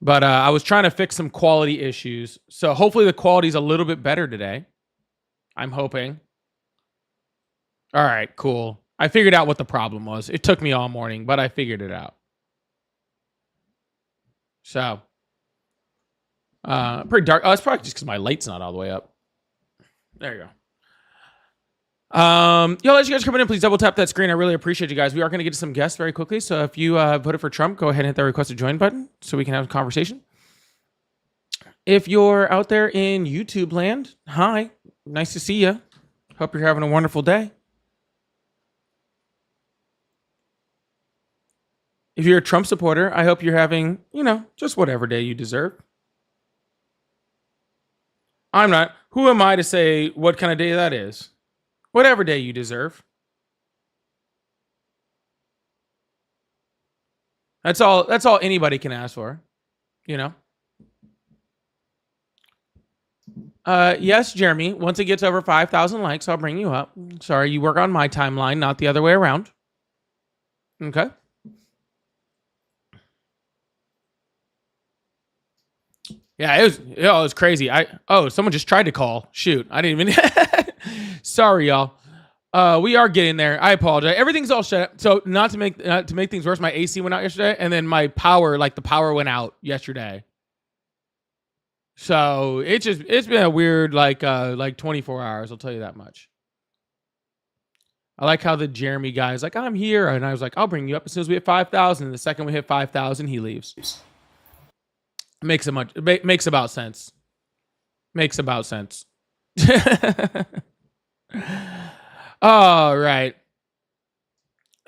But I was trying to fix some quality issues. So hopefully the quality's a little bit better today. I'm hoping. All right, cool. I figured out what the problem was. It took me all morning, but I figured it out. So, pretty dark. Oh, it's probably just because my light's not all the way up. There you go. Yo, as you guys coming in, please double tap that screen. I really appreciate you guys. We are going to get to some guests very quickly. So if you voted for Trump, go ahead and hit the request to join button so we can have a conversation. If you're out there in YouTube land, hi, nice to see you. Hope you're having a wonderful day. If you're a Trump supporter, I hope you're having, just whatever day you deserve. I'm not. Who am I to say what kind of day that is? Whatever day you deserve. That's all anybody can ask for, Yes, Jeremy, once it gets over 5,000 likes, I'll bring you up. Sorry, you work on my timeline, not the other way around. Okay. Yeah, it was crazy. Someone just tried to call. Shoot, I didn't even. Sorry, y'all. We are getting there. I apologize. Everything's all shut. So not to make things worse, my AC went out yesterday, and then my power, the power went out yesterday. So it's been a weird 24 hours. I'll tell you that much. I like how the Jeremy guy is like, I'm here, and I was like, I'll bring you up as soon as we hit 5,000. And the second we hit 5,000, he leaves. Makes about sense. Makes about sense. All right.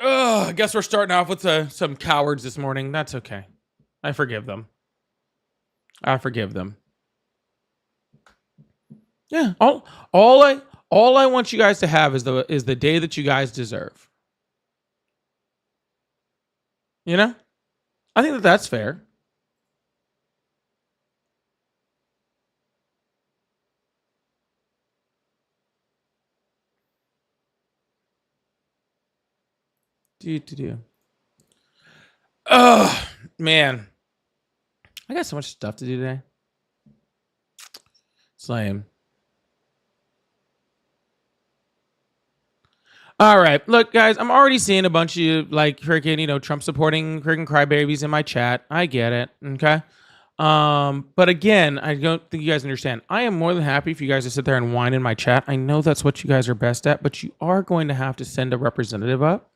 I guess we're starting off with some cowards this morning. That's okay. I forgive them. Yeah. All I want you guys to have is the day that you guys deserve. I think that's fair. Oh, man. I got so much stuff to do today. It's lame. All right. Look, guys, I'm already seeing a bunch of freaking, Trump supporting freaking crybabies in my chat. I get it. Okay. But again, I don't think you guys understand. I am more than happy for you guys to sit there and whine in my chat. I know that's what you guys are best at, but you are going to have to send a representative up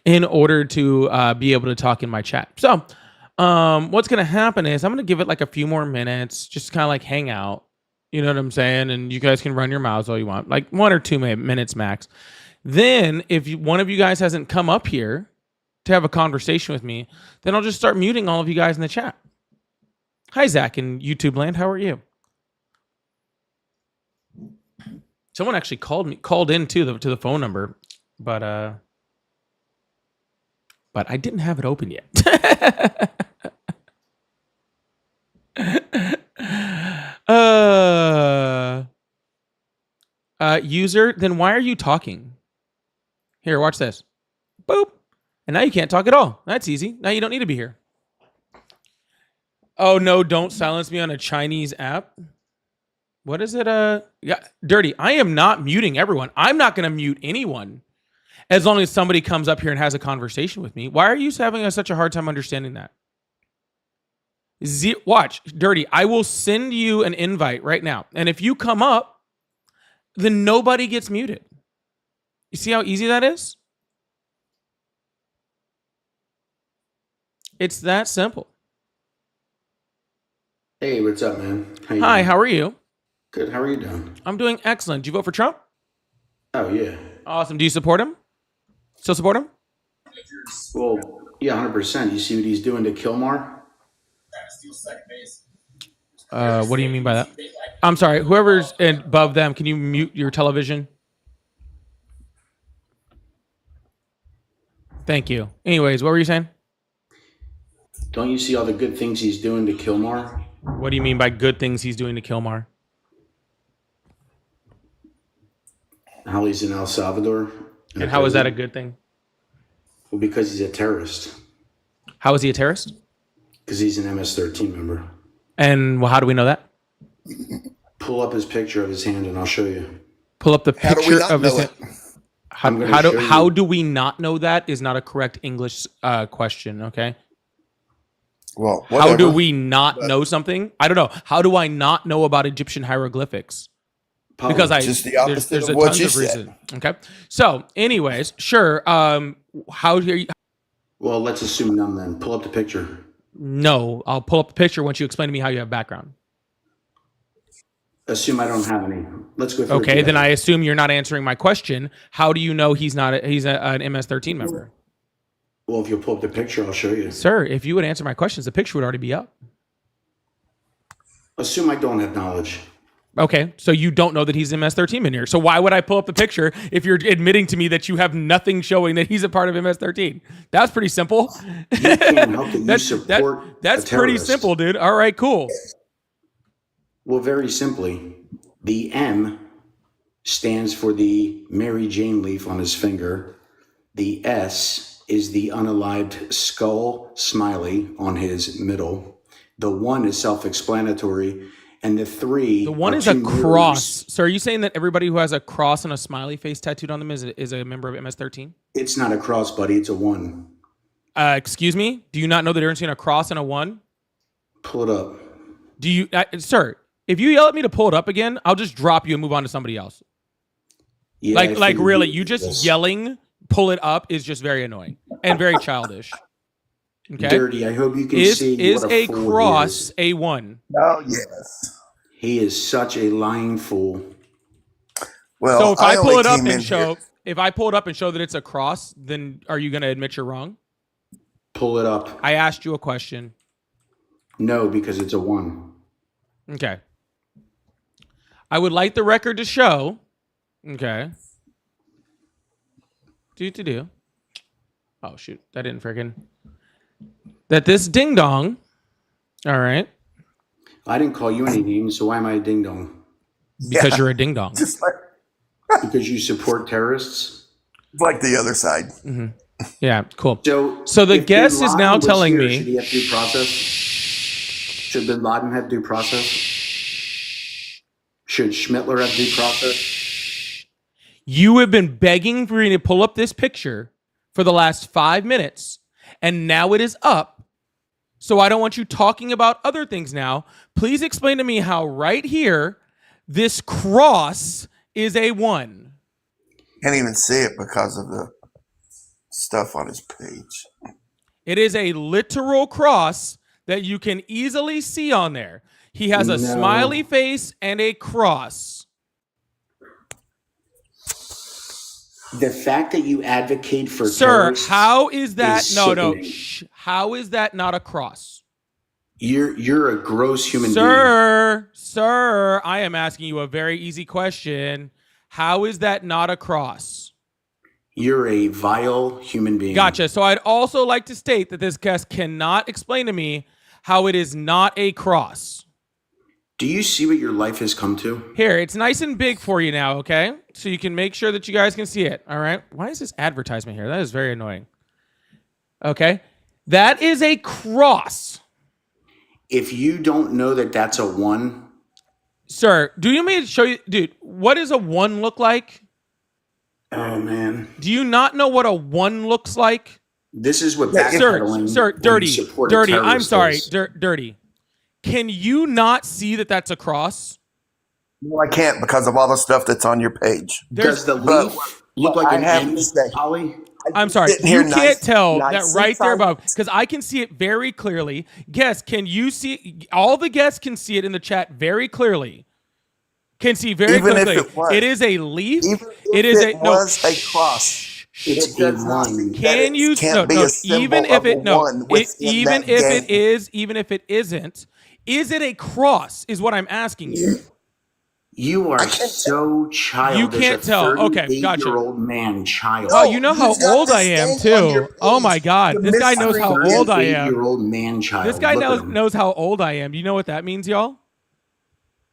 in order to be able to talk in my chat. So what's going to happen is I'm going to give it a few more minutes, just kind of hang out. You know what I'm saying? And you guys can run your mouths all you want, 1 or 2 minutes max. Then if one of you guys hasn't come up here to have a conversation with me, then I'll just start muting all of you guys in the chat. Hi, Zach in YouTube land. How are you? Someone actually called in to the phone number, but I didn't have it open yet. User, then why are you talking? Here, watch this. Boop. And now you can't talk at all. That's easy. Now you don't need to be here. Oh no, don't silence me on a Chinese app. What is it? Yeah, Dirty. I am not muting everyone. I'm not going to mute anyone as long as somebody comes up here and has a conversation with me. Why are you having such a hard time understanding that? Watch, Dirty. I will send you an invite right now. And if you come up, then nobody gets muted. You see how easy that is? It's that simple. Hey, what's up, man? Hi, how are you? Good. How are you doing? I'm doing excellent. Did you vote for Trump? Oh, yeah. Awesome. Do you support him? Still support him? Well, yeah, 100%. You see what he's doing to Kilmar? What do you mean by that? I'm sorry. Whoever's above them, can you mute your television? Thank you. Anyways, what were you saying? Don't you see all the good things he's doing to Kilmar? What do you mean by good things he's doing to Kilmar? How he's in El Salvador. And how is that a good thing? Well, because he's a terrorist. How is he a terrorist? Because he's an MS-13 member. And how do we know that? Pull up his picture of his hand and I'll show you. Pull up the How do we picture not of his know hand. it? How do we not know that is not a correct English question, okay? Well, how do we not know something? I don't know. How do I not know about Egyptian hieroglyphics? Because just the opposite there's of a what tons you of said. reason. Okay. So, anyways, sure. How do you? Well, let's assume none then. Pull up the picture. No, I'll pull up the picture once you explain to me how you have background. Assume I don't have any. Let's go through it Okay, together. then I assume you're not answering my question. How do you know he's not? An MS-13 member. Well, if you'll pull up the picture, I'll show you. Sir, if you would answer my questions, the picture would already be up. Assume I don't have knowledge. Okay, so you don't know that he's MS-13 in here. So why would I pull up the picture if you're admitting to me that you have nothing showing that he's a part of MS-13? That's pretty simple. You can't help that you support that's a pretty terrorist. simple, dude. All right, cool. Well, very simply, the M stands for the Mary Jane leaf on his finger. The S is the unalived skull smiley on his middle. The 1 is self-explanatory. And the 3. The 1 is a cross. So are you saying that everybody who has a cross and a smiley face tattooed on them is a member of MS-13? It's not a cross, buddy. It's a 1. Excuse me? Do you not know the difference between a cross and a 1? Pull it up. Do you, sir? If you yell at me to pull it up again, I'll just drop you and move on to somebody else. Yeah, like really, you just yelling, pull it up is just very annoying and very childish. Okay. Dirty. I hope you can see. Is what a fool cross a 1? Oh, yes. He is such a lying fool. Well, so if I pull it up came in and show, here- if I pull it up and show that it's a cross, then are you going to admit you're wrong? Pull it up. I asked you a question. No, because it's a 1. Okay. I would like the record to show. Okay. Do. Oh shoot, that didn't freaking. That this ding dong. All right. I didn't call you any names, so why am I a ding dong? Because you're a ding dong. Just Because you support terrorists? like the other side. Mm-hmm. Yeah, cool. So the if guest bin is Laden now was telling here, me. should he have due process? Should bin Laden have due process? Should Schmittler have due process? You have been begging for me to pull up this picture for the last 5 minutes, and now it is up. So I don't want you talking about other things now. Please explain to me how right here, this cross is a 1. Can't even see it because of the stuff on his page. It is a literal cross that you can easily see on there. He has a smiley face and a cross. The fact that you advocate for Sir, terrorists how is that? is No. sickening. How is that not a cross? You're a gross human being. Sir, I am asking you a very easy question. How is that not a cross? You're a vile human being. Gotcha. So I'd also like to state that this guest cannot explain to me how it is not a cross. Do you see what your life has come to? Here, it's nice and big for you now, okay? So you can make sure that you guys can see it, all right? Why is this advertisement here? That is very annoying. Okay. That is a cross. If you don't know that that's a 1, Sir, do you want me to show you? Dude, what does a 1 look like? oh man, Do you not know what a 1 looks like? this is what Sir, backpedaling. sir, when dirty, you support a dirty. I'm terrorist sorry, is. dirty. Can you not see that that's a cross? No, I can't because of all the stuff that's on your page. Does the but- leaf look like I an have M, to say- Holly? I'm sorry. Sitting here You can't nice- tell nice that and right there silent. above because I can see it very clearly. Guests, can you see? All the guests can see it in the chat very clearly. Can see very Even if clearly. it was. It is a leaf. Even It if is it was a cross. It's It does a not 1. mean Can that you? it can't be no. a symbol Even if of a it no. one within Even that if game. it is. Even if it isn't. Is it a cross? Is what I'm asking you. You are I can't so childish. can't tell. Okay, gotcha. 38-year-old man child. Oh, you know how He's got old the I am stain on your too. Oh page. my God, The this guy knows how mystery old I am. 38-year-old man child. This guy Look at him. knows how old I am. Do you know what that means, y'all?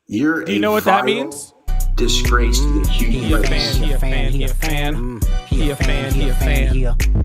You're Do you know what that means? Disgrace to the human He a race. fan. He a fan. He a fan. He a fan. He a fan.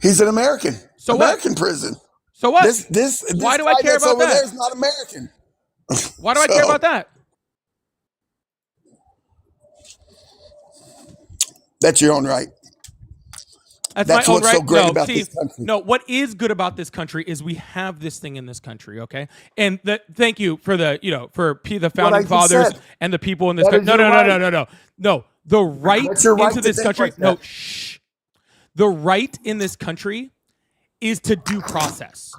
He's an American. So American what? prison. So what? This Why do guy I care that's about over that? there is not American. Why do I care about that? That's your own right. That's That's my own what's so right. great No, about see, this country. no. What is good about this country is we have this thing in this country. Okay, and thank you for the the What I founding just fathers said. and the people in this That country. is No, your no, no, no, right. no, no, no. The right That's your right into to this think country. like No, that. shh. The right in this country is to due process.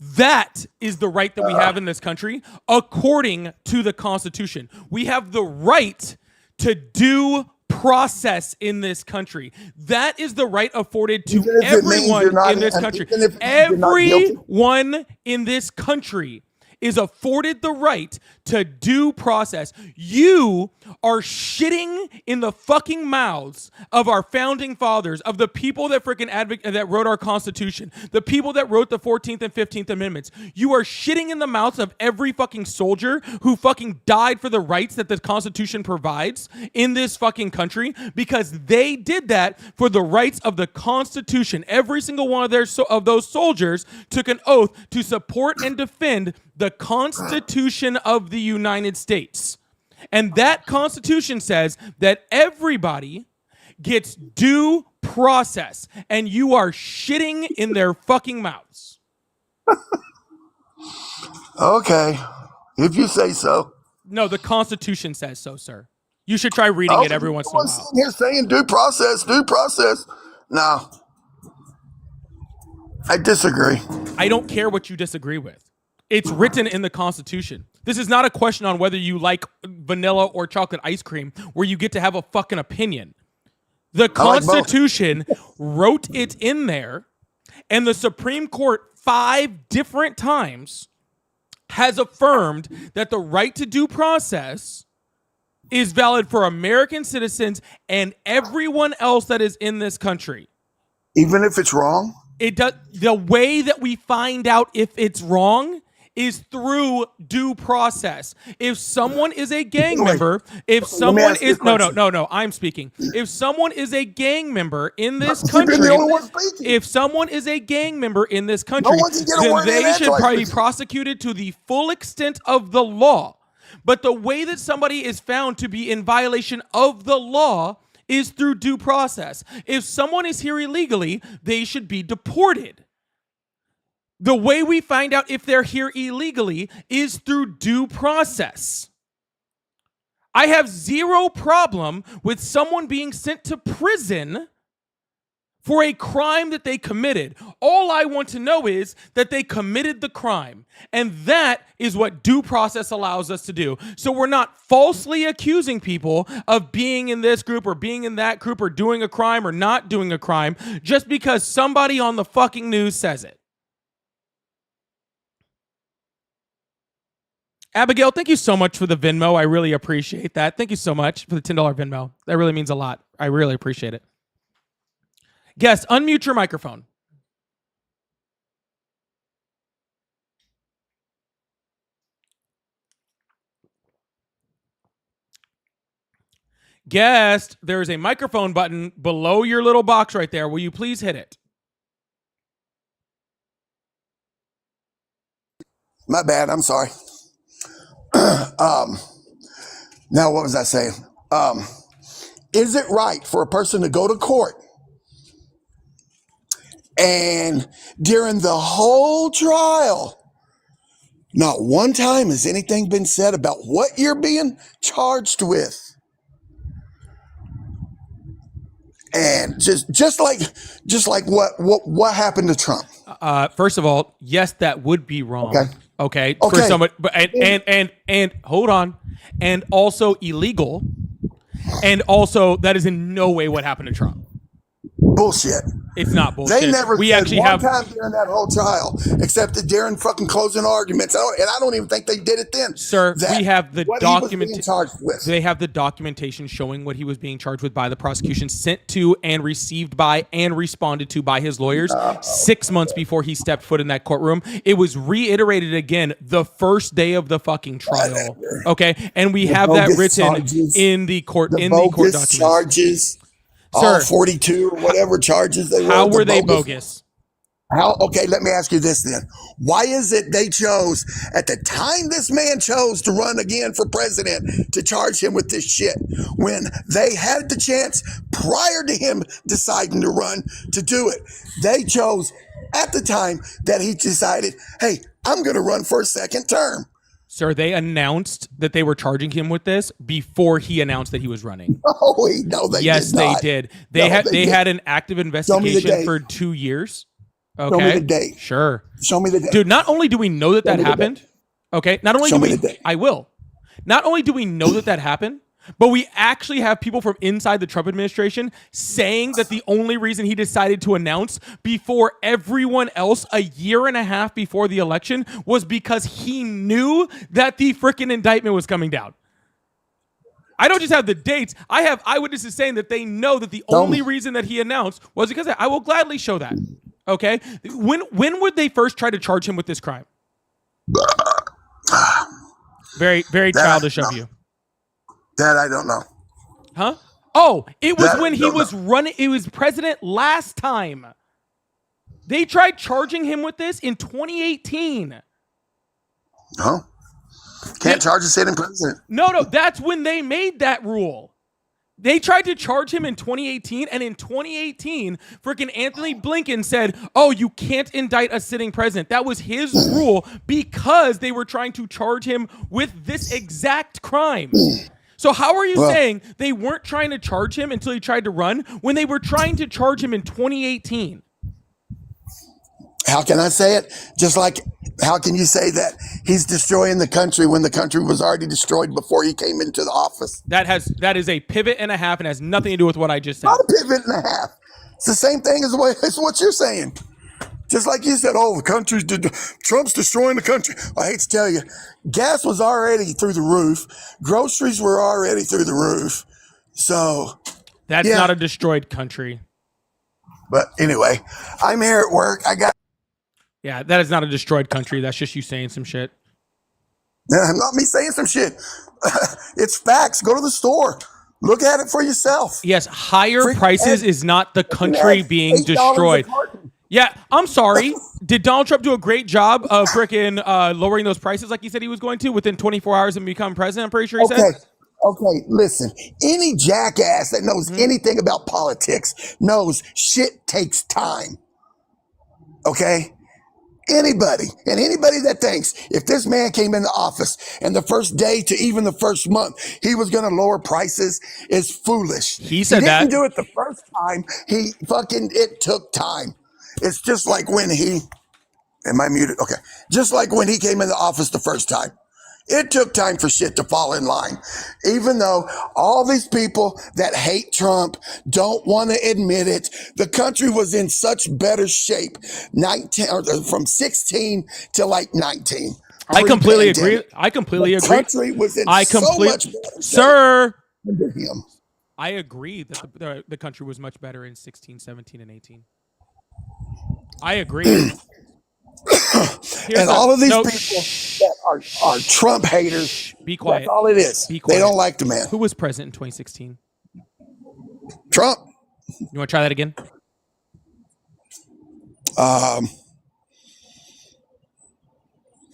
That is the right that we have in this country, according to the Constitution. We have the right to due process in this country. That is the right afforded to Even if it means you're everyone not, in this country. even if it means you're not guilty. Everyone in this country is afforded the right to due process. You are shitting in the fucking mouths of our founding fathers, of the people that freaking that wrote our Constitution, the people that wrote the 14th and 15th Amendments. You are shitting in the mouths of every fucking soldier who fucking died for the rights that the Constitution provides in this fucking country, because they did that for the rights of the Constitution. Every single one of those soldiers took an oath to support and defend the Constitution of the United States. And that Constitution says that everybody gets due process, and you are shitting in their fucking mouths. Okay, if you say so. No, the Constitution says so, sir. You should try reading it every once in a while. Sitting here saying due process. No, I disagree. I don't care what you disagree with. It's written in the Constitution. This is not a question on whether you like vanilla or chocolate ice cream where you get to have a fucking opinion. The Constitution wrote it in there, and the Supreme Court 5 different times has affirmed that the right to due process is valid for American citizens and everyone else that is in this country. Even if it's wrong? It does. The way that we find out if it's wrong is through due process. If someone is a gang member, if someone is no, I'm speaking. If someone is a gang member in this country, if someone is a gang member in this country, then they should probably be prosecuted to the full extent of the law. But the way that somebody is found to be in violation of the law is through due process. If someone is here illegally, they should be deported. The way we find out if they're here illegally is through due process. I have zero problem with someone being sent to prison for a crime that they committed. All I want to know is that they committed the crime. And that is what due process allows us to do. So we're not falsely accusing people of being in this group or being in that group or doing a crime or not doing a crime just because somebody on the fucking news says it. Abigail, thank you so much for the Venmo. I really appreciate that. Thank you so much for the $10 Venmo. That really means a lot. I really appreciate it. Guest, unmute your microphone. Guest, there is a microphone button below your little box right there. Will you please hit it? My bad. I'm sorry. Now, what was I saying? Is it right for a person to go to court and during the whole trial, not one time has anything been said about what you're being charged with? And just like what happened to Trump? First of all, yes, that would be wrong. Okay. For someone, but and hold on, and also illegal, and also that is in no way what happened to Trump. Bullshit. It's not bullshit. They never we said actually one have time during that whole trial, except that during fucking closing arguments, and I don't even think they did it then. Sir, we have the documentation. They have the documentation showing what he was being charged with by the prosecution, sent to and received by and responded to by his lawyers 6 months before he stepped foot in that courtroom. It was reiterated again the first day of the fucking trial. Okay, and we have that written in the court documents. Charges. all Sir, 42 or whatever charges they were. how were they bogus? Okay, let me ask you this then. Why is it they chose, at the time this man chose to run again for president, to charge him with this shit when they had the chance prior to him deciding to run to do it? They chose at the time that he decided, hey, I'm going to run for a second term. Sir, they announced that they were charging him with this before he announced that he was running. Oh, no, they yes, did not. they did. They had an active investigation for 2 years. Okay. Show me the date. Sure. Show me the date. Dude, not only do we know that happened, okay, not only Show do me we, the date. I will. Not only do we know that happened, but we actually have people from inside the Trump administration saying that the only reason he decided to announce before everyone else a year and a half before the election was because he knew that the freaking indictment was coming down. I don't just have the dates. I have eyewitnesses saying that they know that the only reason that he announced was because I will gladly show that. Okay. When would they first try to charge him with this crime? Very, very childish of you. That I don't know. Huh? Oh, it was when he was running. It was president last time. They tried charging him with this in 2018. Huh? Can't charge a sitting president. No, that's when they made that rule. They tried to charge him in 2018, and in 2018, freaking Anthony Blinken said, oh, you can't indict a sitting president. That was his rule because they were trying to charge him with this exact crime. So how are you saying they weren't trying to charge him until he tried to run when they were trying to charge him in 2018? How can I say it? Just like, how can you say that he's destroying the country when the country was already destroyed before he came into the office? That is a pivot and a half and has nothing to do with what I just said. Not a pivot and a half. It's the same thing as what you're saying. Just like you said, oh, Trump's destroying the country. I hate to tell you, gas was already through the roof. Groceries were already through the roof. So that's not a destroyed country. But anyway, I'm here at work. Yeah, that is not a destroyed country. That's just you saying some shit. Not me saying some shit. It's facts. Go to the store. Look at it for yourself. Yes, higher prices is not the country being destroyed. Yeah, I'm sorry. Did Donald Trump do a great job of freaking lowering those prices like he said he was going to within 24 hours and become president? I'm pretty sure he said. Okay, listen. Any jackass that knows anything about politics knows shit takes time. Okay? Anybody that thinks if this man came into office and the first day to even the first month he was going to lower prices is foolish. He said that. He didn't do it the first time. It took time. It's just like when am I muted? Okay. Just like when he came into office the first time. It took time for shit to fall in line. Even though all these people that hate Trump don't want to admit it, the country was in such better shape from 16 to like 19. I completely agree. The country was in so much better shape. Sir, under him. I agree that the country was much better in 16, 17, and 18. I agree. And all of these people that are Trump haters, be quiet. That's all it is. Be quiet. They don't like the man. Who was president in 2016? Trump. You want to try that again?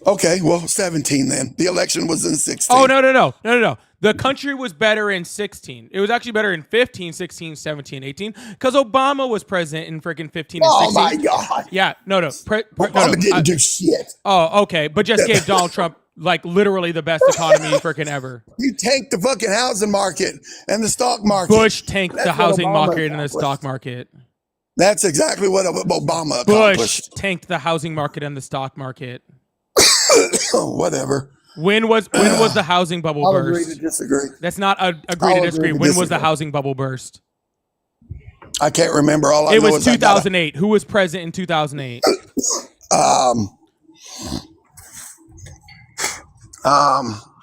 Okay, well, 17 then. The election was in 16. Oh, no. The country was better in 16. It was actually better in 15, 16, 17, 18 because Obama was president in freaking 15 and 16. Oh, my God. Yeah, no. Obama didn't do shit. Oh, okay. But just gave Donald Trump like literally the best economy freaking ever. He tanked the fucking housing market and the stock market. Bush tanked the housing market and the stock market. That's exactly what Obama accomplished. Bush tanked the housing market and the stock market. Whatever. When was the housing bubble burst? I'll agree to disagree. That's not agree to disagree. When was the housing bubble burst? I can't remember. It was 2008. Who was president in 2008?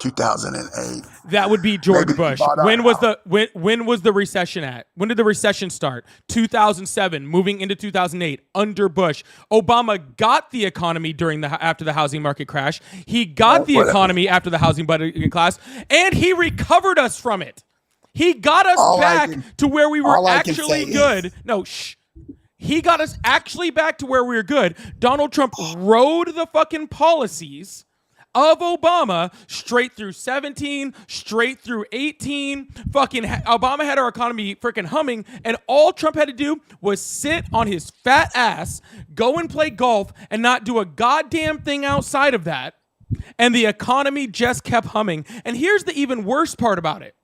2008. That would be George Bush. When was the recession at? When did the recession start? 2007, moving into 2008 under Bush. Obama got the economy after the housing market crash. He got the economy after the housing market crash, and he recovered us from it. He got us back to where we were actually good. No, shh. He got us actually back to where we were good. Donald Trump rode the fucking policies of Obama straight through 17, straight through 18. Fucking Obama had our economy freaking humming, and all Trump had to do was sit on his fat ass, go and play golf, and not do a goddamn thing outside of that. And the economy just kept humming. And here's the even worse part about it.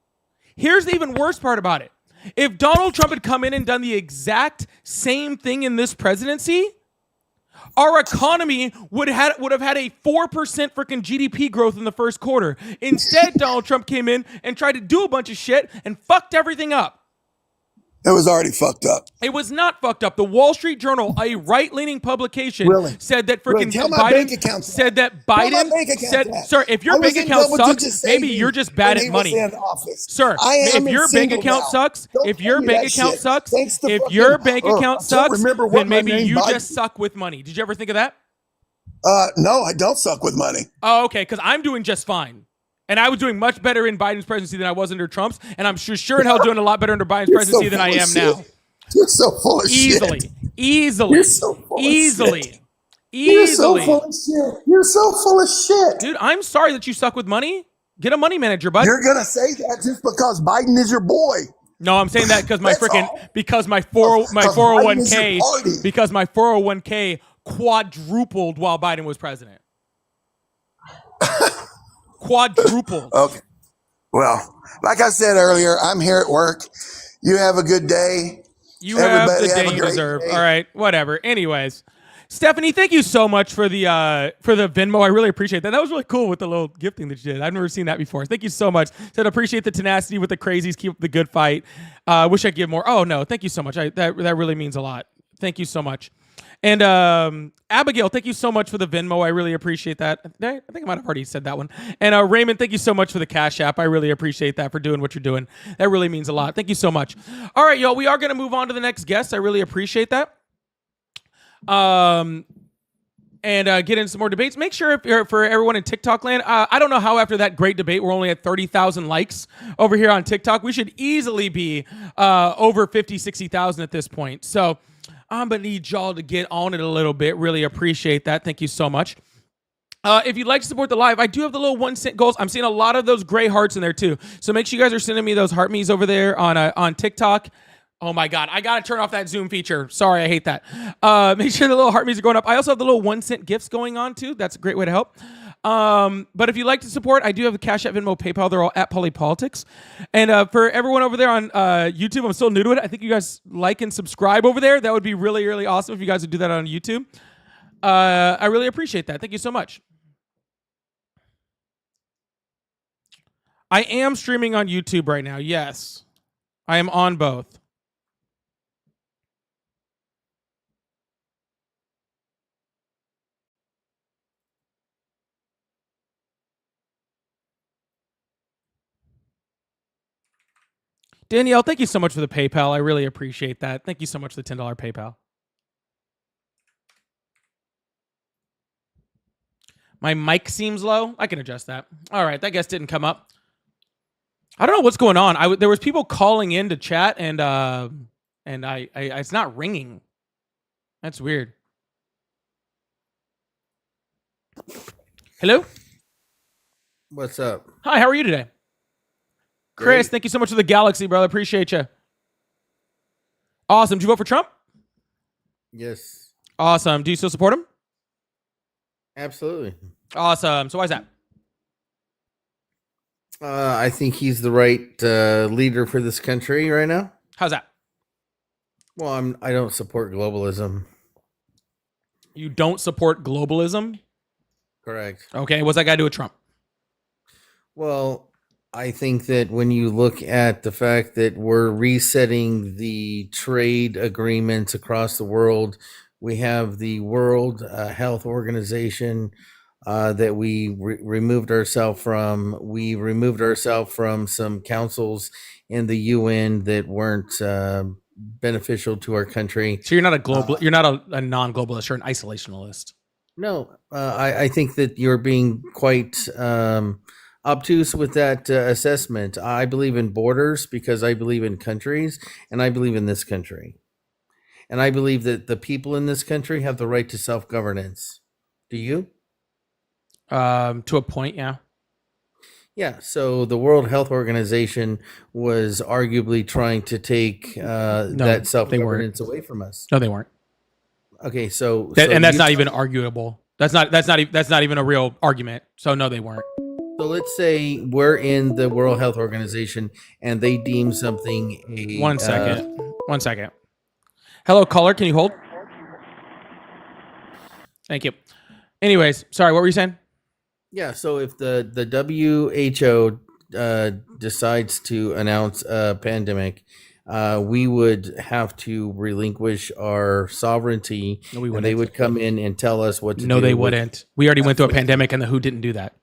If Donald Trump had come in and done the exact same thing in this presidency, our economy would have had a 4% freaking GDP growth in the first quarter. Instead, Donald Trump came in and tried to do a bunch of shit and fucked everything up. It was already fucked up. It was not fucked up. The Wall Street Journal, a right-leaning publication, said that freaking Biden said that Biden said, sir, if your bank account sucks, maybe you're just bad at money. Sir, if your bank account sucks, then maybe you just suck with money. Did you ever think of that? No, I don't suck with money. Oh, okay, because I'm doing just fine. And I was doing much better in Biden's presidency than I was under Trump's. And I'm sure in hell doing a lot better under Biden's presidency than I am now. You're so full of shit. Easily. You're so full of shit. Dude, I'm sorry that you suck with money. Get a money manager, bud. You're going to say that just because Biden is your boy. No, I'm saying that because my 401k quadrupled while Biden was president. Quadrupled. Okay. Well, like I said earlier, I'm here at work. You have a good day. You have the day you deserve. All right, whatever. Anyways, Stephanie, thank you so much for the Venmo. I really appreciate that. That was really cool with the little gift thing that you did. I've never seen that before. Thank you so much. Said appreciate the tenacity with the crazies. Keep the good fight. Wish I could give more. Oh no, thank you so much. That really means a lot. Thank you so much. And Abigail, thank you so much for the Venmo. I really appreciate that. I think I might have already said that one. And Raymond, thank you so much for the Cash App. I really appreciate that for doing what you're doing. That really means a lot. Thank you so much. All right, y'all, we are going to move on to the next guest. I really appreciate that. And get in some more debates. Make sure for everyone in TikTok land, I don't know how after that great debate, we're only at 30,000 likes over here on TikTok. We should easily be over 50, 60,000 at this point. So I'm going to need y'all to get on it a little bit. Really appreciate that. Thank you so much. If you'd like to support the live, I do have the little 1 cent goals. I'm seeing a lot of those gray hearts in there too. So make sure you guys are sending me those heart me's over there on TikTok. Oh my God, I got to turn off that Zoom feature. Sorry, I hate that. Make sure the little heart me's are going up. I also have the little 1 cent gifts going on too. That's a great way to help. But if you'd like to support, I do have a Cash App, Venmo, PayPal. They're all at Polypolitics. And for everyone over there on YouTube, I'm still new to it. I think you guys like and subscribe over there. That would be really, really awesome if you guys would do that on YouTube. I really appreciate that. Thank you so much. I am streaming on YouTube right now. Yes, I am on both. Danielle, thank you so much for the PayPal. I really appreciate that. Thank you so much for the $10 PayPal. My mic seems low. I can adjust that. All right, that guess didn't come up. I don't know what's going on. There was people calling in to chat, and it's not ringing. That's weird. Hello? What's up? Hi, how are you today? Chris, thank you so much for the Galaxy, brother. Appreciate you. Awesome. Did you vote for Trump? Yes. Awesome. Do you still support him? Absolutely. Awesome. So why is that? I think he's the right leader for this country right now. How's that? Well, I don't support globalism. You don't support globalism? Correct. Okay. What's that got to do with Trump? Well, I think that when you look at the fact that we're resetting the trade agreements across the world, we have the World Health Organization that we removed ourselves from. We removed ourselves from some councils in the UN that weren't beneficial to our country. So you're not a global. You're not a non-globalist. You're an isolationist. No, I think that you're being quite obtuse with that assessment. I believe in borders because I believe in countries, and I believe in this country. And I believe that the people in this country have the right to self-governance. Do you? To a point, yeah. Yeah. So the World Health Organization was arguably trying to take that self-governance away from us. No, they weren't. Okay, so and that's not even arguable. That's not even a real argument. So no, they weren't. So let's say we're in the World Health Organization and they deem something a 1 second. 1 second. Hello, caller. Can you hold? Thank you. Anyways, sorry. What were you saying? Yeah. So if the WHO decides to announce a pandemic, we would have to relinquish our sovereignty. No, we and wouldn't. they would come in and tell us what to do. No, they wouldn't. We already went through a pandemic, and the WHO didn't do that.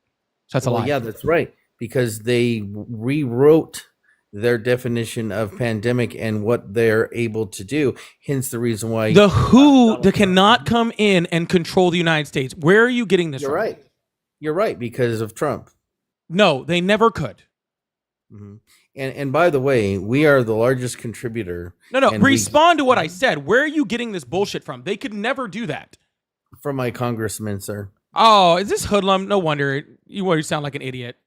So that's a lie. Yeah, that's right. Because they rewrote their definition of pandemic and what they're able to do. Hence the reason why the WHO cannot come in and control the United States. Where are you getting this You're from? right. You're right, because of Trump. No, they never could. Mm-hmm. And by the way, we are the largest contributor. No. Respond to what I said. Where are you getting this bullshit from? They could never do that. From my congressman, sir. Oh, is this hoodlum? No wonder you sound like an idiot.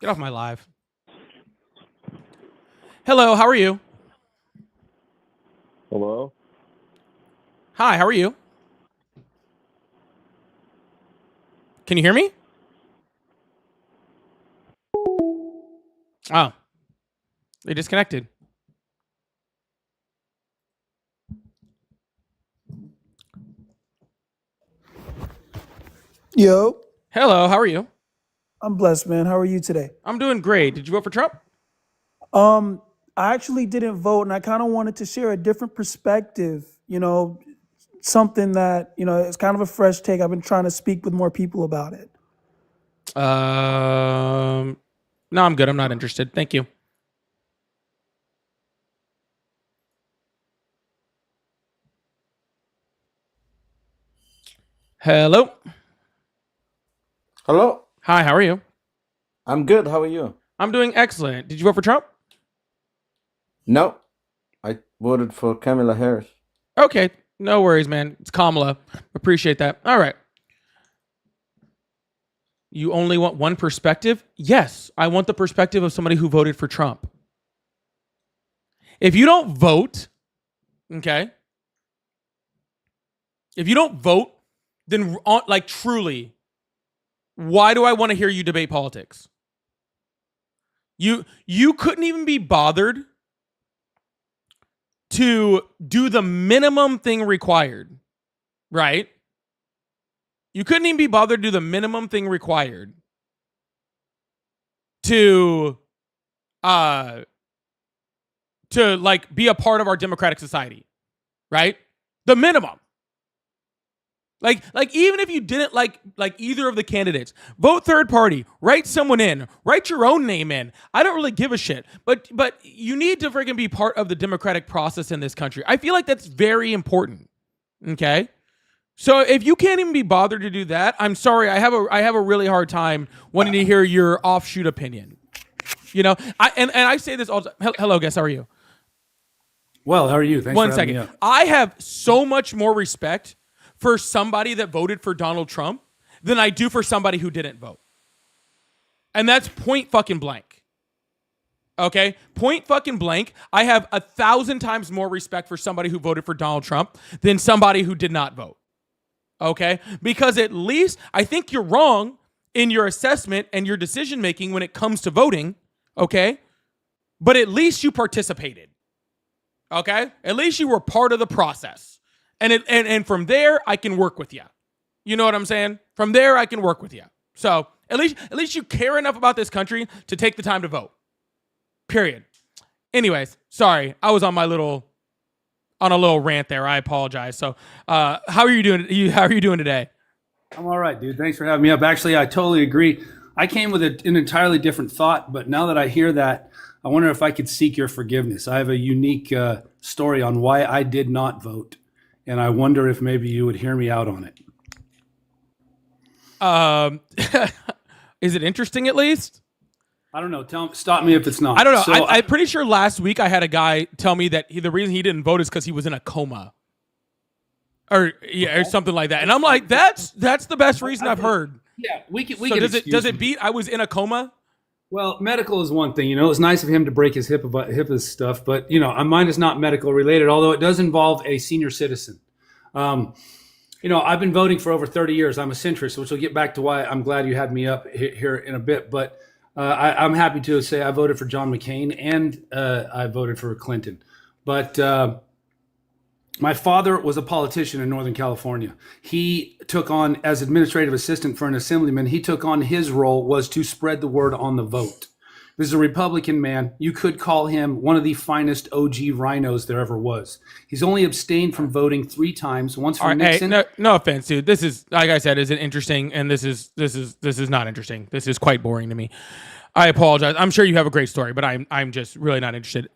Get off my live. Hello, how are you? Hello? Hi, how are you? Can you hear me? Oh. They disconnected. Yo, Hello, how are you? I'm blessed, man. How are you today? I'm doing great. Did you vote for Trump? I actually didn't vote, and I kind of wanted to share a different perspective. Something that it's kind of a fresh take. I've been trying to speak with more people about it. No, I'm good. I'm not interested. Thank you. Hello. Hello? Hi, how are you? I'm good. How are you? I'm doing excellent. Did you vote for Trump? No. I voted for Kamala Harris. Okay. No worries, man. It's Kamala. Appreciate that. All right. You only want one perspective? Yes, I want the perspective of somebody who voted for Trump. If you don't vote, okay? If you don't vote, then like truly, why do I want to hear you debate politics? You couldn't even be bothered to do the minimum thing required, right? You couldn't even be bothered to do the minimum thing required to like be a part of our democratic society, right? The minimum. Like even if you didn't like either of the candidates, vote third party, write someone in, write your own name in. I don't really give a shit. But you need to freaking be part of the democratic process in this country. I feel like that's very important. Okay? So if you can't even be bothered to do that, I'm sorry. I have a really hard time wanting to hear your offshoot opinion. I say this all the time. Hello, guys, how are you? Well, how are you? Thanks One for having second. me up. I have so much more respect for somebody that voted for Donald Trump than I do for somebody who didn't vote. And that's point fucking blank. Okay? Point fucking blank. I have 1,000 times more respect for somebody who voted for Donald Trump than somebody who did not vote. Okay? Because at least I think you're wrong in your assessment and your decision making when it comes to voting. Okay? But at least you participated. Okay? At least you were part of the process. And from there, I can work with you. You know what I'm saying? From there, I can work with you. So at least you care enough about this country to take the time to vote. Period. Anyways, sorry, I was on a little rant there. I apologize. So, how are you doing? How are you doing today? I'm all right, dude. Thanks for having me up. Actually, I totally agree. I came with an entirely different thought, but now that I hear that, I wonder if I could seek your forgiveness. I have a unique story on why I did not vote. And I wonder if maybe you would hear me out on it. Is it interesting at least? I don't know. Stop me if it's not. I don't know. So I'm pretty sure last week I had a guy tell me that the reason he didn't vote is because he was in a coma, or something like that. And I'm like, that's the best reason I've heard. Yeah, we can. So does it beat I was in a coma? Well, medical is one thing. It's nice of him to break his hip about his stuff, but mine is not medical related. Although it does involve a senior citizen. I've been voting for over 30 years. I'm a centrist, which will get back to why I'm glad you had me up here in a bit. But I'm happy to say I voted for John McCain and I voted for Clinton. But my father was a politician in Northern California. He took on, as administrative assistant for an assemblyman, his role was to spread the word on the vote. This is a Republican man. You could call him one of the finest OG rhinos there ever was. He's only abstained from voting 3 times. Once for Nixon. Hey, no offense, dude. This is, like I said, isn't interesting, and this is not interesting. This is quite boring to me. I apologize. I'm sure you have a great story, but I'm just really not interested.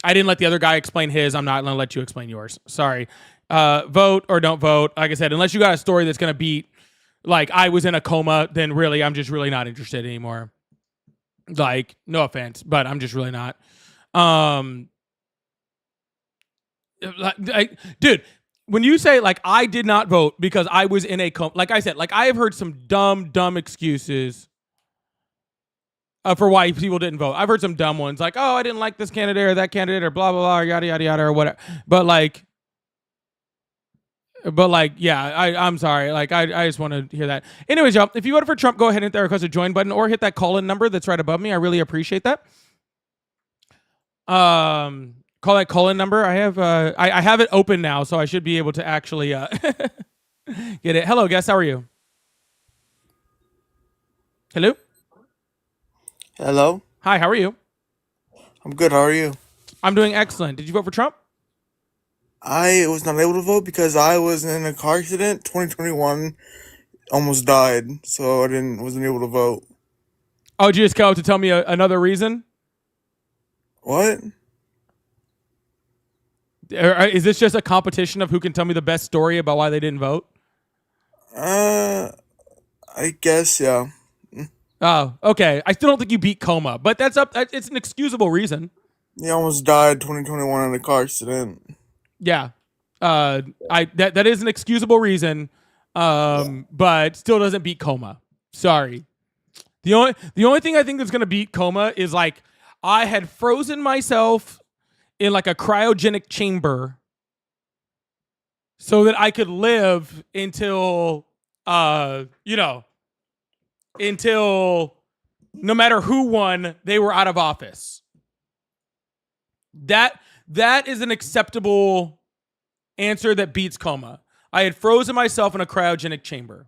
I didn't let the other guy explain his. I'm not going to let you explain yours. Sorry. Vote or don't vote. Like I said, unless you got a story that's going to beat, like, I was in a coma, then really, I'm just really not interested anymore. Like, no offense, but I'm just really not. Dude, when you say, like, I did not vote because I was in a coma, like I said, like, I have heard some dumb excuses for why people didn't vote. I've heard some dumb ones, like, oh, I didn't like this candidate or that candidate or blah, blah, blah, or yada, yada, yada, or whatever. But yeah, I'm sorry. Like, I just want to hear that. Anyways, y'all, if you voted for Trump, go ahead and hit that request a join button or hit that call-in number that's right above me. I really appreciate that. Call that call-in number. I have it open now, so I should be able to actually get it. Hello, guest. How are you? Hello? Hello. Hi, how are you? I'm good. How are you? I'm doing excellent. Did you vote for Trump? I was not able to vote because I was in a car accident. 2021, almost died, so I wasn't able to vote. Oh, did you just come up to tell me another reason? What? Is this just a competition of who can tell me the best story about why they didn't vote? I guess, yeah. Oh, okay. I still don't think you beat coma, but that's up. It's an excusable reason. He almost died 2021 in a car accident. Yeah. That is an excusable reason. But still doesn't beat coma. Sorry. The only thing I think that's gonna beat coma is, like, I had frozen myself in, like, a cryogenic chamber so that I could live until until no matter who won, they were out of office. That is an acceptable answer that beats coma. I had frozen myself in a cryogenic chamber.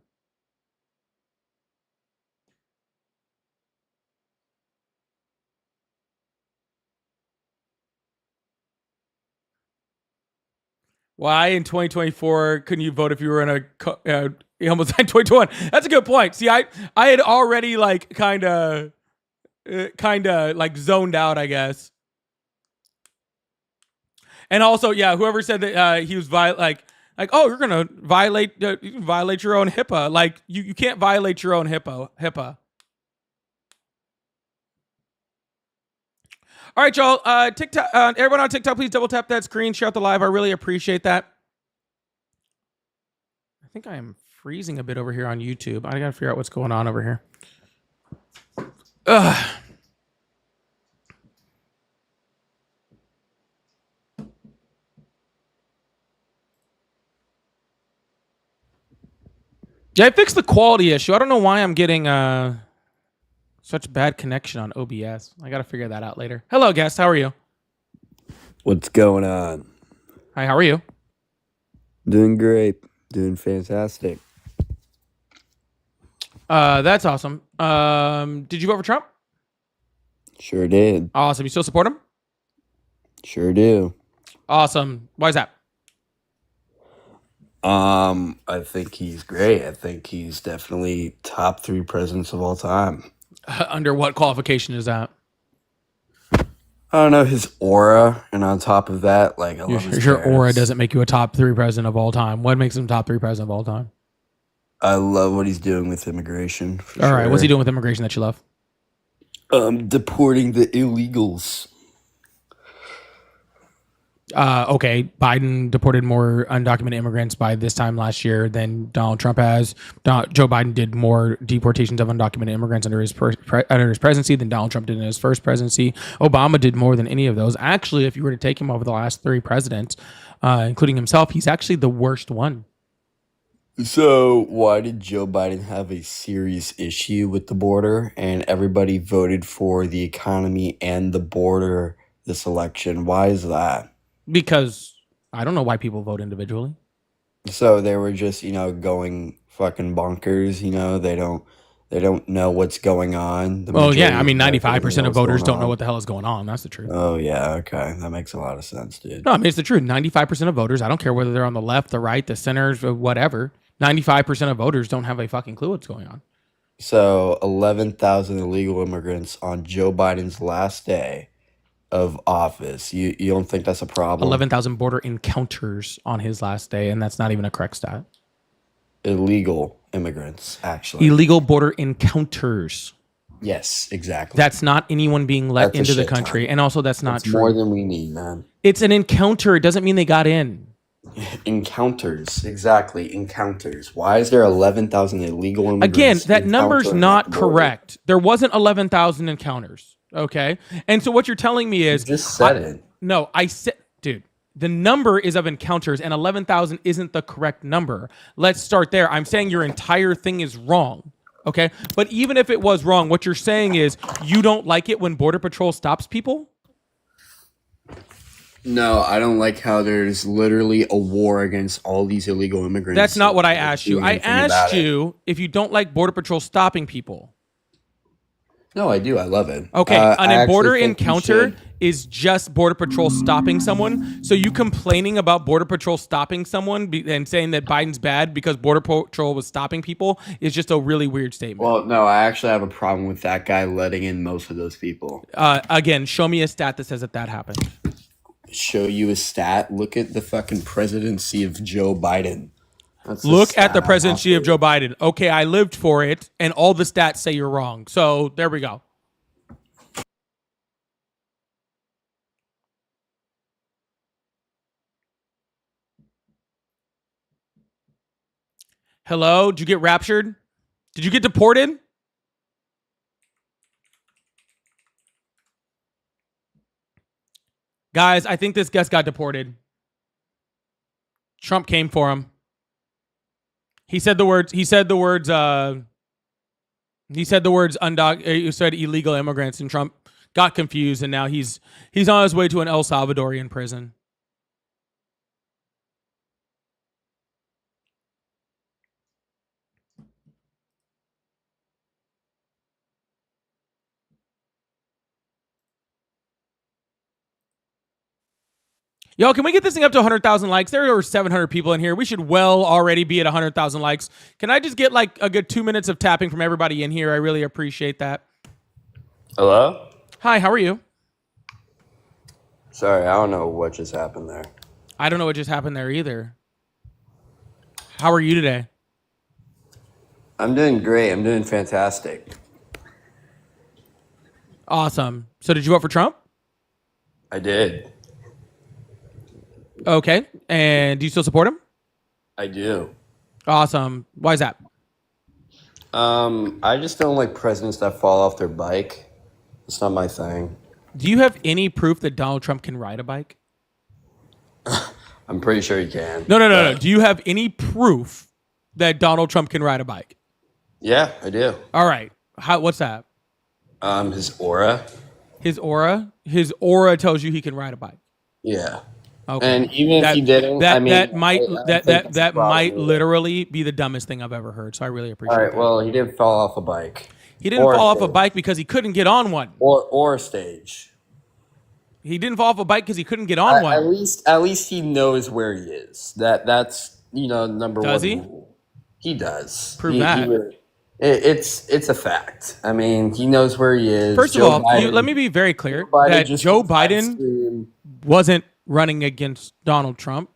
Why in 2024 couldn't you vote if you were in a you almost died in 2021? That's a good point. See, I had already, like, kind of like zoned out, I guess. And also, yeah, whoever said that he was like, oh, you're gonna violate your own HIPAA. Like, you can't violate your own HIPAA. All right, y'all. TikTok, everyone on TikTok, please double tap that screen, share out the live. I really appreciate that. I think I am freezing a bit over here on YouTube. I gotta figure out what's going on over here. Ugh. Yeah, I fixed the quality issue. I don't know why I'm getting such bad connection on OBS. I got to figure that out later. Hello, guest. How are you? What's going on? Hi, how are you? Doing great. Doing fantastic. That's awesome. Did you vote for Trump? Sure did. Awesome. You still support him? Sure do. Awesome. Why is that? I think he's great. I think he's definitely top 3 presidents of all time. Under what qualification is that? I don't know, his aura, and on top of that, like, I love his Your aura parents. doesn't make you a top 3 president of all time. What makes him top 3 president of all time? I love what he's doing with immigration. For All sure. right, what's he doing with immigration that you love? Deporting the illegals. Okay, Biden deported more undocumented immigrants by this time last year than Donald Trump has. Joe Biden did more deportations of undocumented immigrants under his presidency than Donald Trump did in his first presidency. Obama did more than any of those. Actually, if you were to take him over the last 3 presidents, including himself, he's actually the worst one. So why did Joe Biden have a serious issue with the border and everybody voted for the economy and the border this election? Why is that? Because I don't know why people vote individually. So they were just, going fucking bonkers, they don't know what's going on. The Well, yeah, majority I mean, of America doesn't 95% know of what's voters going don't know on. what the hell is going on. That's the truth. Oh yeah, okay. That makes a lot of sense, dude. No, I mean, it's the truth. 95% of voters, I don't care whether they're on the left, the right, the centers, or whatever. 95% of voters don't have a fucking clue what's going on. So 11,000 illegal immigrants on Joe Biden's last day of office. You don't think that's a problem? 11,000 border encounters on his last day, and that's not even a correct stat. Illegal immigrants, actually. Illegal border encounters. Yes, exactly. That's not anyone being let That's a into the shit country. ton. And also, that's not That's true. more than we need, man. It's an encounter. It doesn't mean they got in. Encounters, exactly. Encounters. Why is there 11,000 illegal immigrants? Again, that number's encountering not at the border? correct. There wasn't 11,000 encounters. Okay. And so what you're telling me is. You just said it. No, I said, dude, the number is of encounters and 11,000 isn't the correct number. Let's start there. I'm saying your entire thing is wrong. Okay. But even if it was wrong, what you're saying is you don't like it when Border Patrol stops people? No, I don't like how there's literally a war against all these illegal immigrants. That's not what I asked you. doing I anything about asked it. you if you don't like Border Patrol stopping people. No, I do. I love it. Okay, I a actually border think we encounter should- is just Border Patrol stopping someone. So you complaining about Border Patrol stopping someone and saying that Biden's bad because Border Patrol was stopping people is just a really weird statement. Well, no, I actually have a problem with that guy letting in most of those people. Again, show me a stat that says that happened. Show you a stat. Look at the fucking presidency of Joe Biden. That's a Look at the stat presidency of off Joe Biden. Okay, I lived for it, and all the stats say you're wrong. So there we go. Hello? Did you get raptured? Did you get deported? Guys, I think this guest got deported. Trump came for him. He said the words. He said illegal immigrants, and Trump got confused, and now he's on his way to an El Salvadorian prison. Yo, can we get this thing up to 100,000 likes? There are 700 people in here. We should well already be at 100,000 likes. Can I just get like a good 2 minutes of tapping from everybody in here? I really appreciate that. Hello? Hi, how are you? Sorry, I don't know what just happened there. I don't know what just happened there either. How are you today? I'm doing great. I'm doing fantastic. Awesome. So did you vote for Trump? I did. Okay. And do you still support him? I do. Awesome. Why is that? I just don't like presidents that fall off their bike. It's not my thing. Do you have any proof that Donald Trump can ride a bike? I'm pretty sure you can. No. Do you have any proof that Donald Trump can ride a bike? Yeah, I do. All right. What's that? His aura. His aura? His aura tells you he can ride a bike. Yeah. Okay. And even if he didn't, that I mean, that might I think that it's might probably- literally be the dumbest thing I've ever heard. So I really appreciate All right. that. Well, he didn't fall off a bike. He didn't or fall off a stage. bike because he couldn't get on one. Or a stage. He didn't fall off a bike because he couldn't get on one. At least he knows where he is. That's number one. Does he? Rule. He does. Prove that. It's a fact. I mean, he knows where he is. First of Joe all, Biden- let me be very clear Biden that just Joe goes live Biden stream. wasn't running against Donald Trump.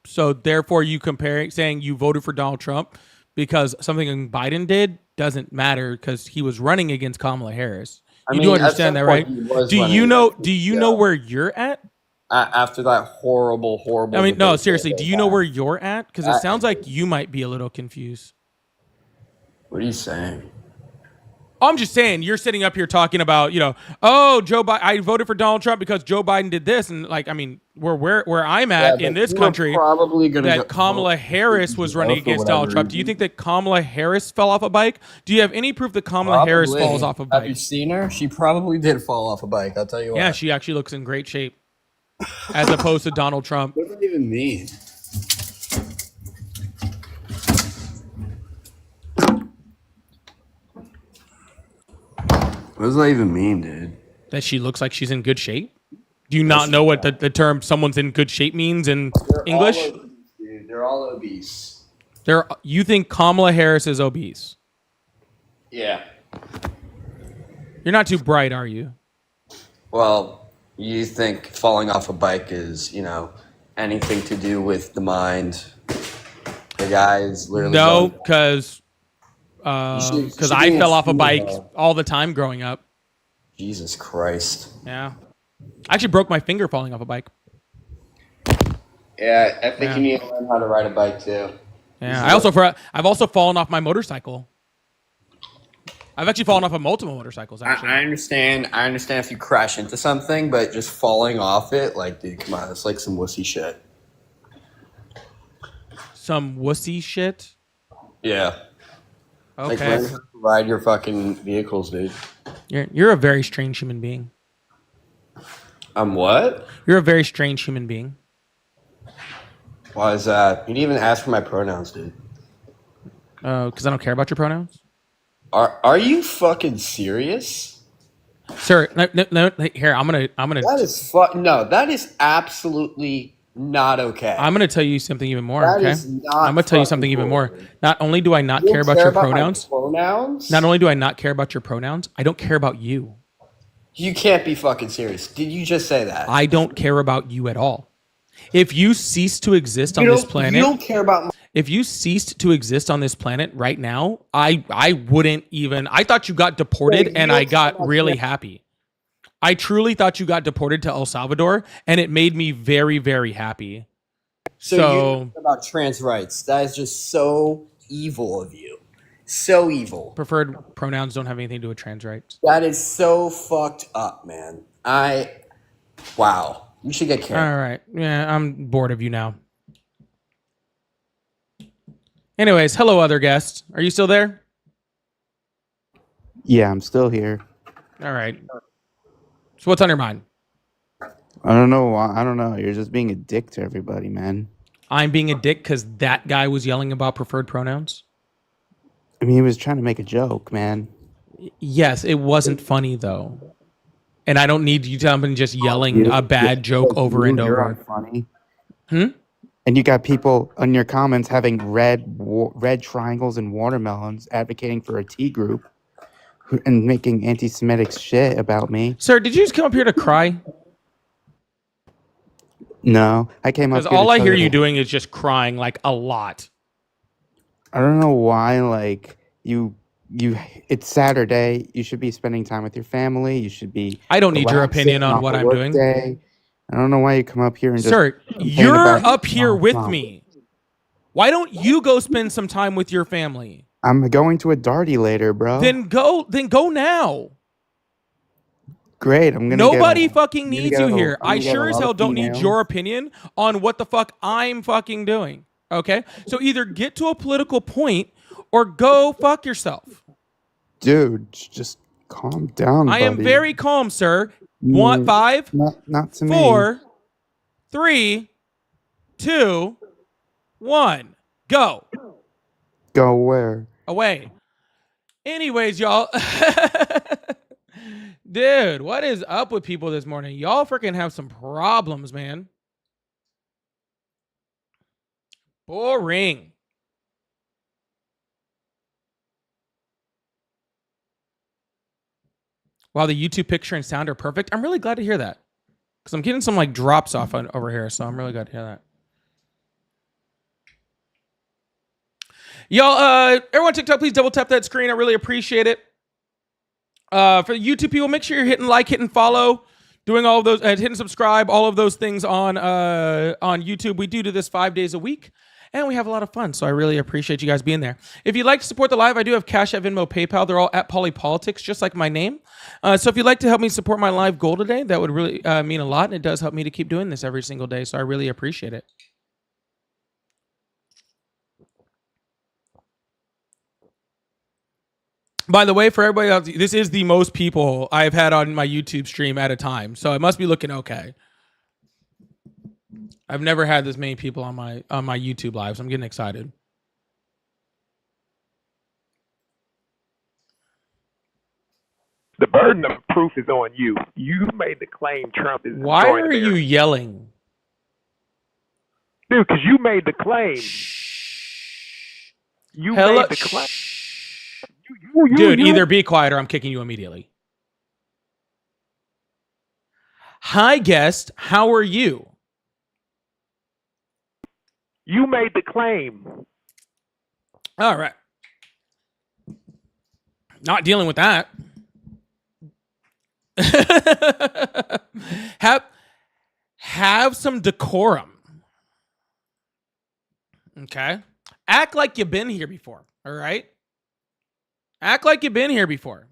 So therefore, saying you voted for Donald Trump because something Biden did doesn't matter because he was running against Kamala Harris. I You mean, do at understand some that, point right? he was Do running you know? against Do you yeah. know where you're at? After that horrible I mean, no, debate seriously. that Do they you know had. where you're at? Because it sounds like you might be a little confused. What are you saying? I'm just saying, you're sitting up here talking about, oh, Joe Biden. I voted for Donald Trump because Joe Biden did this, and like, I mean, where I'm at in this country, probably gonna that Kamala Harris was running against Donald Trump. Do you think that Kamala Harris fell off a bike? Do you have any proof that Kamala Harris falls off a Have you bike? seen her? She probably did fall off a bike. I'll tell you what. Yeah, she actually looks in great shape, as opposed to Donald Trump. What does that even mean? What does that even mean, dude? That she looks like she's in good shape. Do you not know what the term "someone's in good shape" means in English? All obese, dude. They're all obese. You think Kamala Harris is obese? Yeah. You're not too bright, are you? Well, you think falling off a bike is, anything to do with the mind? The guy is literally No, going- because You should I be fell off a in bike school, all the time growing up. Jesus Christ. Yeah, I actually broke my finger falling off a bike. Yeah, I think Yeah. you need to learn how to ride a bike too. Yeah, I've also fallen off my motorcycle. I've actually fallen off of multiple motorcycles. Actually, I understand. I understand if you crash into something, but just falling off it, like, dude, come on, it's like some wussy shit. some wussy shit. Yeah. Like, Okay, learn how to ride your fucking vehicles, dude. you're a very strange human being. I'm what? You're a very strange human being. Why is that? You didn't even ask for my pronouns, dude. Because I don't care about your pronouns, Are you fucking serious? sir. No, here I'm gonna. That is no. That is absolutely not okay. I'm gonna tell you something even more. That Okay, is not I'm gonna tell you fucking something even cool, more. dude. Not only do I not You care don't about your my pronouns, pronouns. not only do I not care about your pronouns, I don't care about you. You can't be fucking serious. Did you just say that? I don't care about you at all. If you cease to exist on this planet, You don't care about. if you ceased to exist on this planet right now, I wouldn't even. I thought you got deported, Wait, and you I don't got care about really me. happy. I truly thought you got deported to El Salvador, and it made me very, very happy. So you don't care about trans rights. That is just so evil of you. So evil. Preferred pronouns don't have anything to do with trans rights. That is so fucked up, man. Wow. You should get canceled. All right. Yeah, I'm bored of you now. Anyways, hello, other guests. Are you still there? Yeah, I'm still here. All right. So what's on your mind? I don't know why. I don't know. You're just being a dick to everybody, man. I'm being a dick because that guy was yelling about preferred pronouns. I mean, he was trying to make a joke, man. Yes, it wasn't funny though. And I don't need you to come just yelling a bad joke over and You're over. funny. Hmm? And you got people on your comments having red triangles and watermelons advocating for a T group and making anti-Semitic shit about me. Sir, did you just come up here to cry? No, I came up Because here all to I tell hear you you that- doing is just crying like a lot. I don't know why, like, it's Saturday. You should be spending time with your family. You should be. I don't need your relaxing opinion on off what a I'm work doing. day. I don't know why you come up here and Sir, just complain you're about up here Donald with Trump. me. Why don't you go spend some time with your family? I'm going to a Darty later, bro. Then go now. Great. I'm gonna. Nobody get fucking I'm gonna needs get you a- here. I'm I gonna get a sure as lot hell of don't need females. your opinion on what the fuck I'm fucking doing. Okay? So either get to a political point or go fuck yourself. Dude, just calm down. I am buddy. very calm, sir. Mm, 5, Not to me. 4, 3, 2, 1. Go. Go where? Away. Anyways, y'all. Dude, what is up with people this morning? Y'all freaking have some problems, man. Boring. While the YouTube picture and sound are perfect, I'm really glad to hear that. Because I'm getting some like drops off over here, so I'm really glad to hear that. Y'all, everyone TikTok, please double tap that screen. I really appreciate it. For the YouTube people, make sure you're hitting like, hitting follow, doing all of those, hitting subscribe, all of those things on YouTube. We do this 5 days a week, and we have a lot of fun. So I really appreciate you guys being there. If you'd like to support the live, I do have Cash App, Venmo, PayPal. They're all at Polypolitics, just like my name. So if you'd like to help me support my live goal today, that would really mean a lot, and it does help me to keep doing this every single day. So I really appreciate it. By the way, for everybody else, this is the most people I've had on my YouTube stream at a time, so it must be looking okay. I've never had this many people on my YouTube lives. I'm getting excited. The burden of proof is on you. You made the claim Trump is. Why are you yelling, dude? Because you made the claim. You made the claim. Dude, either be quiet or I'm kicking you immediately. Hi, guest. How are you? You made the claim. All right. Not dealing with that. Have some decorum. Okay. Act like you've been here before. All right. Act like you've been here before.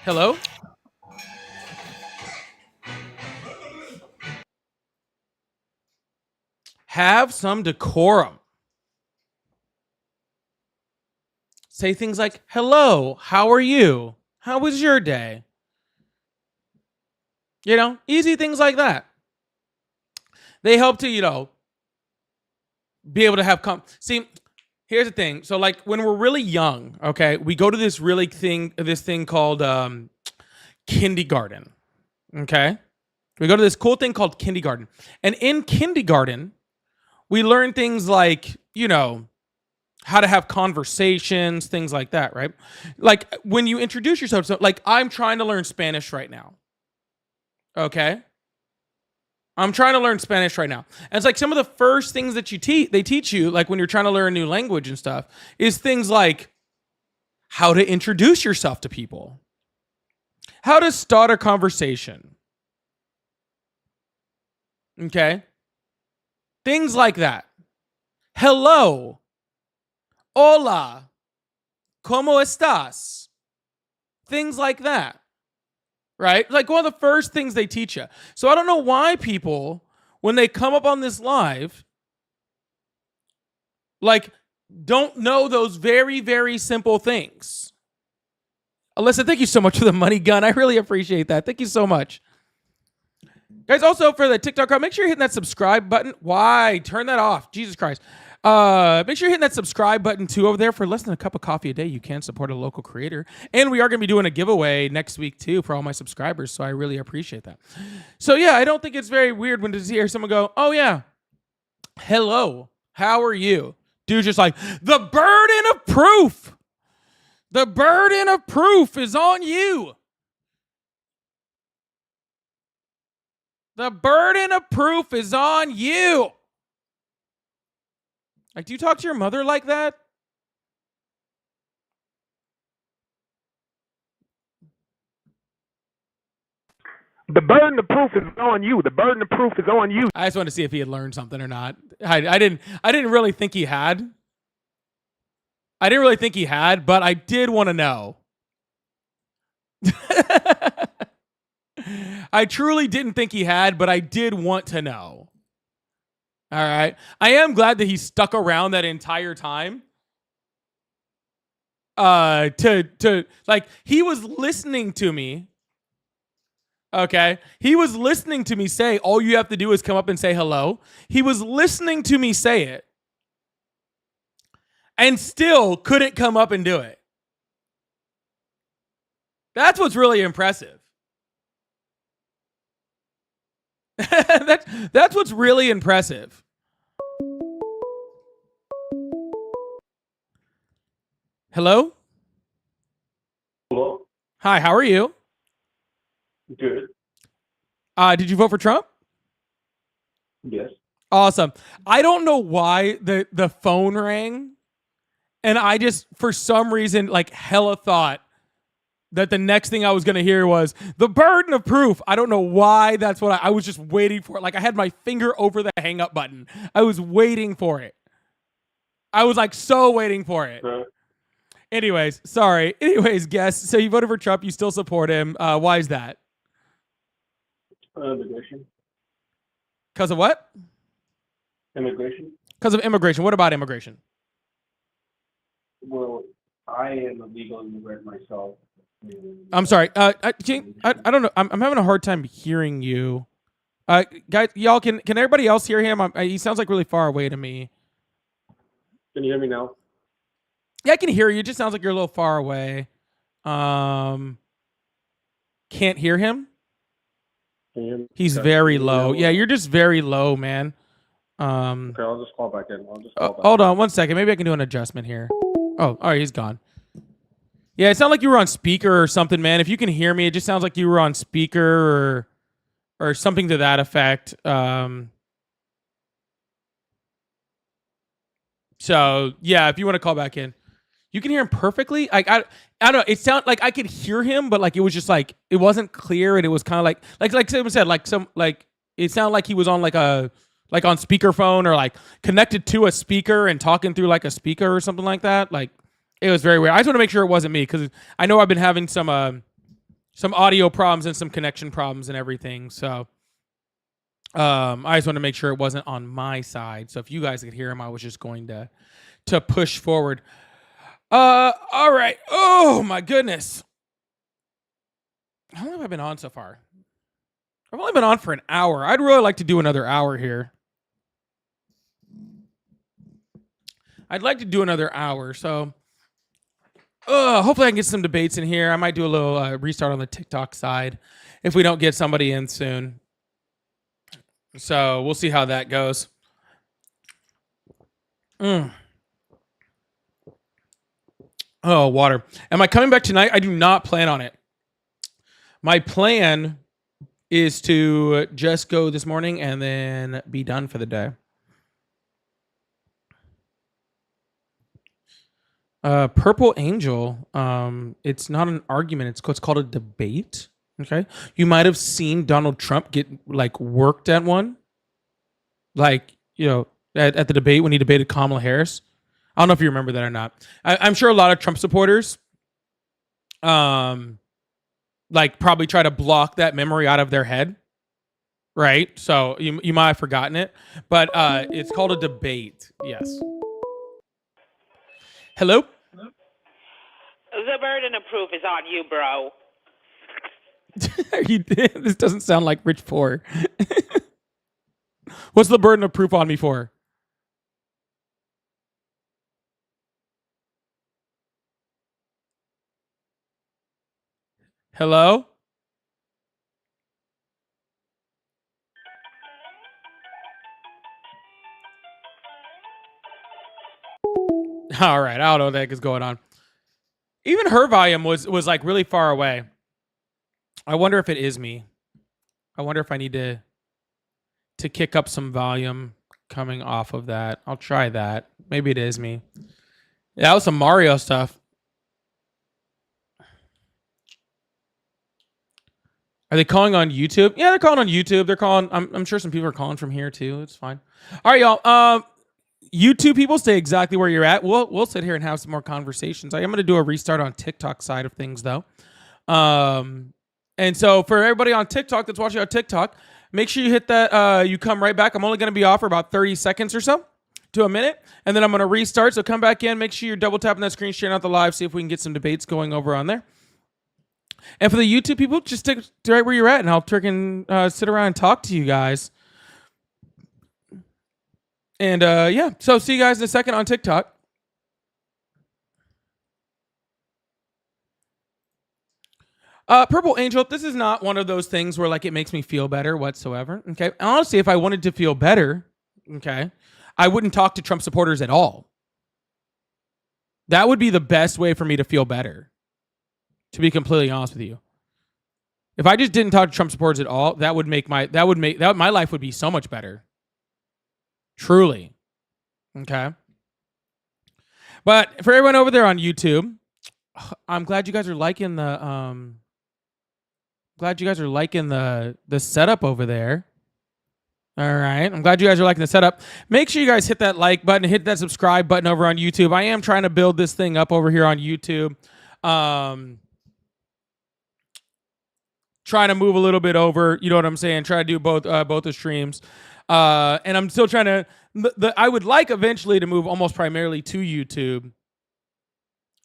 Hello? Have some decorum. Say things like, hello, how are you? How was your day? You know, easy things like that. They help to, you know, be able to have see, here's the thing. So like when we're really young, okay, we go to this thing called kindergarten. Okay? We go to this cool thing called kindergarten. And in kindergarten, we learn things like, you know, how to have conversations, things like that, right? Like when you introduce yourself, so like I'm trying to learn Spanish right now. Okay? I'm trying to learn Spanish right now. And it's like some of the first things that they teach you, like when you're trying to learn a new language and stuff, is things like how to introduce yourself to people, how to start a conversation. Okay? Things like that. Hello. Hola. ¿Cómo estás? Things like that. Right? Like one of the first things they teach you. So I don't know why people, when they come up on this live, like don't know those very, very simple things. Alyssa, thank you so much for the money gun. I really appreciate that. Thank you so much. Guys, also for the TikTok crowd, make sure you're hitting that subscribe button. Why? Turn that off. Jesus Christ. Make sure you're hitting that subscribe button too over there. For less than a cup of coffee a day, you can support a local creator. And we are going to be doing a giveaway next week too for all my subscribers. So I really appreciate that. So yeah, I don't think it's very weird when to hear someone go, oh yeah, hello, how are you? Dude's just like, the burden of proof. The burden of proof is on you. The burden of proof is on you. Like, do you talk to your mother like that? The burden of proof is on you. The burden of proof is on you. I just wanted to see if he had learned something or not. I didn't really think he had. I didn't really think he had, but I did want to know. I truly didn't think he had, but I did want to know. All right. I am glad that he stuck around that entire time. To like he was listening to me. Okay. He was listening to me say, all you have to do is come up and say hello. He was listening to me say it. And still couldn't come up and do it. That's what's really impressive. That's what's really impressive. Hello? Hello? Hi, how are you? Good. Did you vote for Trump? Yes. Awesome. I don't know why the phone rang, and I just for some reason like hella thought that the next thing I was gonna hear was the burden of proof. I don't know why that's what I was just waiting for. Like I had my finger over the hang up button. I was waiting for it. I was like so waiting for it. Anyways, sorry. Anyways, guess. So you voted for Trump. You still support him. Why is that? Immigration. Because of what? Immigration. Because of immigration. What about immigration? Well, I am a legal immigrant myself. I'm sorry. I don't know. I'm having a hard time hearing you. Guys, y'all, can everybody else hear him? He sounds like really far away to me. Can you hear me now? Yeah, I can hear you. It just sounds like you're a little far away. Can't hear him. Can you hear me? He's Okay. very low. Yeah, you're just very low, man. Okay, I'll just call back in. Hold on 1 second. Maybe I can do an adjustment here. Oh, all right, he's gone. Yeah, it sounded like you were on speaker or something, man. If you can hear me, it just sounds like you were on speaker or something to that effect. So yeah, if you want to call back in, you can hear him perfectly. I don't know. It sounded like I could hear him, but like it was just like it wasn't clear, and it was kind of like someone said, it sounded like he was on like on speakerphone or like connected to a speaker and talking through like a speaker or something like that. Like it was very weird. I just want to make sure it wasn't me because I know I've been having some audio problems and some connection problems and everything. So I just want to make sure it wasn't on my side. So if you guys could hear him, I was just going to push forward. All right. Oh my goodness. How long have I been on so far? I've only been on for an hour. I'd really like to do another hour here. I'd like to do another hour. So hopefully I can get some debates in here. I might do a little restart on the TikTok side if we don't get somebody in soon. So we'll see how that goes. Oh, water. Am I coming back tonight? I do not plan on it. My plan is to just go this morning and then be done for the day. Purple Angel. It's not an argument. It's what's called a debate. Okay. You might have seen Donald Trump get like worked at one. Like, at the debate when he debated Kamala Harris. I don't know if you remember that or not. I'm sure a lot of Trump supporters like probably try to block that memory out of their head. Right? So you might have forgotten it. But it's called a debate. Yes. Hello? The burden of proof is on you, bro. This doesn't sound like Rich Poor. What's the burden of proof on me for? Hello? All right, I don't know what the heck is going on. Even her volume was like really far away. I wonder if it is me. I wonder if I need to kick up some volume coming off of that. I'll try that. Maybe it is me. Yeah, that was some Mario stuff. Are they calling on YouTube? Yeah, they're calling on YouTube. They're calling. I'm sure some people are calling from here too. It's fine. All right, y'all. YouTube people, stay exactly where you're at. We'll sit here and have some more conversations. I am going to do a restart on TikTok side of things though. And so for everybody on TikTok that's watching on TikTok, make sure you hit that. You come right back. I'm only going to be off for about 30 seconds or so to a minute, and then I'm going to restart. So come back in. Make sure you're double tapping that screen, sharing out the live. See if we can get some debates going over on there. And for the YouTube people, just stick right where you're at, and I'll freaking sit around and talk to you guys. And yeah, so see you guys in a second on TikTok. Purple Angel, this is not one of those things where like it makes me feel better whatsoever. Okay, honestly, if I wanted to feel better, okay, I wouldn't talk to Trump supporters at all. That would be the best way for me to feel better. To be completely honest with you. If I just didn't talk to Trump supporters at all, that would make my life would be so much better. Truly. Okay. But for everyone over there on YouTube, I'm glad you guys are liking the setup over there. All right. I'm glad you guys are liking the setup. Make sure you guys hit that like button, hit that subscribe button over on YouTube. I am trying to build this thing up over here on YouTube. Trying to move a little bit over, you know what I'm saying? Try to do both the streams. And I'm still trying to I would like eventually to move almost primarily to YouTube.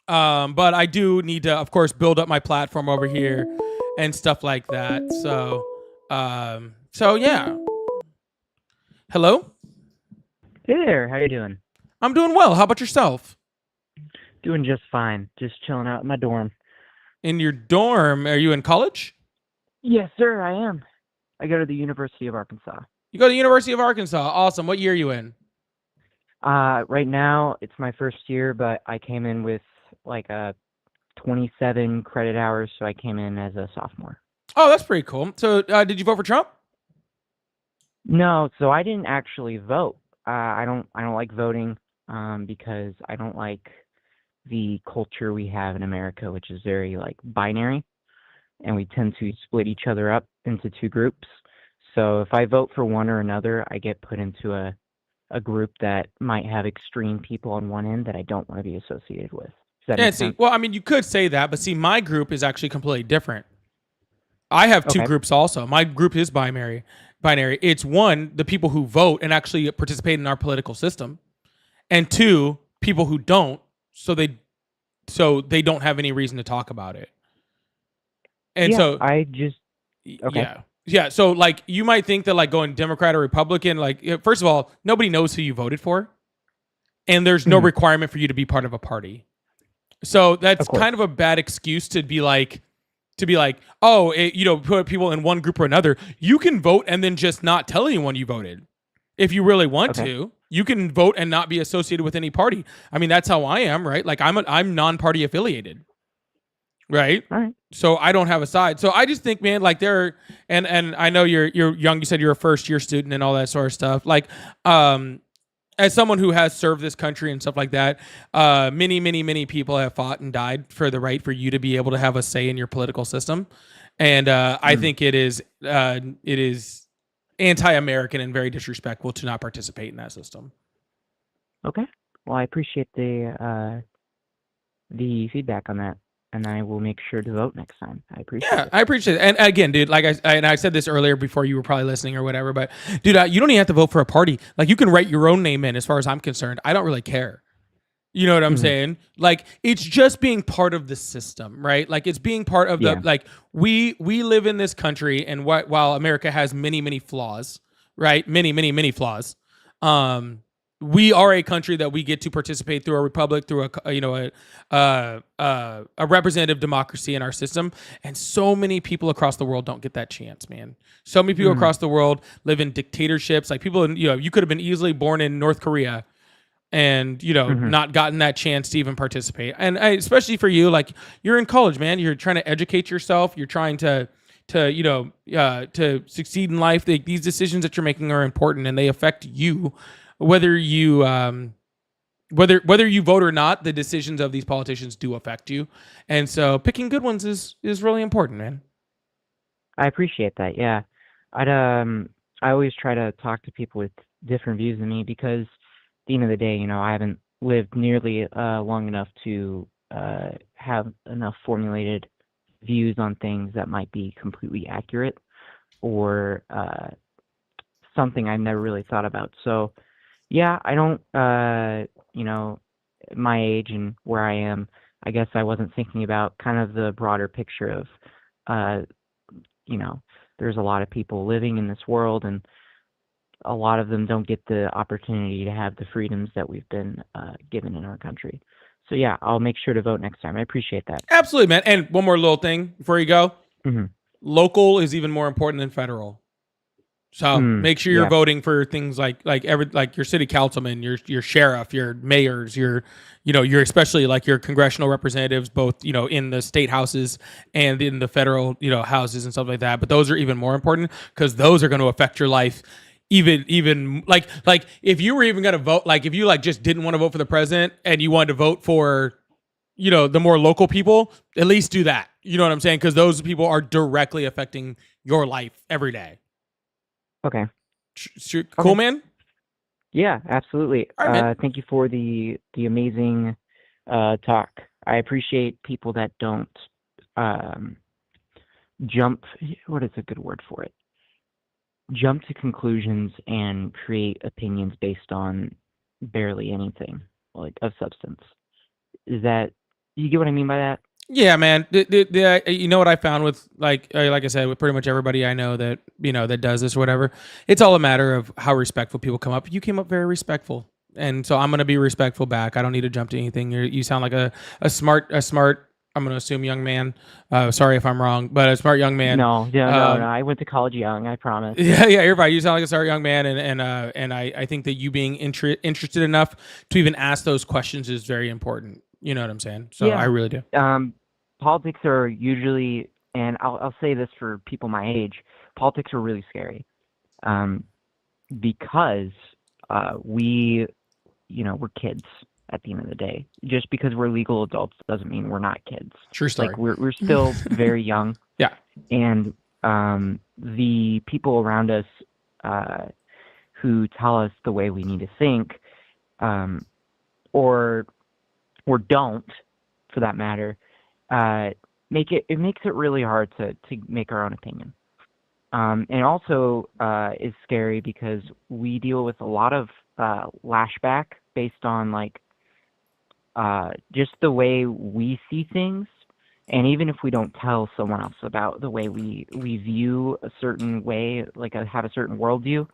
But I do need to, of course, build up my platform over here and stuff like that. So yeah. Hello? Hey there, how you doing? I'm doing well. How about yourself? Doing just fine. Just chilling out in my dorm. In your dorm? Are you in college? Yes, sir, I am. I go to the University of Arkansas. You go to the University of Arkansas. Awesome. What year are you in? Right now, it's my first year, but I came in with like 27 credit hours, so I came in as a sophomore. Oh, that's pretty cool. So did you vote for Trump? No, so I didn't actually vote. I don't like voting because I don't like the culture we have in America, which is very like binary, and we tend to split each other up into two groups. So if I vote for one or another, I get put into a group that might have extreme people on one end that I don't want to be associated with. Does that make sense? Well, I mean, you could say that, but see, my group is actually completely different. I have two groups also. My group is binary. It's one, the people who vote and actually participate in our political system, and two, people who don't, so they don't have any reason to talk about it. And yeah, so I just yeah. So like you might think that like going Democrat or Republican, like first of all, nobody knows who you voted for, and there's no requirement for you to be part of a party. So that's kind of a bad excuse to be like, oh, put people in one group or another. You can vote and then just not tell anyone you voted. If you really want to, you can vote and not be associated with any party. I mean, that's how I am, right? Like I'm non-party affiliated, right? All right. So I don't have a side. So I just think, man, like and I know you're young. You said you're a first year student and all that sort of stuff. Like, as someone who has served this country and stuff like that, many people have fought and died for the right for you to be able to have a say in your political system. And I think it is anti-American and very disrespectful to not participate in that system. Okay. Well, I appreciate the feedback on that, and I will make sure to vote next time. I appreciate it. I appreciate it. And again, dude, like I said this earlier before you were probably listening or whatever, but dude, you don't even have to vote for a party. Like you can write your own name in as far as I'm concerned. I don't really care. You know what I'm saying? Like it's just being part of the system, right? Like it's being part of the, like we live in this country, and while America has many flaws, right? Many flaws. We are a country that we get to participate through a republic, through a representative democracy in our system, and so many people across the world don't get that chance, man. So many people across the world live in dictatorships. Like people, you could have been easily born in North Korea, and not gotten that chance to even participate. And especially for you, like you're in college, man. You're trying to educate yourself. You're trying to succeed in life. These decisions that you're making are important, and they affect you. Whether you vote or not, the decisions of these politicians do affect you, and so picking good ones is really important, man. I appreciate that. Yeah, I always try to talk to people with different views than me because at the end of the day, I haven't lived nearly long enough to have enough formulated views on things that might be completely accurate or something I've never really thought about. So. Yeah, I don't, my age and where I am, I guess I wasn't thinking about kind of the broader picture of, there's a lot of people living in this world, and a lot of them don't get the opportunity to have the freedoms that we've been given in our country. So yeah, I'll make sure to vote next time. I appreciate that. Absolutely, man. And one more little thing before you go. Local is even more important than federal. So make sure you're Yeah. voting for things like your city councilman, your sheriff, your mayors, your especially like your congressional representatives, both in the state houses and in the federal houses and stuff like that. But those are even more important because those are going to affect your life. Even like if you were even going to vote, like if you like just didn't want to vote for the president and you wanted to vote for the more local people, at least do that. You know what I'm saying? Because those people are directly affecting your life every day. Okay. Cool, Okay. man. Yeah, absolutely. All right, man. Thank you for the amazing talk. I appreciate people that don't jump. What is a good word for it? Jump to conclusions and create opinions based on barely anything like of substance. Is that you get what I mean by that? Yeah, man. You know what I found with like I said, with pretty much everybody I know that that does this or whatever. It's all a matter of how respectful people come up. You came up very respectful, and so I'm gonna be respectful back. I don't need to jump to anything. You sound like a smart. I'm gonna assume young man. Sorry if I'm wrong, but a smart young man. No. I went to college young. I promise. Yeah, you're right. You sound like a smart young man, and I think that you being interested enough to even ask those questions is very important. You know what I'm saying? So Yeah. I really do. Politics are usually, and I'll say this for people my age, politics are really scary, because we're kids at the end of the day. Just because we're legal adults doesn't mean we're not kids. True story. Like we're still very young. Yeah. And the people around us who tell us the way we need to think, or don't, for that matter, makes it really hard to make our own opinion. And also is scary because we deal with a lot of lashback based on like just the way we see things. And even if we don't tell someone else about the way we view a certain way, like have a certain worldview,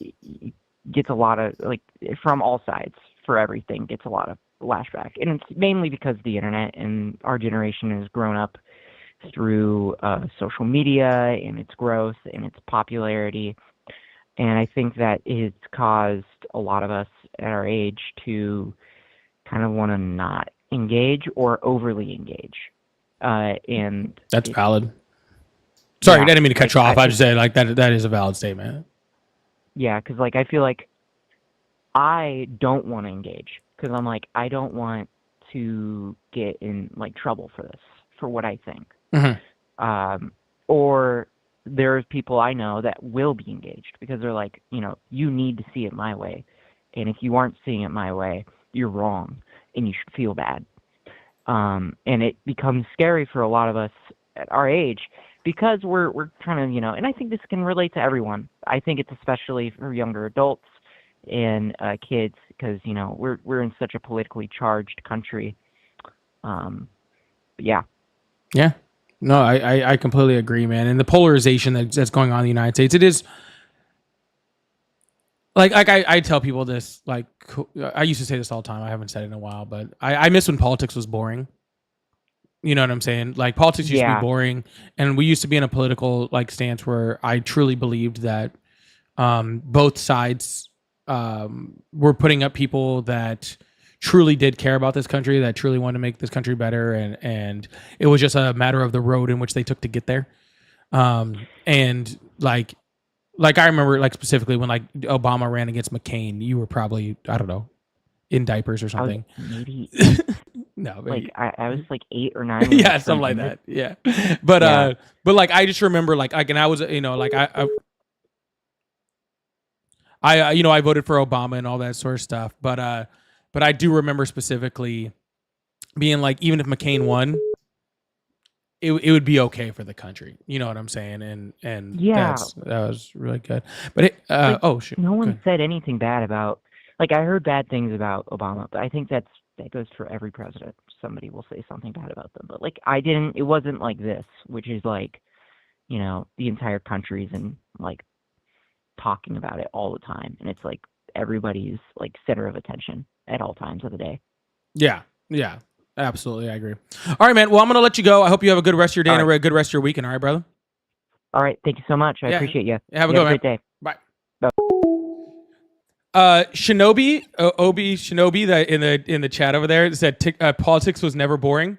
it gets a lot of, like, from all sides, for everything, gets a lot of lashback. And it's mainly because the internet and our generation has grown up through social media and its growth and its popularity. And I think that it's caused a lot of us at our age to kind of want to not engage or overly engage. And that's valid. Sorry, yeah, I didn't mean to cut you off. I just say like that is a valid statement. Yeah, because like I feel like I don't want to engage because I'm like, I don't want to get in like trouble for this, for what I think. Mm-hmm. Or there's people I know that will be engaged because they're like, you need to see it my way. And if you aren't seeing it my way, you're wrong and you should feel bad. And it becomes scary for a lot of us at our age because we're kind of, and I think this can relate to everyone. I think it's especially for younger adults and kids because, we're in such a politically charged country. Yeah. Yeah. No, I completely agree, man. And the polarization that's going on in the United States, it is like I tell people this, like I used to say this all the time. I haven't said it in a while, but I miss when politics was boring. You know what I'm saying? Like politics used to be boring, and we used to be in a political like stance where I truly believed that both sides were putting up people that truly did care about this country, that truly wanted to make this country better, and it was just a matter of the road in which they took to get there. And like I remember like specifically when like Obama ran against McCain, you were probably, I don't know, in diapers or something. Maybe no, maybe. Like I was like 8 or 9. Yeah, something like that. Yeah. But like I just remember like and I was, like I voted for Obama and all that sort of stuff. But I do remember specifically being like, even if McCain won, it would be okay for the country. You know what I'm saying? And yeah, that was really good. But oh shit. No one said anything bad about, like, I heard bad things about Obama, but I think that goes for every president. Somebody will say something bad about them. But like it wasn't like this, which is like, the entire country's in like talking about it all the time. And it's like everybody's like center of attention at all times of the day. Yeah. Yeah. Absolutely. I agree. All right, man. Well, I'm going to let you go. I hope you have a good rest of your day and a good rest of your weekend. All right, brother? All right. Thank you so much. I Yeah. appreciate you. Have a You good great one. day. Bye. Bye. Shinobi, Obi Shinobi, that in the chat over there said politics was never boring.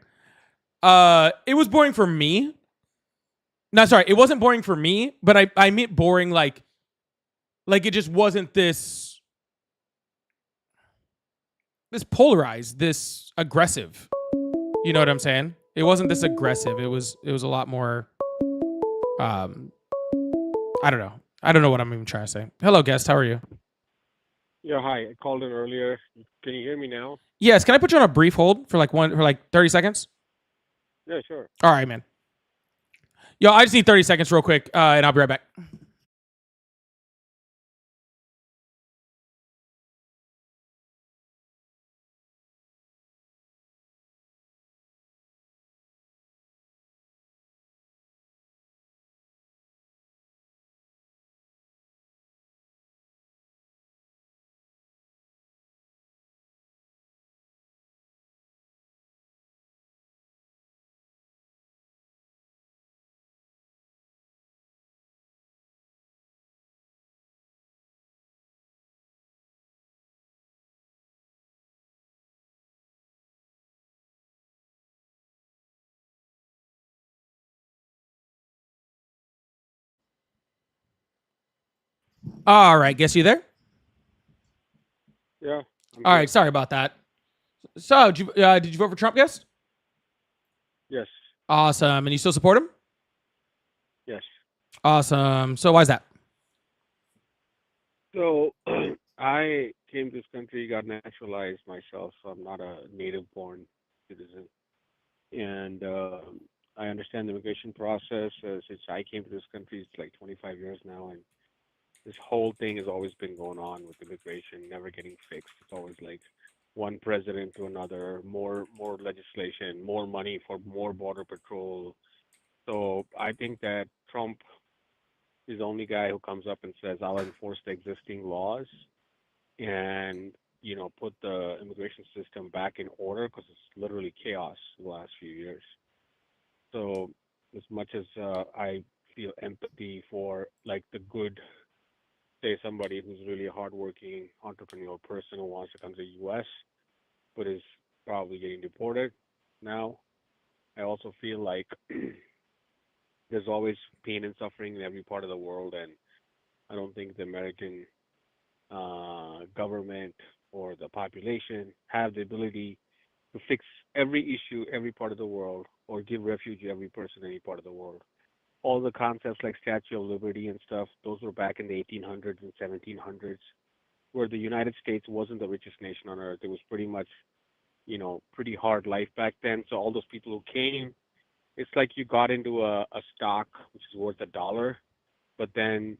It was boring for me. No, sorry, it wasn't boring for me, but I meant boring like it just wasn't this polarized, this aggressive. You know what I'm saying? It wasn't this aggressive. It was a lot more. I don't know. I don't know what I'm even trying to say. Hello, guest. How are you? Yeah, hi. I called in earlier. Can you hear me now? Yes. Can I put you on a brief hold for like 30 seconds? Yeah, sure. All right, man. Yo, I just need 30 seconds real quick, and I'll be right back. All right, guess you there? Yeah. All right, sorry about that. So, did you vote for Trump? Yes. Yes. Awesome, and you still support him? Yes. Awesome. So, why is that? So I came to this country, got naturalized myself, so I'm not a native-born citizen, and I understand the immigration process. Since I came to this country, it's like 25 years now, and this whole thing has always been going on with immigration, never getting fixed. It's always like one president to another, more legislation, more money for more border patrol. So I think that Trump is the only guy who comes up and says, "I'll enforce the existing laws and put the immigration system back in order," because it's literally chaos the last few years. So as much as I feel empathy for like the good, say somebody who's really a hardworking entrepreneurial person who wants to come to the U.S. but is probably getting deported now, I also feel like there's always pain and suffering in every part of the world, and I don't think the American government or the population have the ability to fix every issue, every part of the world, or give refuge to every person in any part of the world. All the concepts like Statue of Liberty and stuff, those were back in the 1800s and 1700s, where the United States wasn't the richest nation on earth. It was pretty much, pretty hard life back then. So all those people who came, it's like you got into a stock which is worth $1, but then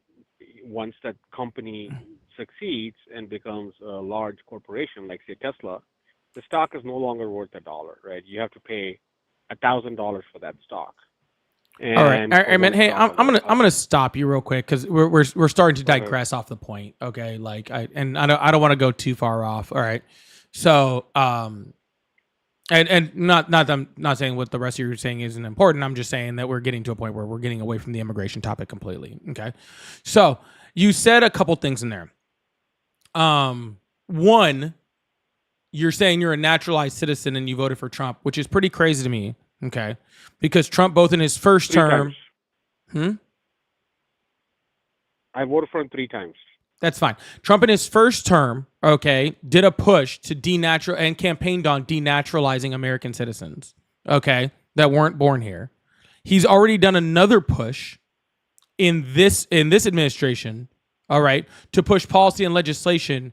once that company succeeds and becomes a large corporation like say Tesla, the stock is no longer worth $1, right? You have to pay $1,000 for that stock. All right, man. Hey, I'm gonna $1. stop you real quick because we're starting to Go ahead. digress off the point. Okay, like I don't want to go too far off. All right, so and not that I'm not saying what the rest of you are saying isn't important. I'm just saying that we're getting to a point where we're getting away from the immigration topic completely. Okay, so you said a couple things in there. One, you're saying you're a naturalized citizen and you voted for Trump, which is pretty crazy to me. Okay, because Trump, both in his first 3 term, times. I voted for him 3 times. That's fine. Trump in his first term, okay, did a push to denatural and campaigned on denaturalizing American citizens, okay, that weren't born here. He's already done another push in this administration, all right, to push policy and legislation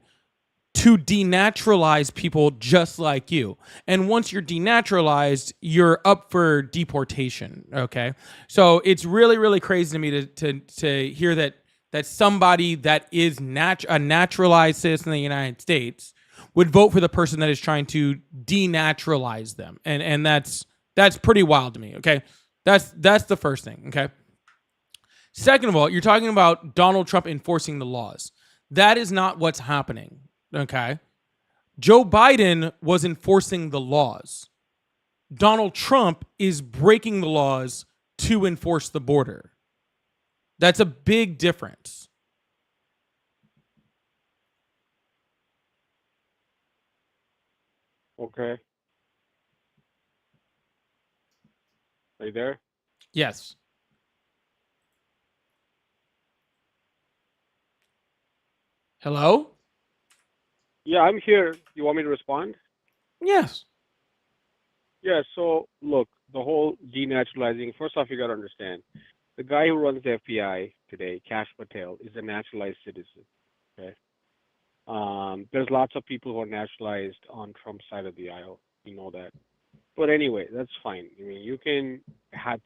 to denaturalize people just like you. And once you're denaturalized, you're up for deportation, okay? So it's really, really crazy to me to hear that somebody that is a naturalized citizen of the United States would vote for the person that is trying to denaturalize them. And that's pretty wild to me, okay? That's the first thing, okay? Second of all, you're talking about Donald Trump enforcing the laws. That is not what's happening, okay? Joe Biden was enforcing the laws. Donald Trump is breaking the laws to enforce the border. That's a big difference. Okay. Are you there? Yes. Hello? Yeah, I'm here. You want me to respond? Yes. Yeah, so look, the whole denaturalizing, first off, you got to understand the guy who runs the FBI today, Kash Patel, is a naturalized citizen. Okay. There's lots of people who are naturalized on Trump's side of the aisle. You know that. But anyway, that's fine. I mean, you can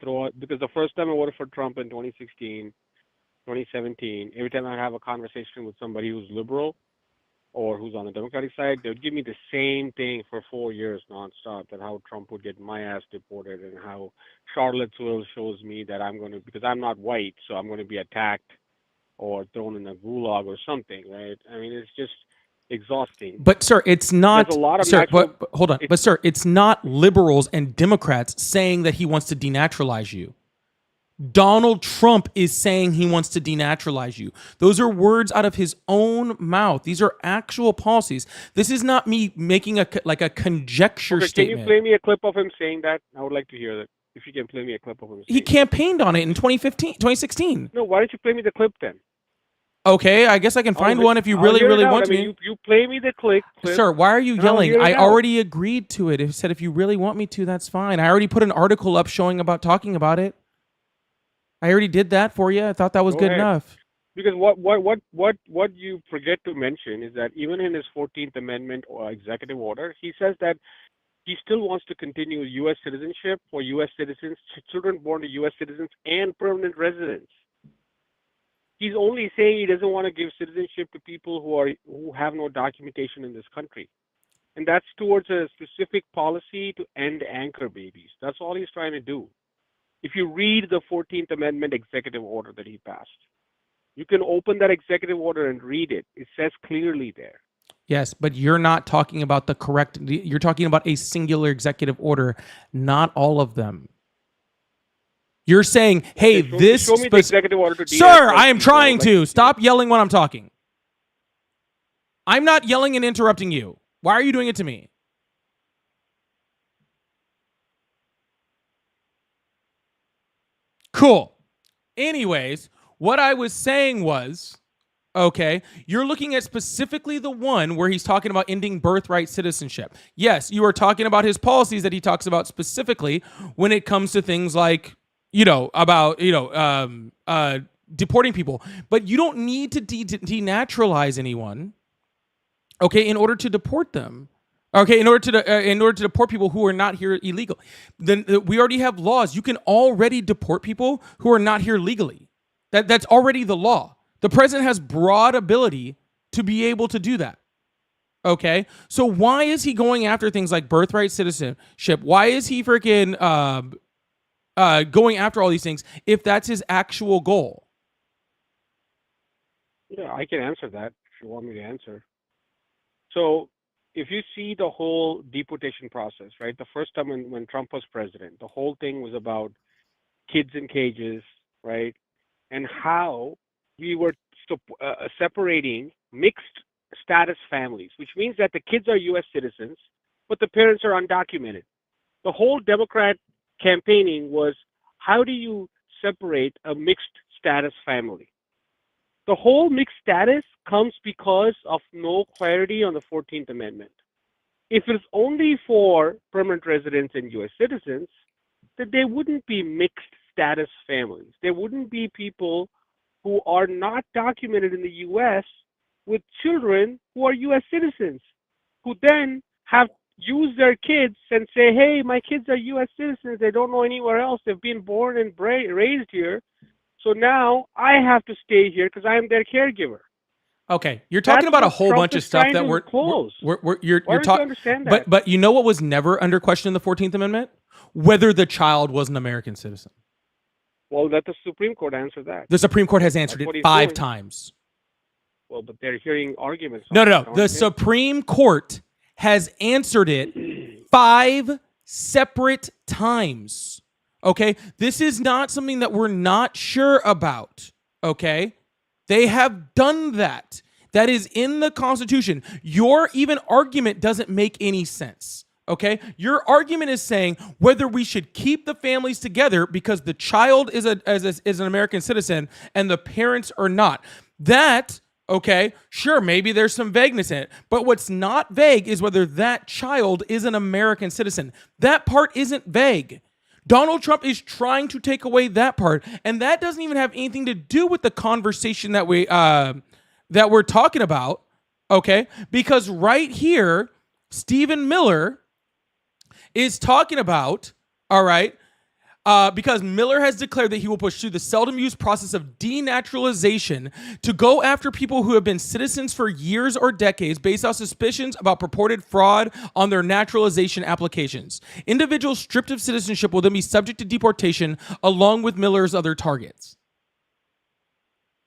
throw out, because the first time I voted for Trump in 2016, 2017, every time I have a conversation with somebody who's liberal, or who's on the Democratic side, they would give me the same thing for 4 years nonstop, that how Trump would get my ass deported, and how Charlottesville shows me that I'm going to, because I'm not white, so I'm going to be attacked or thrown in a gulag or something, right? I mean, it's just exhausting. But sir, it's There's not, a lot of sir, natural. but hold on. It's But sir, it's not liberals and Democrats saying that he wants to denaturalize you. Donald Trump is saying he wants to denaturalize you. Those are words out of his own mouth. These are actual policies. This is not me making a conjecture okay. Can you statement. play me a clip of him saying that? I would like to hear that. If you can play me a clip of him He saying that. campaigned on it in 2016. No, why don't you play me the clip then? Okay, I guess I can find one if you really, really want I mean, me. you play me the clip. Sir, why are you and I'll yelling? hear it I out. already agreed to it. It said if you really want me to, that's fine. I already put an article up showing about talking about it. I already did that for you. I thought that was Go good ahead. enough. Because what you forget to mention is that even in his 14th Amendment or executive order, he says that he still wants to continue U.S. citizenship for U.S. citizens, children born to U.S. citizens, and permanent residents. He's only saying he doesn't want to give citizenship to people who have no documentation in this country, and that's towards a specific policy to end anchor babies. That's all he's trying to do. If you read the 14th Amendment executive order that he passed, you can open that executive order and read it. It says clearly there. Yes, but you're not talking about the correct. You're talking about a singular executive order, not all of them. You're saying, hey, Okay, this. show me the executive order to Sir, I am trying to. Stop yelling when I'm talking. I'm not yelling and interrupting you. Why are you doing it to me? Cool. Anyways, what I was saying was, okay, you're looking at specifically the one where he's talking about ending birthright citizenship. Yes, you are talking about his policies that he talks about specifically when it comes to things like, deporting people. But you don't need to denaturalize anyone, okay, in order to deport them. Okay, in order to deport people who are not here illegal, then we already have laws. You can already deport people who are not here legally. That's already the law. The president has broad ability to be able to do that. Okay, so why is he going after things like birthright citizenship? Why is he freaking going after all these things if that's his actual goal? Yeah, I can answer that if you want me to answer. So if you see the whole deportation process, right? The first time when Trump was president, the whole thing was about kids in cages, right? And how we were separating mixed status families, which means that the kids are U.S. citizens, but the parents are undocumented. The whole Democrat campaigning was, how do you separate a mixed status family? The whole mixed status comes because of no clarity on the 14th Amendment. If it's only for permanent residents and U.S. citizens, then there wouldn't be mixed status families. There wouldn't be people who are not documented in the U.S. with children who are U.S. citizens, who then have used their kids and say, hey, my kids are U.S. citizens. They don't know anywhere else. They've been born and raised here. So now I have to stay here because I am their caregiver. Okay, you're talking about a whole bunch of stuff that you're talking. Understand that? But you know what was never under question in the 14th Amendment? Whether the child was an American citizen. Well, let the Supreme Court answer that. The Supreme Court has answered it 5 times. Well, but they're hearing arguments. No. The Supreme Court has answered it 5 separate times. Okay, this is not something that we're not sure about. Okay? They have done that. That is in the Constitution. Your even argument doesn't make any sense. Okay? Your argument is saying whether we should keep the families together because the child is an American citizen and the parents are not. That, okay, sure, maybe there's some vagueness in it. But what's not vague is whether that child is an American citizen. That part isn't vague. Donald Trump is trying to take away that part, and that doesn't even have anything to do with the conversation that we're talking about, okay? Because right here, Stephen Miller is talking about, all right, because Miller has declared that he will push through the seldom used process of denaturalization to go after people who have been citizens for years or decades based on suspicions about purported fraud on their naturalization applications. Individuals stripped of citizenship will then be subject to deportation along with Miller's other targets.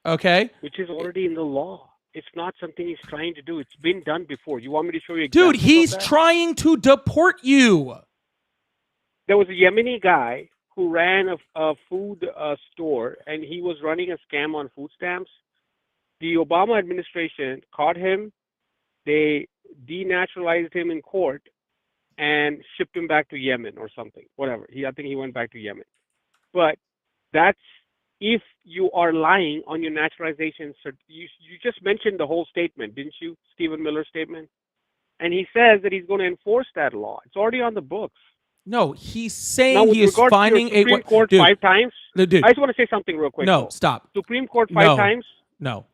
Okay? Which is already in the law. It's not something he's trying to do. It's been done before. You want me to show you Dude, examples he's of that? trying to deport you. There was a Yemeni guy who ran a food store, and he was running a scam on food stamps. The Obama administration caught him. They denaturalized him in court and shipped him back to Yemen or something, whatever. I think he went back to Yemen. But that's if you are lying on your naturalization. You just mentioned the whole statement, didn't you? Stephen Miller's statement. And he says that he's going to enforce that law. It's already on the books. No, he's saying Now, with he is regard to finding your Supreme Court dude, 5 times. no, dude, I just want to say something real quick. no, though. stop. Supreme Court 5 times. No.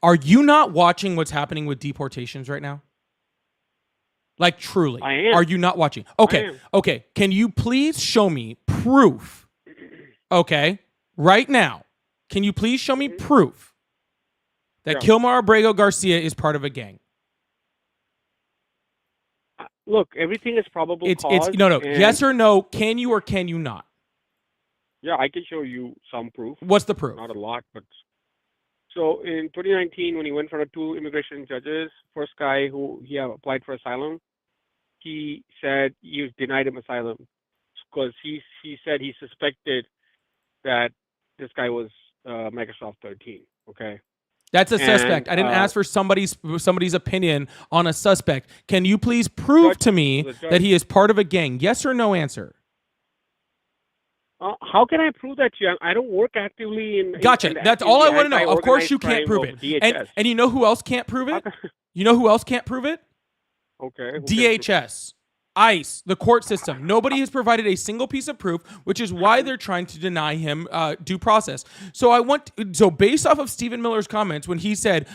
Are you not watching what's happening with deportations right now? Like, truly. I am. Are you not watching? I Okay. am. Okay. Can you please show me proof? Okay. Right now. Can you please show me proof that Yeah. Kilmar Abrego Garcia is part of a gang? Look, everything is probable cause. It's no. and- Yes or no? Can you or can you not? Yeah, I can show you some proof. What's the proof? Not a lot, but so in 2019, when he went in front of 2 immigration judges, first guy who he applied for asylum, he said you denied him asylum because he said he suspected that this guy was Microsoft 13. Okay. That's a suspect. I didn't ask for somebody's opinion on a suspect. Can you please prove to me that he is part of a gang? Yes or no answer. How can I prove that to you? I don't work actively in. Gotcha. That's all I want to know. Of course you can't prove it. it. And you know who else can't prove it? You know who else can't prove it? Okay. DHS. ICE, the court system. Nobody has provided a single piece of proof, which is why they're trying to deny him due process. So based off of Stephen Miller's comments, when he said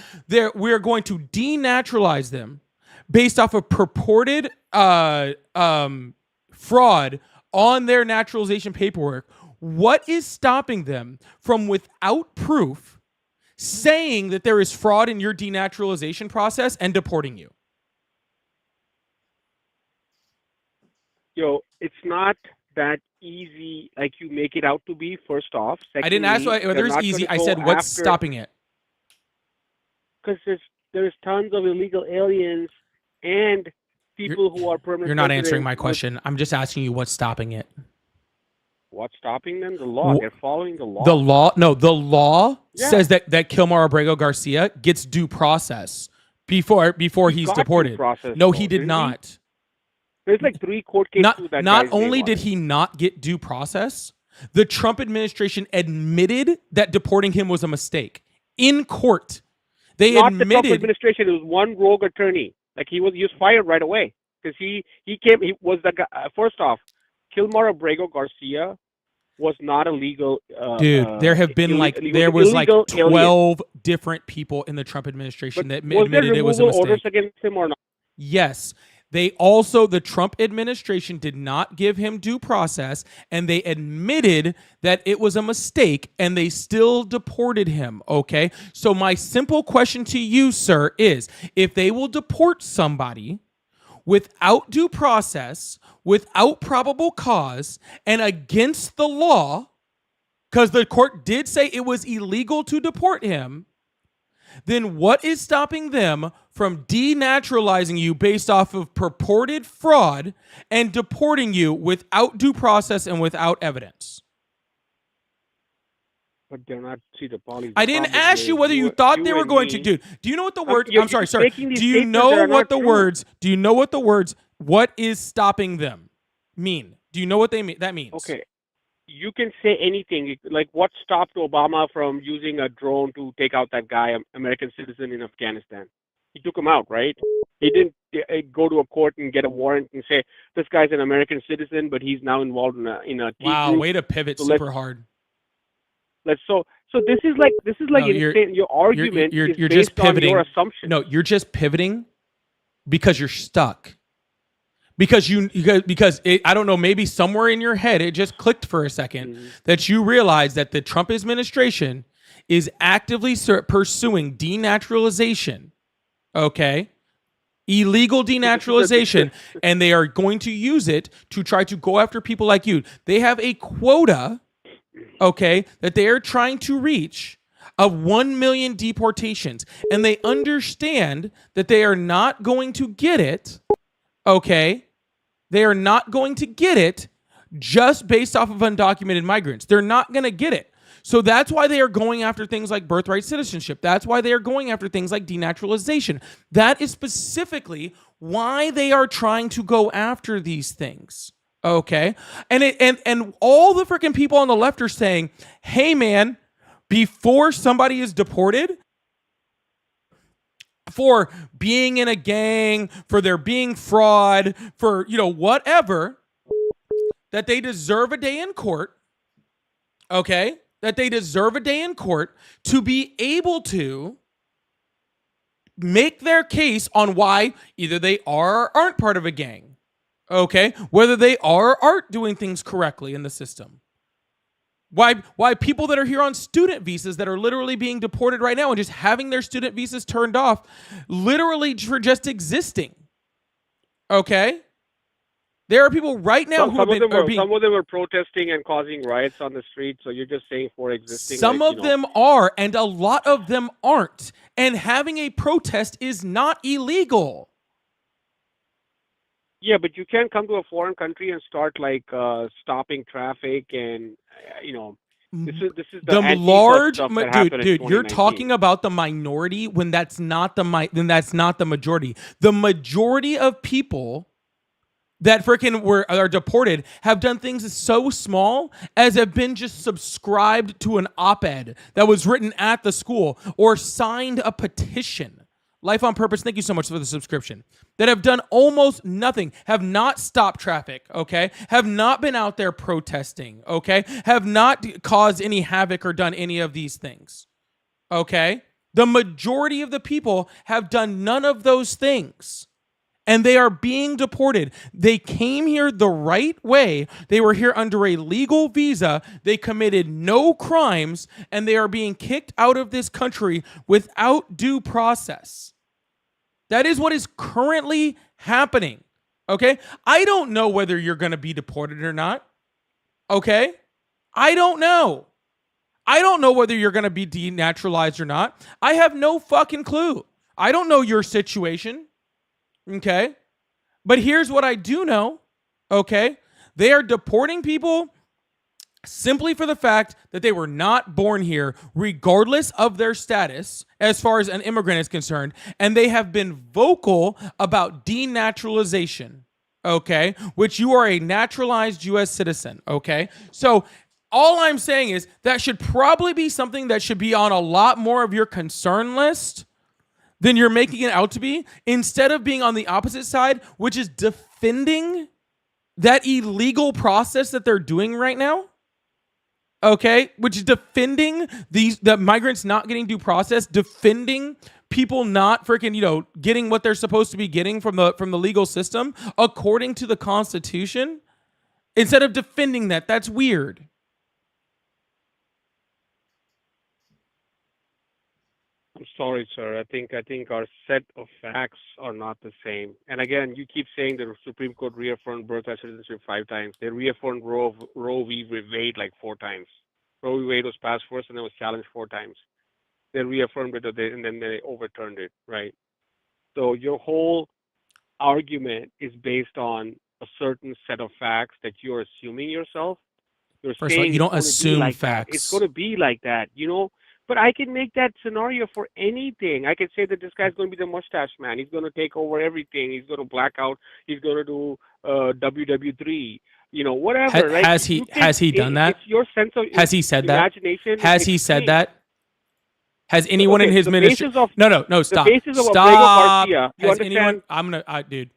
we're going to denaturalize them based off of purported fraud on their naturalization paperwork, what is stopping them from, without proof, saying that there is fraud in your denaturalization process and deporting you? It's not that easy like you make it out to be, first off. Secondly, I didn't ask whether it's easy. I said, what's stopping it? Because there's tons of illegal aliens and people who are permanent. You're not answering my question. I'm just asking you what's stopping it. What's stopping them? The law. They're following the law. The law says that Kilmar Abrego Garcia gets due process before he's deported. No, he did not. There's like 3 court cases. Not only did he not get due process, the Trump administration admitted that deporting him was a mistake in court. They admitted. The Trump administration. It was one rogue attorney. Like he was fired right away because he was the guy. First off, Kilmar Abrego Garcia was not a legal. Dude, there have been there was 12 alien. Different people in the Trump administration that admitted it was a mistake. Orders against him or not? Yes. The Trump administration did not give him due process, and they admitted that it was a mistake, and they still deported him, okay? So my simple question to you, sir, is if they will deport somebody without due process, without probable cause, and against the law, because the court did say it was illegal to deport him, then what is stopping them from denaturalizing you based off of purported fraud and deporting you without due process and without evidence? but they're not. See, the policy. I didn't ask you whether you thought they were going to do. Do you know what the words? I'm sorry. Do you know what the words? Do you know what the words? What is stopping them mean? Do you know what they mean? That means. Okay, you can say anything. Like, what stopped Obama from using a drone to take out that guy, American citizen in Afghanistan? He took him out, right? He didn't go to a court and get a warrant and say this guy's an American citizen, but he's now involved in a T Wow, group. way to pivot So super hard. So this is like No, insane. Your argument you're is just based on pivoting. your assumption. No, you're just pivoting because you're stuck. Because I don't know, maybe somewhere in your head it just clicked for a second that you realize that the Trump administration is actively pursuing denaturalization. Okay? Illegal denaturalization, and they are going to use it to try to go after people like you. They have a quota, okay, that they are trying to reach of 1 million deportations, and they understand that they are not going to get it, okay? They are not going to get it just based off of undocumented migrants. They're not going to get it. So that's why they are going after things like birthright citizenship. That's why they are going after things like denaturalization. That is specifically why they are trying to go after these things. Okay? And all the freaking people on the left are saying, "Hey man, before somebody is deported for being in a gang, for there being fraud, for, whatever, that they deserve a day in court." Okay? That they deserve a day in court to be able to make their case on why either they are or aren't part of a gang. Okay? Whether they are or aren't doing things correctly in the system. Why people that are here on student visas that are literally being deported right now and just having their student visas turned off literally for just existing. Okay? There are people right now some of them are protesting and causing riots on the street. So you're just saying for existing. Some of them are, and a lot of them aren't. And having a protest is not illegal. Yeah, but you can't come to a foreign country and start stopping traffic and this is the large stuff that happened in dude. You're 2019. talking about the minority when that's not the majority. The majority of people that freaking are deported have done things so small as have been just subscribed to an op-ed that was written at the school or signed a petition. Life on Purpose, thank you so much for the subscription. That have done almost nothing, have not stopped traffic, okay? Have not been out there protesting, okay? Have not caused any havoc or done any of these things, okay? The majority of the people have done none of those things. And they are being deported. They came here the right way. They were here under a legal visa. They committed no crimes, and they are being kicked out of this country without due process. That is what is currently happening. Okay? I don't know whether you're going to be deported or not. Okay? I don't know. I don't know whether you're going to be denaturalized or not. I have no fucking clue. I don't know your situation. Okay? But here's what I do know. Okay? They are deporting people simply for the fact that they were not born here, regardless of their status, as far as an immigrant is concerned. And they have been vocal about denaturalization. Okay? Which you are a naturalized U.S. citizen. Okay? So all I'm saying is that should probably be something that should be on a lot more of your concern list than you're making it out to be, instead of being on the opposite side, which is defending that illegal process that they're doing right now. Okay? Which is defending the migrants not getting due process, defending people not freaking, getting what they're supposed to be getting from the legal system according to the Constitution. Instead of defending that. That's weird. I'm sorry, sir. I think our set of facts are not the same. And again, you keep saying the Supreme Court reaffirmed birthright citizenship 5 times. They reaffirmed Roe v. Wade 4 times. Roe v. Wade was passed first and then was challenged 4 times. They reaffirmed it and then they overturned it, right? So your whole argument is based on a certain set of facts that you're assuming yourself, You're First of all, saying you it's don't going to be assume like that. It's facts. going to be like that, you know. But I can make that scenario for anything. I can say that this guy's going to be the mustache man. He's going to take over everything. He's going to black out. He's going to do WW3. You know, whatever. Like Has you can. he done that? It's your sense of Has he said that? imagination. Has he said Explain. that? Has anyone in Okay, his the ministry? basis of No, the stop, basis of Abrego stop. Garcia. You Has understand? anyone? I'm gonna, dude.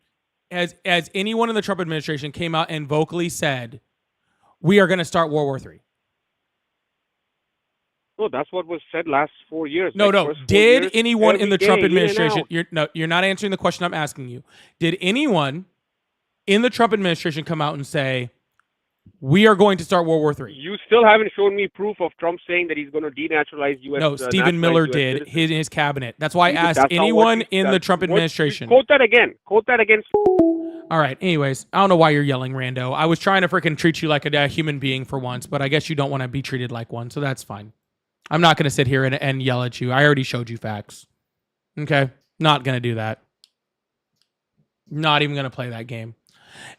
Has anyone in the Trump administration came out and vocally said, "We are going to start World War III"? No, that's what was said last 4 years. No, like no. first 4 Did years, anyone in every the day, Trump in and administration? out. You're not answering the question I'm asking you. Did anyone in the Trump administration come out and say, "We are going to start World War III"? You still haven't shown me proof of Trump saying that he's going to denaturalize U.S. No, Stephen Miller did citizens. his cabinet. That's why I asked That's not what anyone you- in the that's Trump what- administration. Quote that again. Quote that again. All right. Anyways, I don't know why you're yelling, Rando. I was trying to freaking treat you like a human being for once, but I guess you don't want to be treated like one, so that's fine. I'm not going to sit here and yell at you. I already showed you facts. Okay? Not going to do that. Not even going to play that game.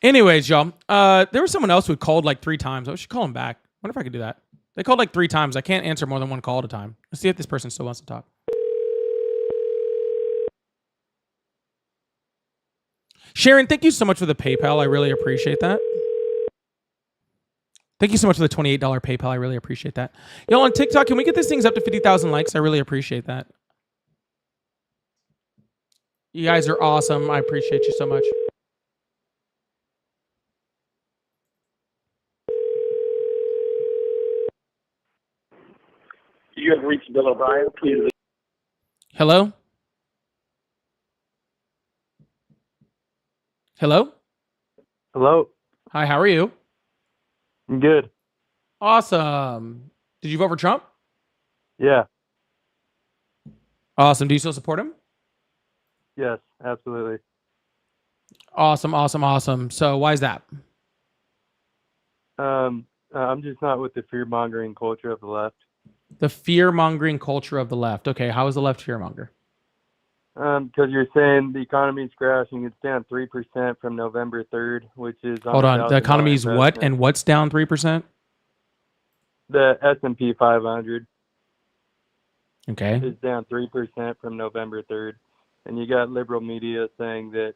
Anyways, y'all, there was someone else who called like 3 times. I should call him back. I wonder if I could do that. They called like 3 times. I can't answer more than one call at a time. Let's see if this person still wants to talk. Sharon, thank you so much for the PayPal. I really appreciate that. Thank you so much for the $28 PayPal. I really appreciate that. Y'all on TikTok, can we get these things up to 50,000 likes? I really appreciate that. You guys are awesome. I appreciate you so much. You have reached Bill O'Brien. Please. Hello? Hello? Hello. Hi, how are you? I'm good. Awesome. Did you vote for Trump? Yeah. Awesome. Do you still support him? Yes. Absolutely. Awesome. So why is that? I'm just not with the fear mongering culture of the left. The fear-mongering culture of the left. Okay, how is the left fear-monger? Because you're saying the economy is crashing. It's down 3% from November 3rd, which is Hold on. The economy is what? investment. And what's down 3%? The S&P 500 Okay. is down 3% from November 3rd, and you got liberal media saying that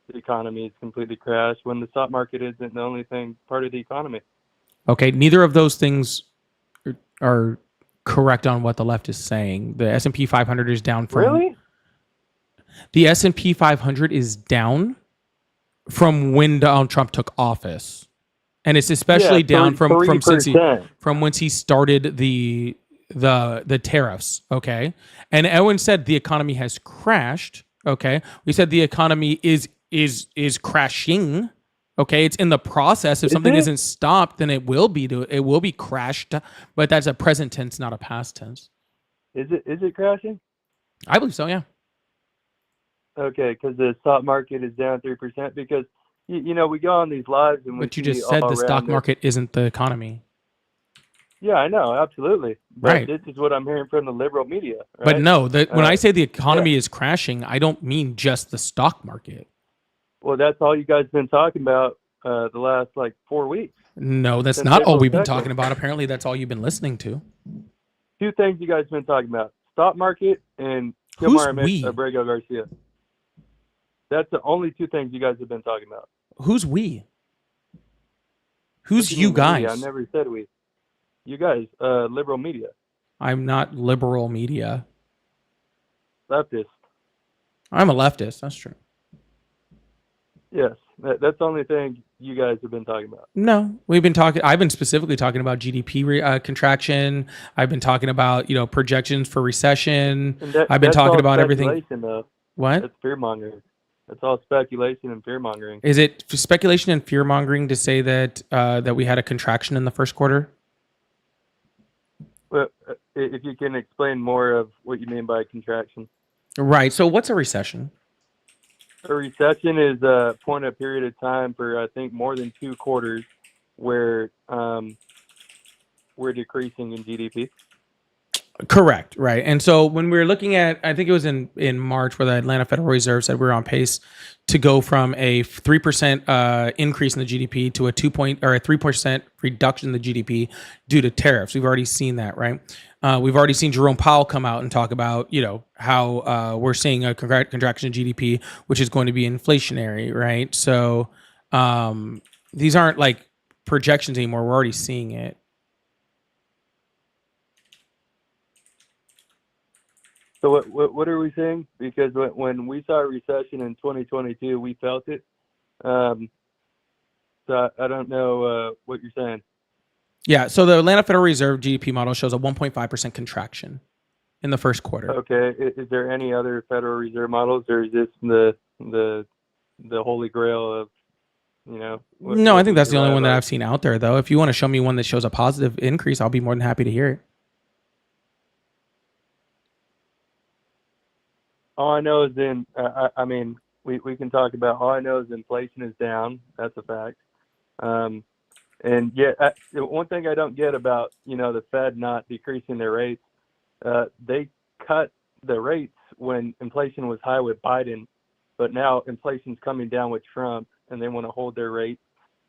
the economy is completely crashed when the stock market isn't the only thing part of the economy. Okay, neither of those things are correct on what the left is saying. The S&P 500 is down from... Really? The S&P 500 is down from when Donald Trump took office. And it's especially down from once he started the tariffs, okay? And Owen said the economy has crashed, okay? We said the economy is crashing. Okay, it's in the process. If something isn't stopped, then it will be crashed. But that's a present tense, not a past tense. Is it crashing? I believe so. Yeah. Okay, because the stock market is down 3%. Because you know we go on these lives and But you see just said all the stock around market isn't the economy. Yeah, I know, absolutely. But Right. this is what I'm hearing from the liberal media. Right? But no, when I say the economy is crashing, I don't mean just the stock market. Well, that's all you guys have been talking about the last like 4 weeks. No, that's Since not all April we've been 2nd. talking about. Apparently, that's all you've been listening to. 2 things you guys have been talking about: stock market and Who's Kilmar we? Abrego Garcia. That's the only 2 things you guys have been talking about. Who's we? What Who's do you mean we? I guys? never said we. You guys, liberal media, I'm not liberal media. leftist. I'm a leftist. That's true. Yes, that's the only thing you guys have been talking about. No, I've been specifically talking about GDP contraction. I've been talking about, projections for recession. And I've been that's talking all about everything. speculation, though. What? That's fear mongering. That's all speculation and fear mongering. Is it speculation and fear mongering to say that that we had a contraction in the first quarter? Well, if you can explain more of what you mean by contraction. Right. So what's a recession? A recession is a point of period of time for, I think, more than 2 quarters where we're decreasing in GDP. Correct, right. And so when we were looking at, I think it was in March, where the Atlanta Federal Reserve said we were on pace to go from a 3% increase in the GDP to a 3% reduction in the GDP due to tariffs. We've already seen that, right? We've already seen Jerome Powell come out and talk about, how we're seeing a contraction in GDP, which is going to be inflationary, right? So these aren't like projections anymore. We're already seeing it. So what are we saying? Because when we saw a recession in 2022, we felt it. So I don't know what you're saying. Yeah. So the Atlanta Federal Reserve GDP model shows a 1.5% contraction in the first quarter. Okay. Is there any other Federal Reserve models, or is this the holy grail of, No, I think we that's the only derive one that our? I've seen out there, though. If you want to show me one that shows a positive increase, I'll be more than happy to hear it. All I know is I mean, we can talk about, all I know is inflation is down. That's a fact. And yet, one thing I don't get about, the Fed not decreasing their rates, they cut the rates when inflation was high with Biden, but now inflation's coming down with Trump and they want to hold their rates.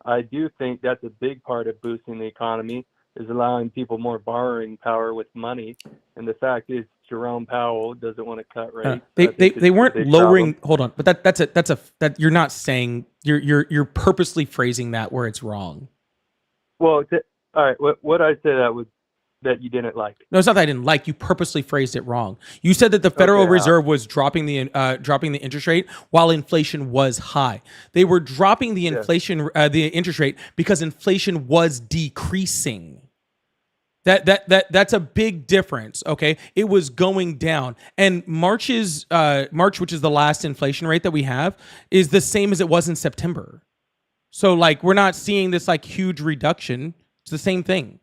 I do think that's a big part of boosting the economy, is allowing people more borrowing power with money. And the fact is, Jerome Powell doesn't want to cut rates. They weren't lowering. Problem. Hold on, but that you're not saying, you're purposely phrasing that where it's wrong. Well, all right. What I said that you didn't like. No, it's not that I didn't like. You purposely phrased it wrong. You said that the Federal Reserve was dropping the interest rate while inflation was high. They were dropping the the interest rate because inflation was decreasing. That's a big difference. Okay, it was going down, and March, which is the last inflation rate that we have, is the same as it was in September. So like, we're not seeing this like huge reduction. It's the same thing.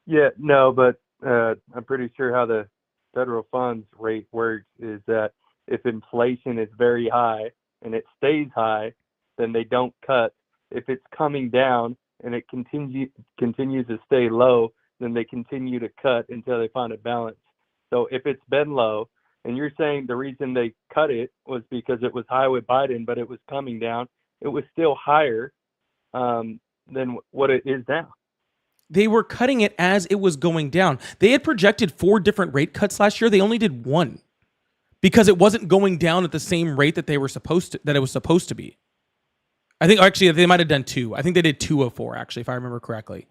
Yeah, no, but I'm pretty sure how the federal funds rate works is that if inflation is very high and it stays high, then they don't cut. If it's coming down and it continues to stay low, then they continue to cut until they find a balance. So if it's been low, and you're saying the reason they cut it was because it was high with Biden, but it was coming down, it was still higher than what it is now. They were cutting it as it was going down. They had projected 4 different rate cuts last year. They only did 1 because it wasn't going down at the same rate that it was supposed to be. I think actually they might have done 2. I think they did 2 of 4 actually, if I remember correctly.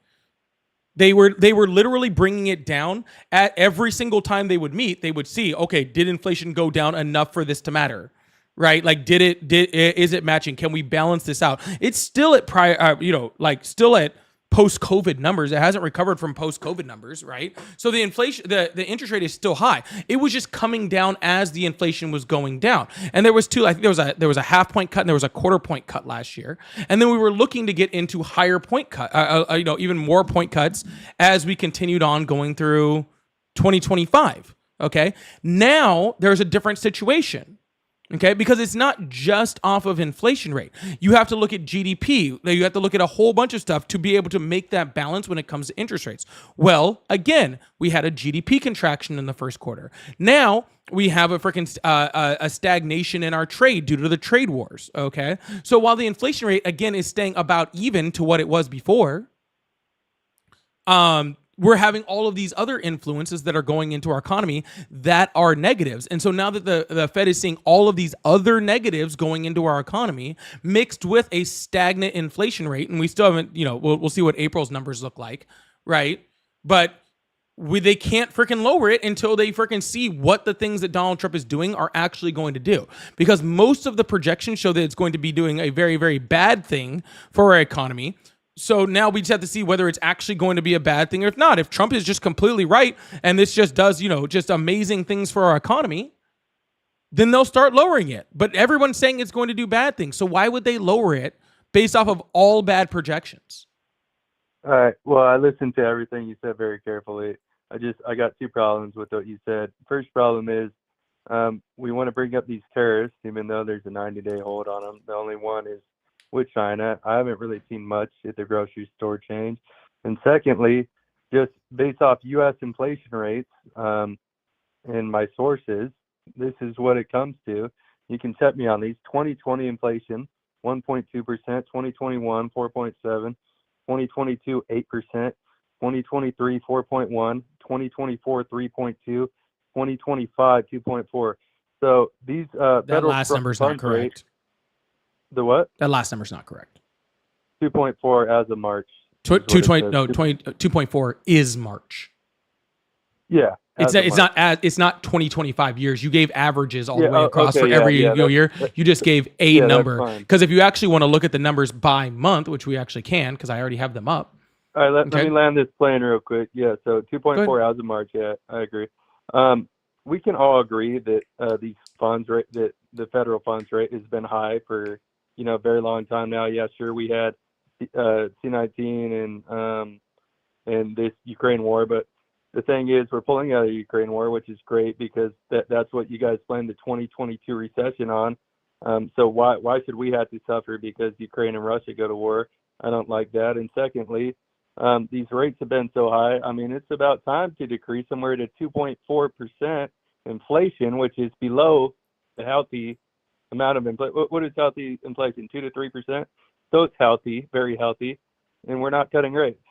They were literally bringing it down at every single time they would meet. They would see, okay, did inflation go down enough for this to matter? Right? Like, is it matching? Can we balance this out? It's still at still at post-COVID numbers. It hasn't recovered from post-COVID numbers, right? So the inflation, the interest rate is still high. It was just coming down as the inflation was going down. And there was 2, I think there was a half point cut and there was a quarter point cut last year. And then we were looking to get into higher point cut, even more point cuts as we continued on going through 2025. Okay. Now there's a different situation. Okay, because it's not just off of inflation rate. You have to look at GDP. You have to look at a whole bunch of stuff to be able to make that balance when it comes to interest rates. Well, again, we had a GDP contraction in the first quarter. Now we have a freaking a stagnation in our trade due to the trade wars. Okay, so while the inflation rate again is staying about even to what it was before, we're having all of these other influences that are going into our economy that are negatives. And so now that the Fed is seeing all of these other negatives going into our economy mixed with a stagnant inflation rate, and we still haven't, we'll see what April's numbers look like, right? But they can't freaking lower it until they freaking see what the things that Donald Trump is doing are actually going to do. Because most of the projections show that it's going to be doing a very, very bad thing for our economy. So now we just have to see whether it's actually going to be a bad thing or if not. If Trump is just completely right and this just does, just amazing things for our economy, then they'll start lowering it. But everyone's saying it's going to do bad things. So why would they lower it based off of all bad projections? All right. Well, I listened to everything you said very carefully. I got 2 problems with what you said. First problem is we want to bring up these tariffs, even though there's a 90-day hold on them. The only one is with China. I haven't really seen much at the grocery store change. And secondly, just based off U.S. inflation rates and my sources, this is what it comes to. You can check me on these. 2020 inflation, 1.2%, 2021, 4.7%, 2022, 8%, 2023, 4.1%, 2024, 3.2%, 2025, 2.4%. So these That federal last number's not funds rate, correct. the what? That last number's not correct. 2.4 as of March. is what it 220 says. no 20 2.4 is March. Yeah. It's as of March. it's not 2025 years. You gave averages all the Yeah, way across okay, for yeah, every yeah, year. You just gave a yeah, that's number. fine. Because if you actually want to look at the numbers by month, which we actually can, because I already have them up. All right, let Okay. me land this plane real quick. Yeah, so Go 2.4 as of March. Yeah, I agree. We can all agree that these funds rate, that the federal funds rate has been high for a very long time now. Yeah, sure, we had C-19 and this Ukraine war, but the thing is, we're pulling out of the Ukraine war, which is great because that's what you guys blamed the 2022 recession on. So why should we have to suffer because Ukraine and Russia go to war? I don't like that. And secondly, these rates have been so high. I mean, it's about time to decrease somewhere to 2.4% inflation, which is below the healthy amount of inflation. What is healthy inflation? 2 to 3%. So it's healthy, very healthy, and we're not cutting rates.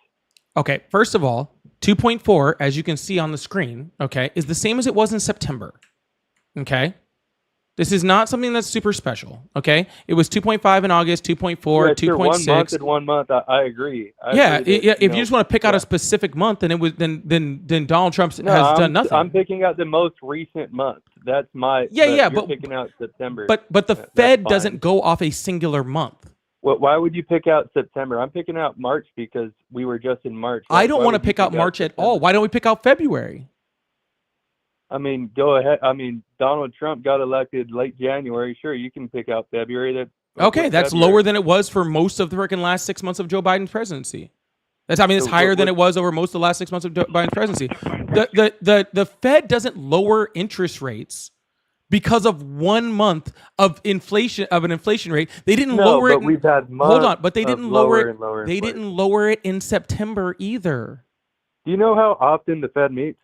Okay, first of all, 2.4, as you can see on the screen, okay, is the same as it was in September. Okay? This is not something that's super special, okay? It was 2.5 in August, 2.4, Yeah, 2.6. sure, 1 month and 1 month. I agree. Yeah, if you just want to pick out a specific month, then it was then Donald Trump has done nothing. I'm picking out the most recent month. That's my but picking out September. But the Fed doesn't go off a singular month. Well, why would you pick out September? I'm picking out March because we were just in March. I don't want to pick out March at all. Why don't we pick out February? I mean, go ahead. I mean, Donald Trump got elected late January. Sure, you can pick out February. That's lower than it was for most of the freaking last 6 months of Joe Biden's presidency. It's higher than it was over most of the last 6 months of Joe Biden's presidency. The Fed doesn't lower interest rates because of 1 month of an inflation rate. They didn't lower it. We've had months. Hold on, but they didn't lower it. They inflation. didn't lower it in September either. Do you know how often the Fed meets?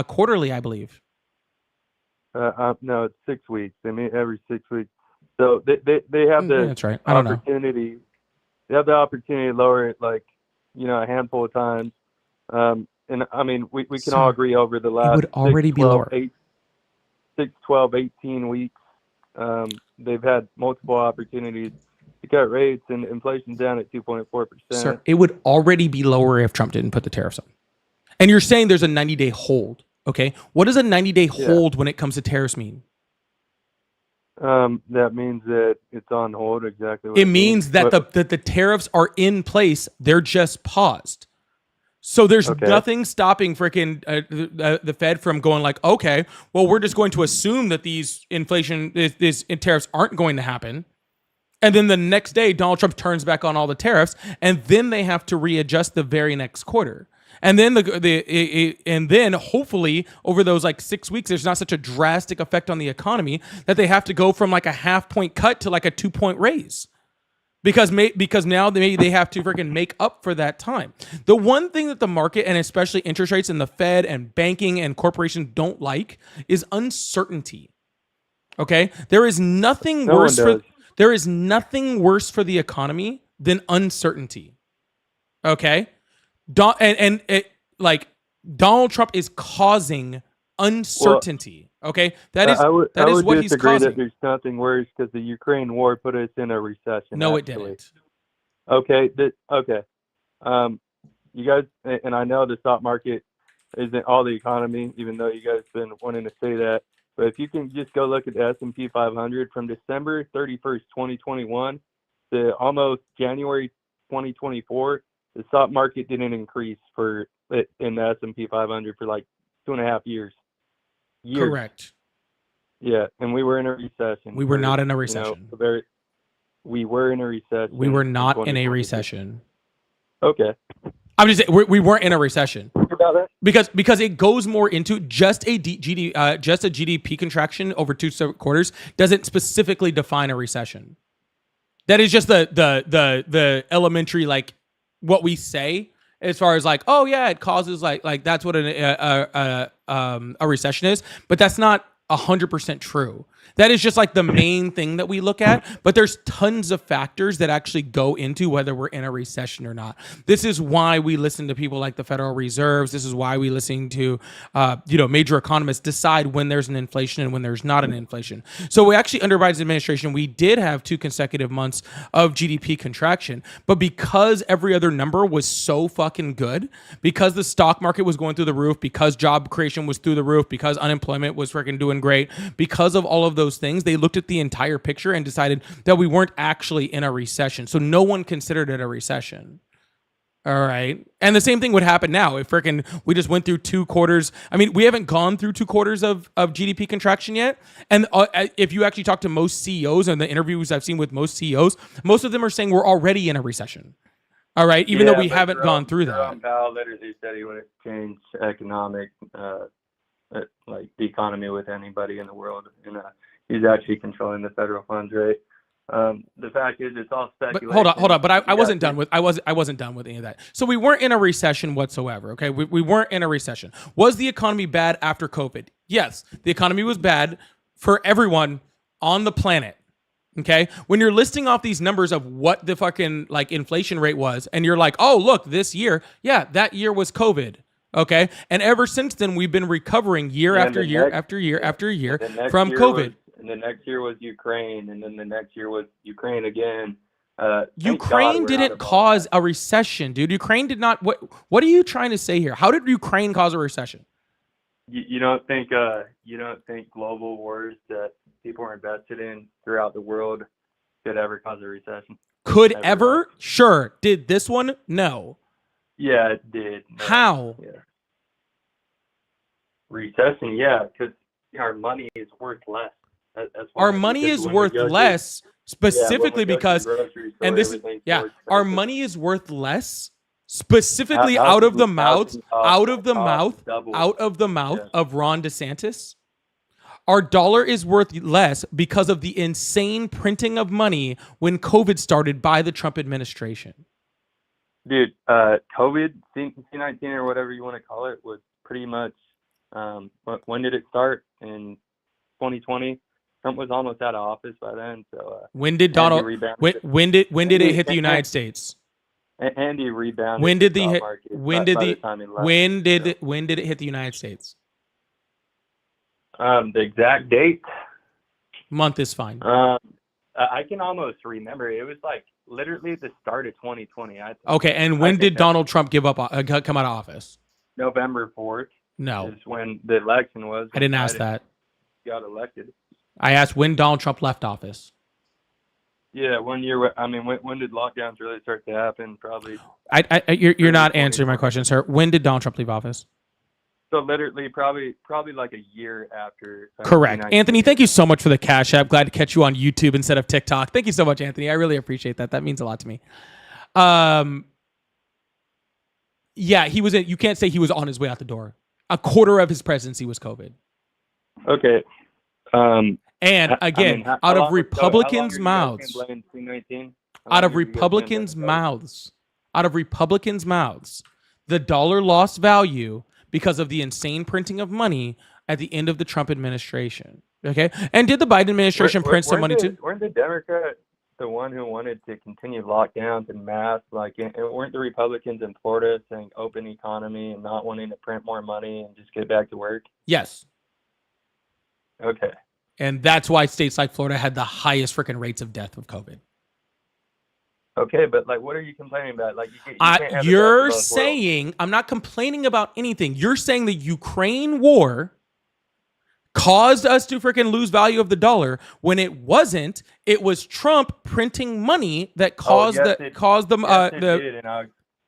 Quarterly, I believe. No, it's 6 weeks. They meet every 6 weeks. So they have the that's right. I don't know. opportunity. They have the opportunity to lower it a handful of times. And I mean, we can all agree over the last it would already 6, be 12, lower. 6, 12, 18 weeks. They've had multiple opportunities to cut rates, and inflation's down at 2.4%. Sir, it would already be lower if Trump didn't put the tariffs on. And you're saying there's a 90-day hold. Okay. What does a 90-day hold when it comes to tariffs mean? That means that it's on hold. Exactly. What it means that the tariffs are in place. They're just paused. So there's nothing stopping freaking the Fed from going like, okay, well, we're just going to assume that these tariffs aren't going to happen. And then the next day, Donald Trump turns back on all the tariffs, and then they have to readjust the very next quarter. And then and then hopefully over those 6 weeks, there's not such a drastic effect on the economy that they have to go from a 0.5 point cut to a 2-point raise, because now they have to freaking make up for that time. The one thing that the market, and especially interest rates and the Fed and banking and corporations, don't like is uncertainty. Okay, there is nothing worse for the economy than uncertainty. Okay. Donald Trump is causing uncertainty. Okay, that is what he's causing. That there's nothing worse because the Ukraine war put us in a recession. No, actually. it didn't. Okay, you guys, and I know the stock market isn't all the economy, even though you guys have been wanting to say that. But if you can just go look at the S&P 500 from December 31st, 2021 to almost January 2024. The stock market didn't increase in the S&P 500 for 2.5 years. Correct. Yeah, and we were in a recession. We were not in a recession. We were in a recession. We were not in a recession. Okay. I'm just saying we weren't in a recession. About that? Because it goes more into just a GDP contraction over 2 quarters doesn't specifically define a recession. That is just the elementary what we say, as far as like, oh yeah, it causes like that's what a recession is, but that's not 100% true. That is just like the main thing that we look at, but there's tons of factors that actually go into whether we're in a recession or not. This is why we listen to people like the Federal Reserves. This is why we listen to major economists decide when there's an inflation and when there's not an inflation. So we actually, under Biden's administration, we did have 2 consecutive months of GDP contraction, but because every other number was so fucking good, because the stock market was going through the roof, because job creation was through the roof, because unemployment was freaking doing great, because of all of those things, they looked at the entire picture and decided that we weren't actually in a recession. So no one considered it a recession. All right. And the same thing would happen now if freaking we just went through 2 quarters. I mean, we haven't gone through 2 quarters of GDP contraction yet. And if you actually talk to most CEOs and the interviews I've seen with most CEOs, most of them are saying we're already in a recession. All right. Even though we haven't gone through that. Jerome Powell literally said he wouldn't change economic, like the economy with anybody in the world. And he's actually controlling the federal funds rate. The fact is, it's all speculation. But hold on. But I wasn't done with I wasn't done with any of that. So we weren't in a recession whatsoever. Okay, we weren't in a recession. Was the economy bad after COVID? Yes, the economy was bad for everyone on the planet. Okay, when you're listing off these numbers of what the fucking like inflation rate was, and you're like, oh look, this year, yeah, that year was COVID. Okay, and ever since then we've been recovering year after year after year after year from COVID. And the next year was Ukraine, and then the next year was Ukraine again. Ukraine didn't cause a recession, dude. Ukraine did not. What are you trying to say here? How did Ukraine cause a recession? You don't think global wars that people are invested in throughout the world could ever cause a recession? Could ever? Sure. Did this one? No. Yeah, it did. No. How? Yeah. Recession, yeah, because our money is worth less. Our money is worth less specifically because, and this, yeah, our money is worth less specifically out of the mouth of Ron DeSantis. Our dollar is worth less because of the insane printing of money when COVID started by the Trump administration. Dude, COVID, C-19 or whatever you want to call it, was pretty much, when did it start? In 2020? Trump was almost out of office by then. So when did Donald? When did it hit the United States? Andy rebounded. When did it hit the United States? The exact date. Month is fine. I can almost remember. It was like literally the start of 2020. Okay, and when did Donald Trump come out of office? November 4th. No. Is when the election was. I didn't ask that. Got elected. I asked when Donald Trump left office. Yeah, 1 year. I mean, when did lockdowns really start to happen? Probably. You're not answering my question, sir. When did Donald Trump leave office? So literally, probably like a year after. Correct. Anthony, thank you so much for the Cash App. Glad to catch you on YouTube instead of TikTok. Thank you so much, Anthony. I really appreciate that. That means a lot to me. Yeah, he was. You can't say he was on his way out the door. A quarter of his presidency was COVID. Okay. And again, out of Republicans' mouths, the dollar lost value because of the insane printing of money at the end of the Trump administration. Okay, and did the Biden administration print some money too? Weren't the Democrats the one who wanted to continue lockdowns and masks? Like, and weren't the Republicans in Florida saying open economy and not wanting to print more money and just get back to work? Yes. Okay. And that's why states like Florida had the highest freaking rates of death of COVID. Okay, but like, what are you complaining about? Like, you're saying, I'm not complaining about anything. You're saying the Ukraine war caused us to freaking lose value of the dollar when it wasn't. It was Trump printing money that caused the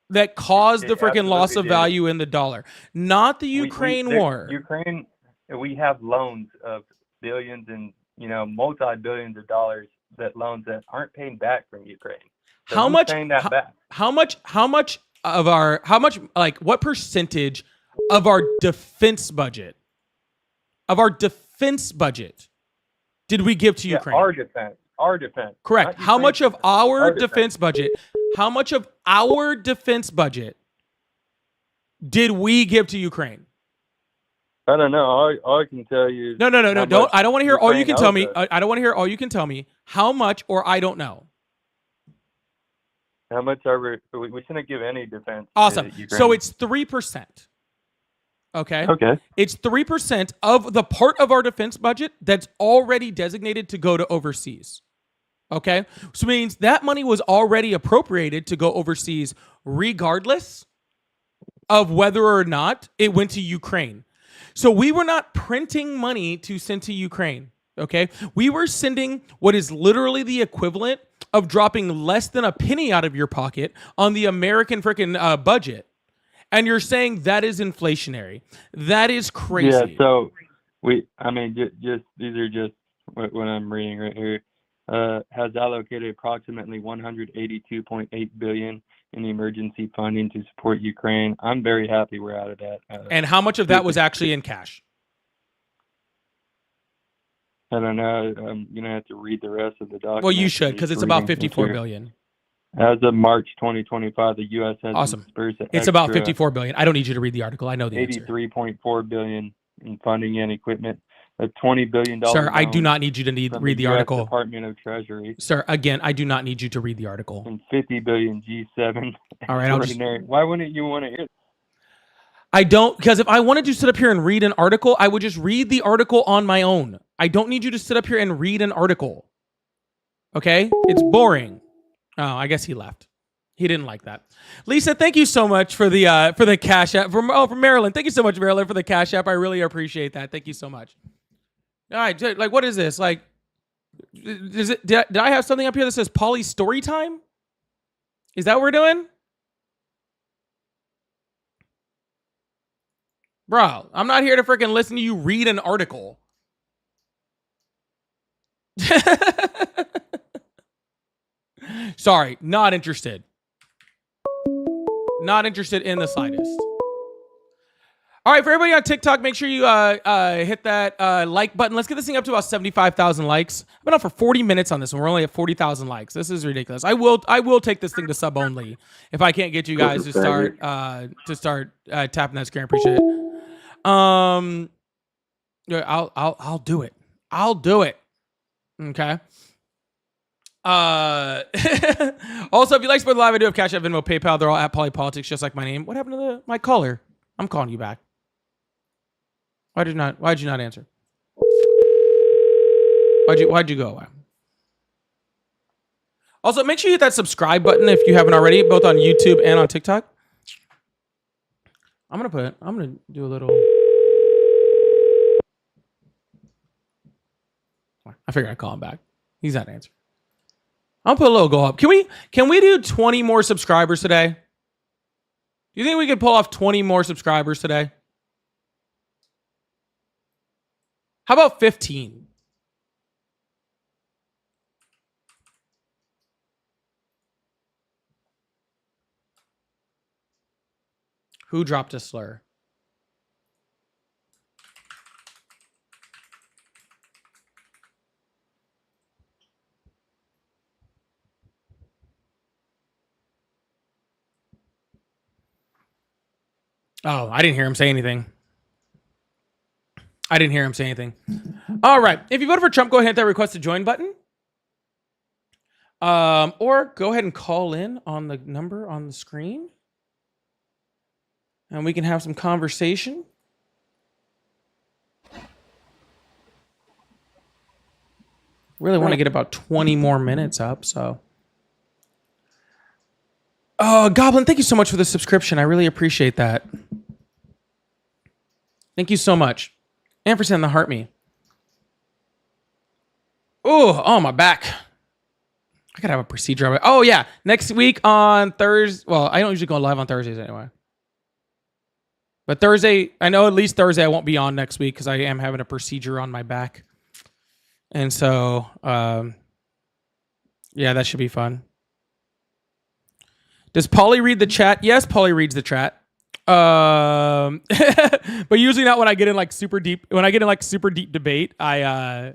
freaking loss of value in the dollar, not the Ukraine war. Ukraine, we have loans of billions and multi-billions of dollars loans that aren't paid back from Ukraine. So how much what percentage of our defense budget did we give to Ukraine? Our defense. Correct. How much of our defense budget did we give to Ukraine? I don't know. All I can tell you is No. Don't. I don't want to hear all you Ukraine can tell owes me. us. I don't want to hear all you can tell me. How much or I don't know. How much are we shouldn't give any defense Awesome. to Ukraine. So it's 3%. Okay. Okay. It's 3% of the part of our defense budget that's already designated to go to overseas. Okay. So it means that money was already appropriated to go overseas, regardless of whether or not it went to Ukraine. So we were not printing money to send to Ukraine. Okay. We were sending what is literally the equivalent of dropping less than a penny out of your pocket on the American freaking budget. And you're saying that is inflationary. That is crazy. Yeah. So just these are just what I'm reading right here. Has allocated approximately 182.8 billion in emergency funding to support Ukraine. I'm very happy we're out of that. And how much of that was actually in cash? I don't know. I'm gonna have to read the rest of the document. Well, you should, because it's about 54 billion. As of March 2025, the U.S. has Awesome. dispersed It's about 54 billion. I don't need you to read the article. I know the answer. 83.4 billion in funding and equipment. A $20 billion. Sir, I do not need you to read the article. Department of Treasury. Sir, again, I do not need you to read the article. And 50 billion G7. All right, why wouldn't you want to hear? I don't, because if I wanted to sit up here and read an article, I would just read the article on my own. I don't need you to sit up here and read an article. Okay? It's boring. Oh, I guess he left. He didn't like that. Lisa, thank you so much for the Cash App. From Maryland. Thank you so much, Maryland, for the Cash App. I really appreciate that. Thank you so much. All right, like, what is this? Like, did I have something up here that says Polly story time? Is that what we're doing? Bro, I'm not here to freaking listen to you read an article. Sorry, not interested. Not interested in the slightest. All right, for everybody on TikTok, make sure you hit that like button. Let's get this thing up to about 75,000 likes. I've been on for 40 minutes on this one. We're only at 40,000 likes. This is ridiculous. I will take this thing to sub only if I can't get you guys to start tapping that screen. Appreciate it. I'll do it. I'll do it. Okay. Also, if you like support the live, I do have Cash App, Venmo, PayPal. They're all at Polypolitics, just like my name. What happened to my caller? I'm calling you back. Why'd you not answer? Why'd you go away? Also, make sure you hit that subscribe button if you haven't already, both on YouTube and on TikTok. I'm gonna do a little. I figured I'd call him back. He's not answering. I'll put a little go up. Can we do 20 more subscribers today? Do you think we could pull off 20 more subscribers today? How about 15? Who dropped a slur? Oh, I didn't hear him say anything. All right. If you voted for Trump, go ahead and hit that request to join button. Or go ahead and call in on the number on the screen. And we can have some conversation. Really want to get about 20 more minutes up, so. Goblin, thank you so much for the subscription. I really appreciate that. Thank you so much. And for sending the heart me. Oh, my back. I gotta have a procedure. Oh, yeah. Next week on Thursday. Well, I don't usually go live on Thursdays anyway. But Thursday, I know at least Thursday I won't be on next week because I am having a procedure on my back. And so, yeah, that should be fun. Does Polly read the chat? Yes, Polly reads the chat. But usually not when I get in like super deep. When I get in like super deep debate, I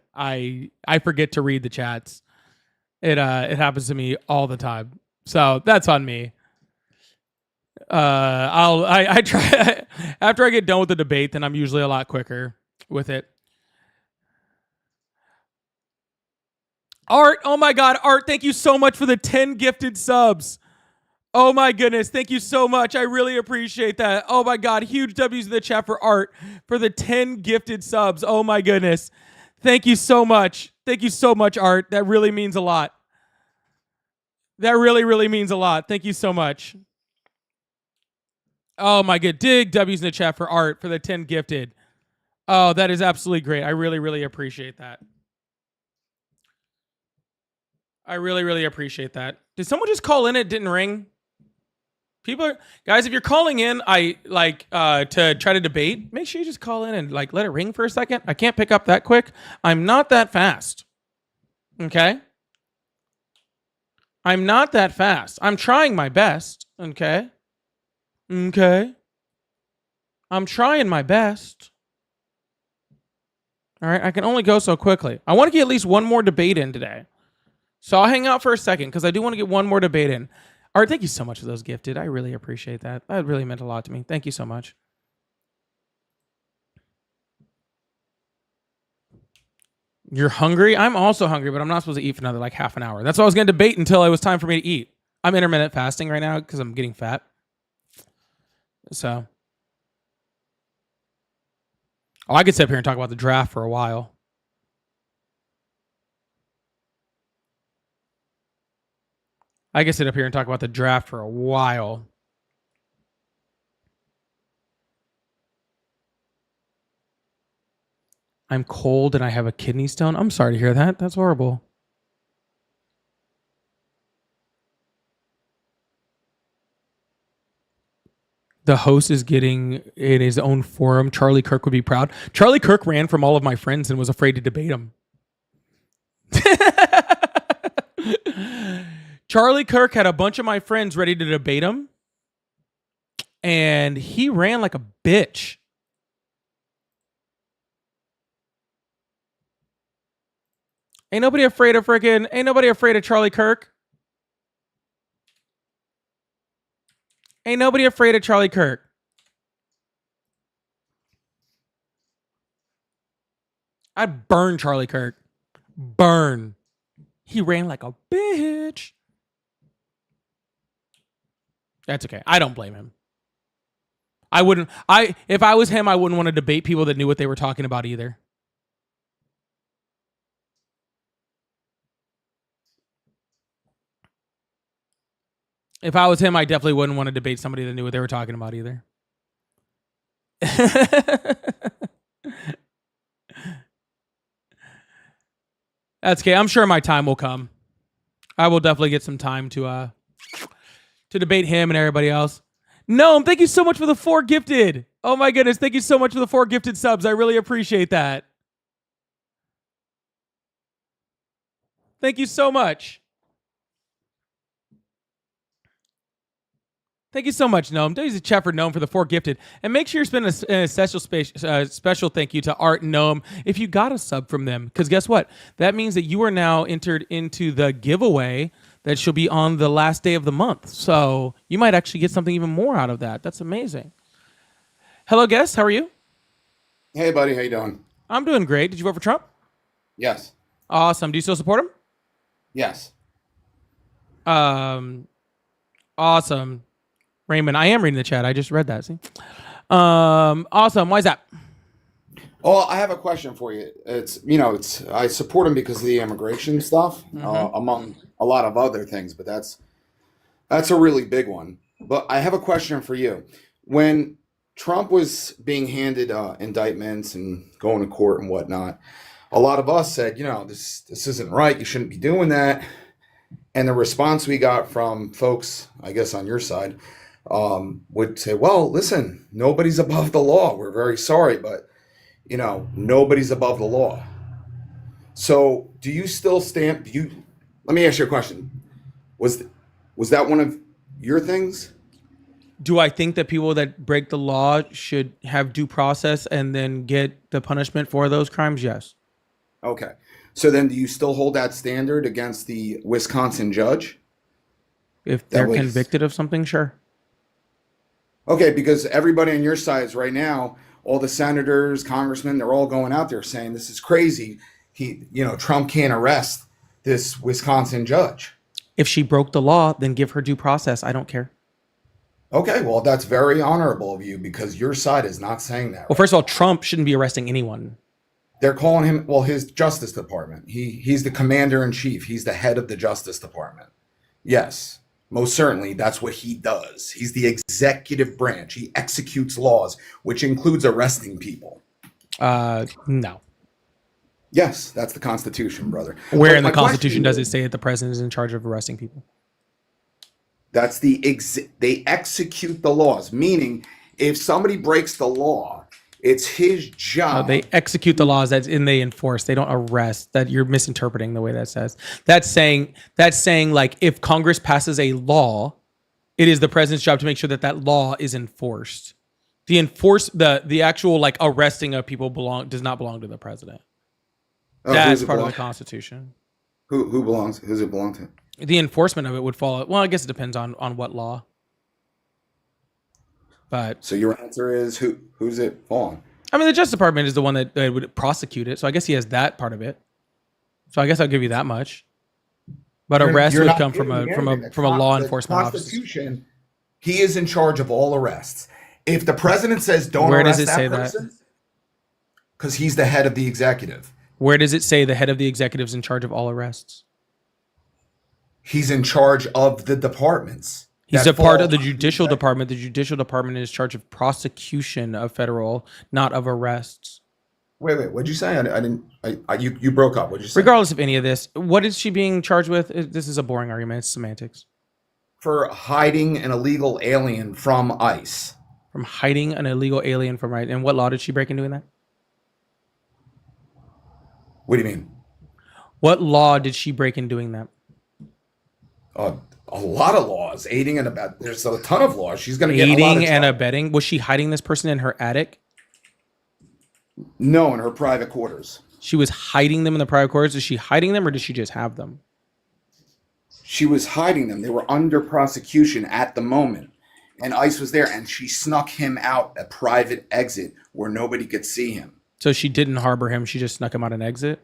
forget to read the chats. It happens to me all the time. So that's on me. I try after I get done with the debate, then I'm usually a lot quicker with it. Art, oh my God, Art, thank you so much for the 10 gifted subs. Oh my goodness, thank you so much. I really appreciate that. Oh my God, huge W's in the chat for Art for the 10 gifted subs. Oh my goodness. Thank you so much. Thank you so much, Art. That really means a lot. That really, really means a lot. Thank you so much. Oh my good. Dig W's in the chat for Art for the 10 gifted. Oh, that is absolutely great. I really, really appreciate that. I really, really appreciate that. Did someone just call in? It didn't ring. People are, guys, if you're calling in, I like to try to debate, make sure you just call in and like let it ring for a second. I can't pick up that quick. I'm not that fast. Okay? I'm not that fast. I'm trying my best. Okay? Okay? I'm trying my best. All right, I can only go so quickly. I want to get at least one more debate in today. So I'll hang out for a second because I do want to get one more debate in. Art, thank you so much for those gifted. I really appreciate that. That really meant a lot to me. Thank you so much. You're hungry? I'm also hungry, but I'm not supposed to eat for another like half an hour. That's why I was going to debate until it was time for me to eat. I'm intermittent fasting right now because I'm getting fat. So. Oh, I could sit up here and talk about the draft for a while. I could sit up here and talk about the draft for a while. I'm cold and I have a kidney stone. I'm sorry to hear that. That's horrible. The host is getting in his own forum. Charlie Kirk would be proud. Charlie Kirk ran from all of my friends and was afraid to debate him. Charlie Kirk had a bunch of my friends ready to debate him. And he ran like a bitch. Ain't nobody afraid of Charlie Kirk. Ain't nobody afraid of Charlie Kirk. I'd burn Charlie Kirk. Burn. He ran like a bitch. That's okay. I don't blame him. If I was him, I wouldn't want to debate people that knew what they were talking about either. If I was him, I definitely wouldn't want to debate somebody that knew what they were talking about either. That's okay. I'm sure my time will come. I will definitely get some time to debate him and everybody else. Gnome, thank you so much for the 4 gifted. Oh my goodness, thank you so much for the 4 gifted subs. I really appreciate that. Thank you so much. Thank you so much, Gnome. There's a chat for Gnome for the 4 gifted. And make sure you spend a special thank you to Art and Gnome if you got a sub from them. Because guess what? That means that you are now entered into the giveaway that should be on the last day of the month. So you might actually get something even more out of that. That's amazing. Hello, guest. How are you? Hey, buddy. How you doing? I'm doing great. Did you vote for Trump? Yes. Awesome. Do you still support him? Yes. Awesome. Raymond, I am reading the chat. I just read that. See? Awesome. Why is that? Oh, I have a question for you. I support him because of the immigration stuff, among a lot of other things, but that's a really big one. But I have a question for you. When Trump was being handed indictments and going to court and whatnot, a lot of us said, this isn't right. You shouldn't be doing that. And the response we got from folks, I guess on your side, would say, well, listen, nobody's above the law. We're very sorry, but, nobody's above the law. So do you still stand? Let me ask you a question. Was that one of your things? Do I think that people that break the law should have due process and then get the punishment for those crimes? Yes. Okay. So then do you still hold that standard against the Wisconsin judge? If they're convicted of something, sure. Okay, because everybody on your sides right now, all the senators, congressmen, they're all going out there saying this is crazy. Trump can't arrest this Wisconsin judge. If she broke the law, then give her due process. I don't care. Okay, well, that's very honorable of you because your side is not saying that. Well, first of all, Trump shouldn't be arresting anyone. They're calling him, well, his Justice Department. He's the commander in chief. He's the head of the Justice Department. Yes, most certainly that's what he does. He's the executive branch. He executes laws, which includes arresting people. No. Yes, that's the Constitution, brother. Where But in the my Constitution question does it is, say that the president is in charge of arresting people? that's they execute the laws, meaning if somebody breaks the law, it's his No, job. they execute the laws they enforce. They don't arrest. That you're misinterpreting the way that says. That's saying like if Congress passes a law, it is the president's job to make sure that that law is enforced. The actual like arresting of people does not belong to the president. That's part of the Constitution. Who belongs? Who's it belong to? The enforcement of it would fall. Well, I guess it depends on what law. But So your answer is who's it on? I mean, the Justice Department is the one that would prosecute it. So I guess he has that part of it. So I guess I'll give you that much. But arrest would come from a law enforcement officer. Constitution. He is in charge of all arrests. If the president says don't Where arrest does it that say person, because he's the head of the executive. Where does it say the head of the executive is in charge of all arrests? He's in charge of the departments. He's a part of the judicial department. The judicial department is in charge of prosecution of federal, not of arrests. Wait, what'd you say? I didn't. You broke up. What'd you say? Regardless of any of this, what is she being charged with? This is a boring argument. It's semantics. For hiding an illegal alien from ICE. From hiding an illegal alien from ICE. And what law did she break in doing that? What do you mean? What law did she break in doing that? A lot of laws. Aiding and abetting. There's a ton of laws. She's going to get a lot of Aiding and trouble. abetting. Was she hiding this person in her attic? No, in her private quarters. She was hiding them in the private quarters. Is she hiding them or did she just have them? She was hiding them. They were under prosecution at the moment. And ICE was there and she snuck him out a private exit where nobody could see him. So she didn't harbor him. She just snuck him out an exit?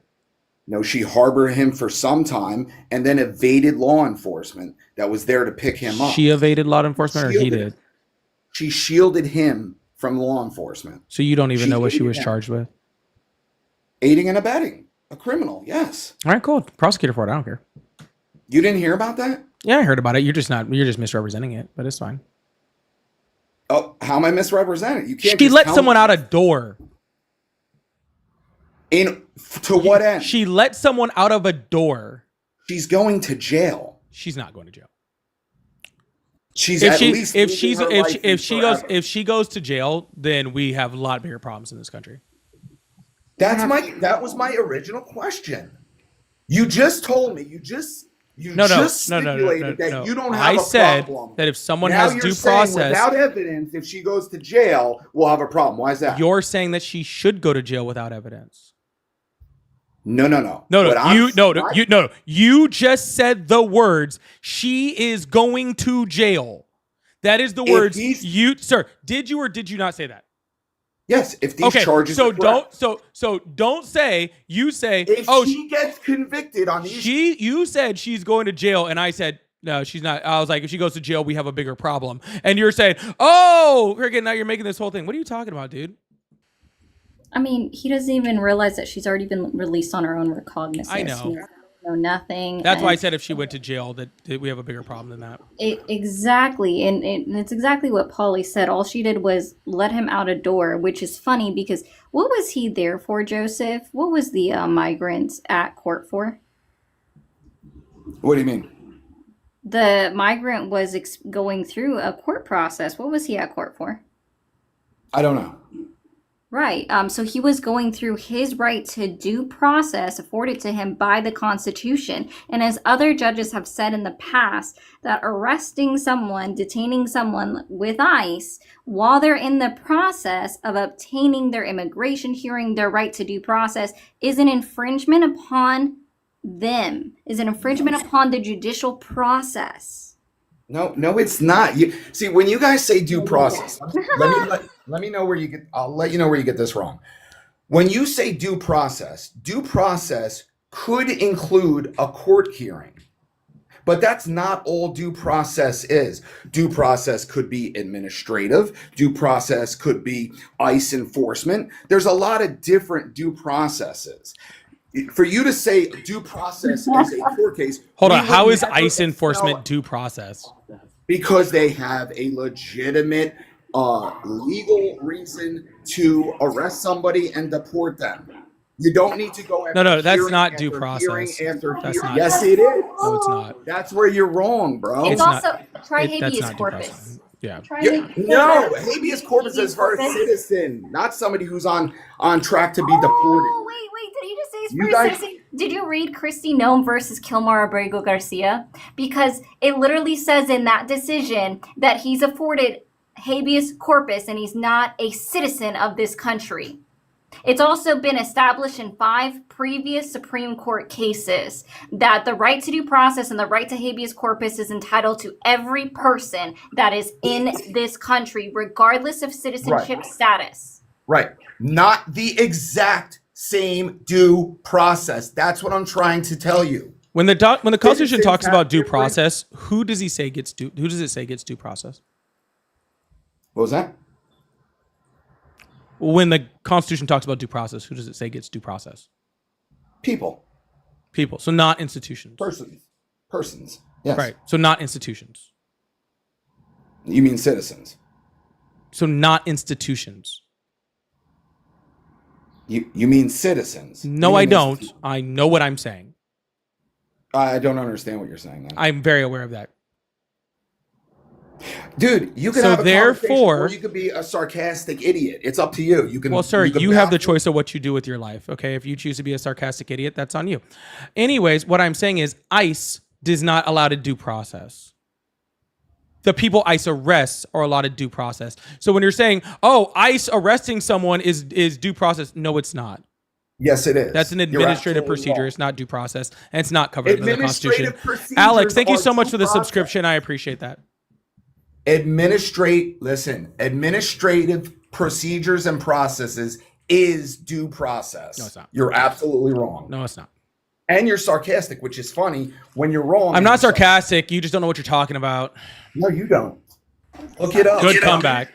No, she harbored him for some time and then evaded law enforcement that was there to pick him up. She evaded law enforcement or he did? She shielded him from law enforcement. So you don't even know what she was charged with? Aiding and abetting. A criminal, yes. All right, cool. Prosecute her for it. I don't care. You didn't hear about that? Yeah, I heard about it. You're just misrepresenting it, but it's fine. Oh, how am I misrepresenting? You can't. She let someone out a door. To what end? She let someone out of a door. She's going to jail. She's not going to jail. She's if she goes to jail, then we have a lot bigger problems in this country. That was my original question. You just told me. You just stipulated that you don't have a problem. I said that if someone has due process without evidence, if she goes to jail, we'll have a problem. Why is that? You're saying that she should go to jail without evidence. No. You just said the words. She is going to jail. That is the words you, sir. Did you or did you not say that? Yes. If these charges, so don't say. You say. If she gets convicted on these, you said she's going to jail, and I said no, she's not. I was like, if she goes to jail, we have a bigger problem. And you're saying, oh, Cricket, now you're making this whole thing. What are you talking about, dude? I mean, he doesn't even realize that she's already been released on her own recognizance. I know. No, nothing. That's why I said if she went to jail, that we have a bigger problem than that. Exactly. And it's exactly what Paulie said. All she did was let him out a door, which is funny because what was he there for, Joseph? What was the migrants at court for? What do you mean? The migrant was going through a court process. What was he at court for? I don't know. Right. So he was going through his right to due process afforded to him by the Constitution. And as other judges have said in the past, that arresting someone, detaining someone with ICE while they're in the process of obtaining their immigration hearing, their right to due process, is an infringement upon them, is an infringement upon the judicial process. No, it's not. You see, when you guys say due process, let me know where you get. I'll let you know where you get this wrong. When you say due process could include a court hearing. But that's not all due process is. Due process could be administrative. Due process could be ICE enforcement. There's a lot of different due processes. For you to say due process is a court case. Hold on. How is ICE enforcement due process? Because they have a legitimate legal reason to arrest somebody and deport them. You don't need to go after No, that's hearing not after due process. That's not. Yes, it is. No, it's not. That's where you're wrong, bro. It's also try that's habeas not due corpus. process. Yeah. No, habeas corpus is for a citizen, not somebody who's on track to be deported. Oh, wait, did he just say it's for a citizen? Did you read Christy Nome versus Kilmar Abrego Garcia? Because it literally says in that decision that he's afforded habeas corpus and he's not a citizen of this country. It's also been established in 5 previous Supreme Court cases that the right to due process and the right to habeas corpus is entitled to every person that is in this country, regardless of citizenship status. Right. Not the exact same due process. That's what I'm trying to tell you. When the Constitution talks about due process, who does it say gets due process? What was that? When the Constitution talks about due process, who does it say gets due process? People. So not institutions. Persons. Yes. Right. So not institutions. You mean citizens? So not institutions. You mean citizens? No, I don't. I know what I'm saying. I don't understand what you're saying then. I'm very aware of that. Dude, you can have a conversation or you could be a sarcastic idiot. It's up to you. You can. Well, sir, you have the choice of what you do with your life. Okay, if you choose to be a sarcastic idiot, that's on you. Anyways, what I'm saying is ICE does not allow to due process. The people ICE arrests are allotted due process. So when you're saying, "Oh, ICE arresting someone is due process," no, it's not. Yes, it is. That's an administrative procedure. It's not due process, and it's not covered under the Constitution. Alex, thank you so much for the subscription. I appreciate that. Administrative procedures and processes is due process. No, it's not. You're absolutely wrong. No, it's not. And you're sarcastic, which is funny when you're wrong. I'm not sarcastic. You just don't know what you're talking about. No, you don't. Look it up. Good comeback.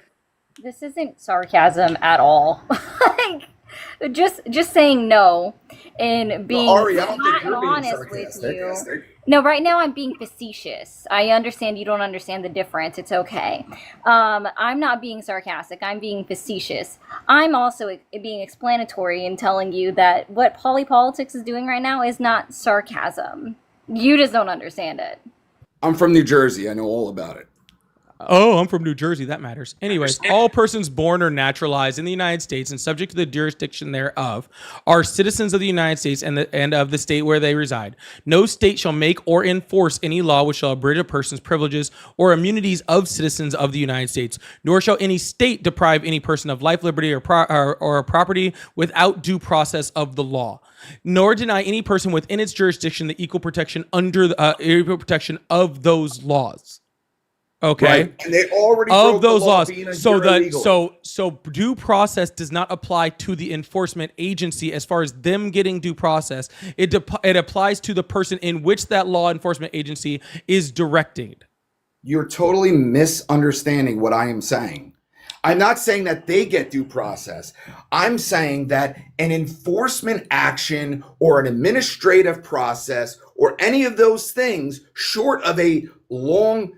This isn't sarcasm at all. Like, just saying no and being Ari, I don't think flat and you're being honest with sarcastic. you. No, right now I'm being facetious. I understand you don't understand the difference. It's okay. I'm not being sarcastic. I'm being facetious. I'm also being explanatory and telling you that what polypolitics is doing right now is not sarcasm. You just don't understand it. I'm from New Jersey. I know all about it. Oh, I'm from New Jersey. That matters. Anyways, all persons born or naturalized in the United States and subject to the jurisdiction thereof are citizens of the United States and of the state where they reside. No state shall make or enforce any law which shall abridge a person's privileges or immunities of citizens of the United States, nor shall any state deprive any person of life, liberty, or property without due process of the law, nor deny any person within its jurisdiction the equal protection under the equal protection of those laws. Okay. Right. And they already of broke those the law laws. being So due process does not apply to the enforcement agency as far as them getting due process. It applies to the person in which that law enforcement agency is directing. You're totally misunderstanding what I am saying. I'm not saying that they get due process. I'm saying that an enforcement action or an administrative process or any of those things short of a long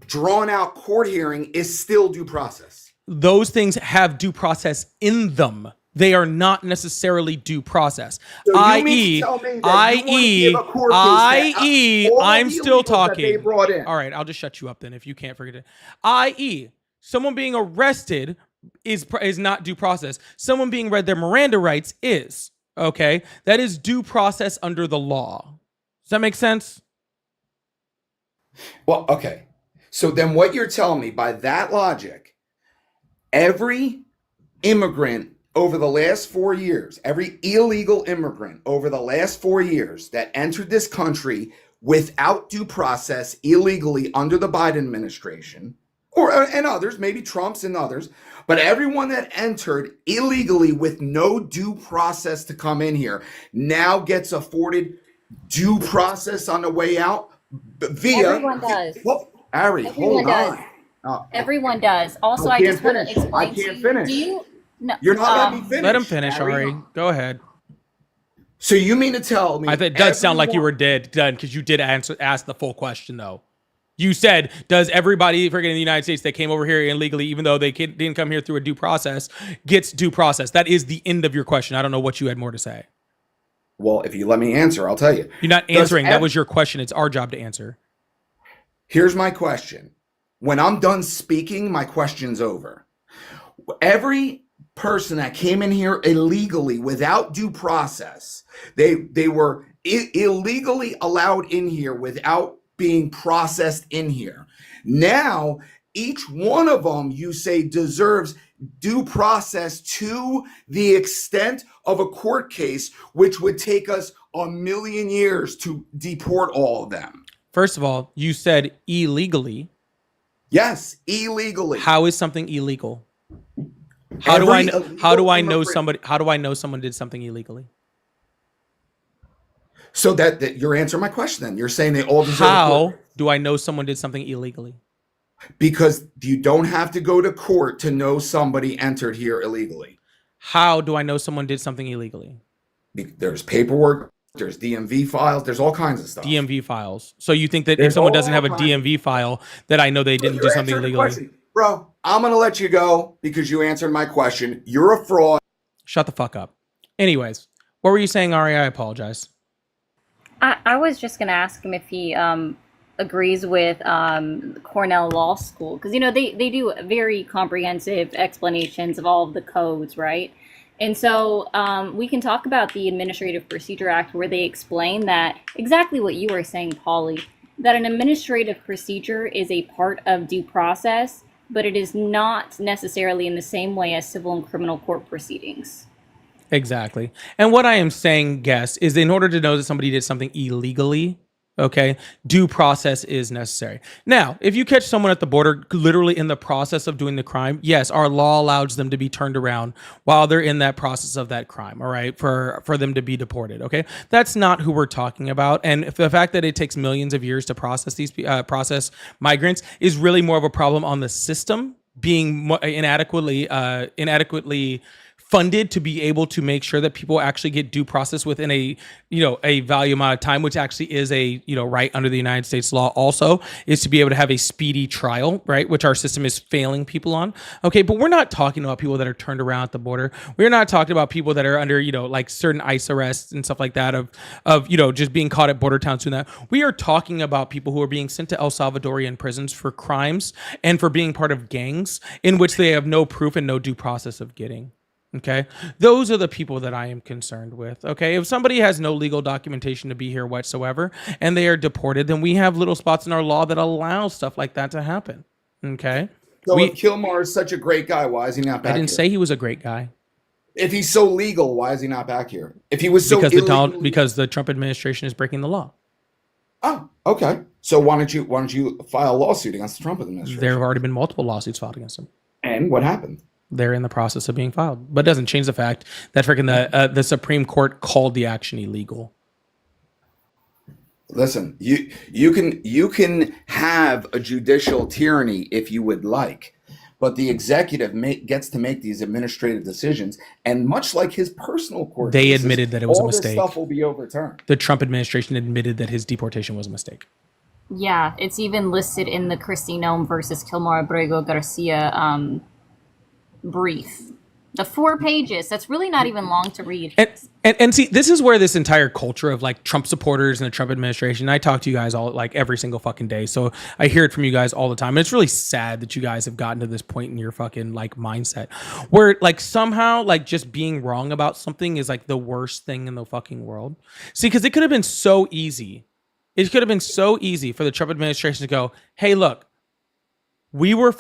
drawn out court hearing is still due process. Those things have due process in them. They are not necessarily due process. So i.e., I'm still talking. All right, I'll just shut you up then if you can't forget it. i.e., someone being arrested is not due process. Someone being read their Miranda rights is. Okay? That is due process under the law. Does that make sense? Well, okay. So then what you're telling me by that logic, every immigrant over the last 4 years, every illegal immigrant over the last 4 years that entered this country without due process illegally under the Biden administration, and others, maybe Trump's and others, but everyone that entered illegally with no due process to come in here now gets afforded due process on the way out via. Everyone does. Well, Ari, Everyone hold does. on. Everyone does. Also, I just want to explain. I can't finish. Do you? No. You're not letting me finish. Let him finish, Ari. Go ahead. So you mean to tell me? It does sound like you were done because you did ask the full question though. You said, does everybody freaking in the United States that came over here illegally, even though they didn't come here through a due process, gets due process? That is the end of your question. I don't know what you had more to say. Well, if you let me answer, I'll tell you. You're not answering. That was your question. It's our job to answer. Here's my question. When I'm done speaking, my question's over. Every person that came in here illegally without due process, they were illegally allowed in here without being processed in here. Now, each one of them, you say, deserves due process to the extent of a court case, which would take us 1,000,000 years to deport all of them. First of all, you said illegally. Yes, illegally. How is something illegal? How do I know someone did something illegally? So that you're answering my question then. You're saying they all deserve How do I know someone did something illegally? Because you don't have to go to court to know somebody entered here illegally. How do I know someone did something illegally? There's paperwork, there's DMV files, there's all kinds of stuff. DMV files. So you think that if someone doesn't have a DMV file, that I know they didn't do something illegally? Bro, I'm going to let you go because you answered my question. You're a fraud. Shut the fuck up. Anyways, what were you saying, Ari? I apologize. I was just going to ask him if he agrees with Cornell Law School, because they do very comprehensive explanations of all of the codes, right? And so we can talk about the Administrative Procedure Act, where they explain that exactly what you were saying, Paulie, that an administrative procedure is a part of due process, but it is not necessarily in the same way as civil and criminal court proceedings. Exactly. And what I am saying, guess, is in order to know that somebody did something illegally, okay, due process is necessary. Now, if you catch someone at the border literally in the process of doing the crime, yes, our law allows them to be turned around while they're in that process of that crime, all right, for them to be deported, okay? That's not who we're talking about. And the fact that it takes millions of years to process these process migrants is really more of a problem on the system being inadequately funded to be able to make sure that people actually get due process within a value amount of time, which actually is a right under the United States law. Also, is to be able to have a speedy trial, right, which our system is failing people on. Okay, but we're not talking about people that are turned around at the border. We're not talking about people that are under like certain ICE arrests and stuff like that of just being caught at border towns doing that. We are talking about people who are being sent to El Salvadorian prisons for crimes and for being part of gangs in which they have no proof and no due process of getting. Okay, those are the people that I am concerned with. Okay, if somebody has no legal documentation to be here whatsoever and they are deported, then we have little spots in our law that allow stuff like that to happen. Okay, so if Kilmar is such a great guy, why is he not back here? I didn't say he was a great guy. If he's so legal, why is he not back here? If he was so because the Trump administration is breaking the law. Oh, okay. So why don't you file a lawsuit against the Trump administration? There have already been multiple lawsuits filed against him. And what happened? They're in the process of being filed, but it doesn't change the fact that freaking the Supreme Court called the action illegal. Listen, you can have a judicial tyranny if you would like, but the executive gets to make these administrative decisions, and much like his personal court, they admitted that it was a mistake. All this stuff will be overturned. The Trump administration admitted that his deportation was a mistake. Yeah, it's even listed in the Christine versus Kilmar Abrego Garcia brief. The 4 pages. That's really not even long to read. And see, this is where this entire culture of like Trump supporters and the Trump administration, I talk to you guys all like every single fucking day. So I hear it from you guys all the time. And it's really sad that you guys have gotten to this point in your fucking like mindset where like somehow like just being wrong about something is like the worst thing in the fucking world. See, because it could have been so easy. It could have been so easy for the Trump administration to go, hey, look, we were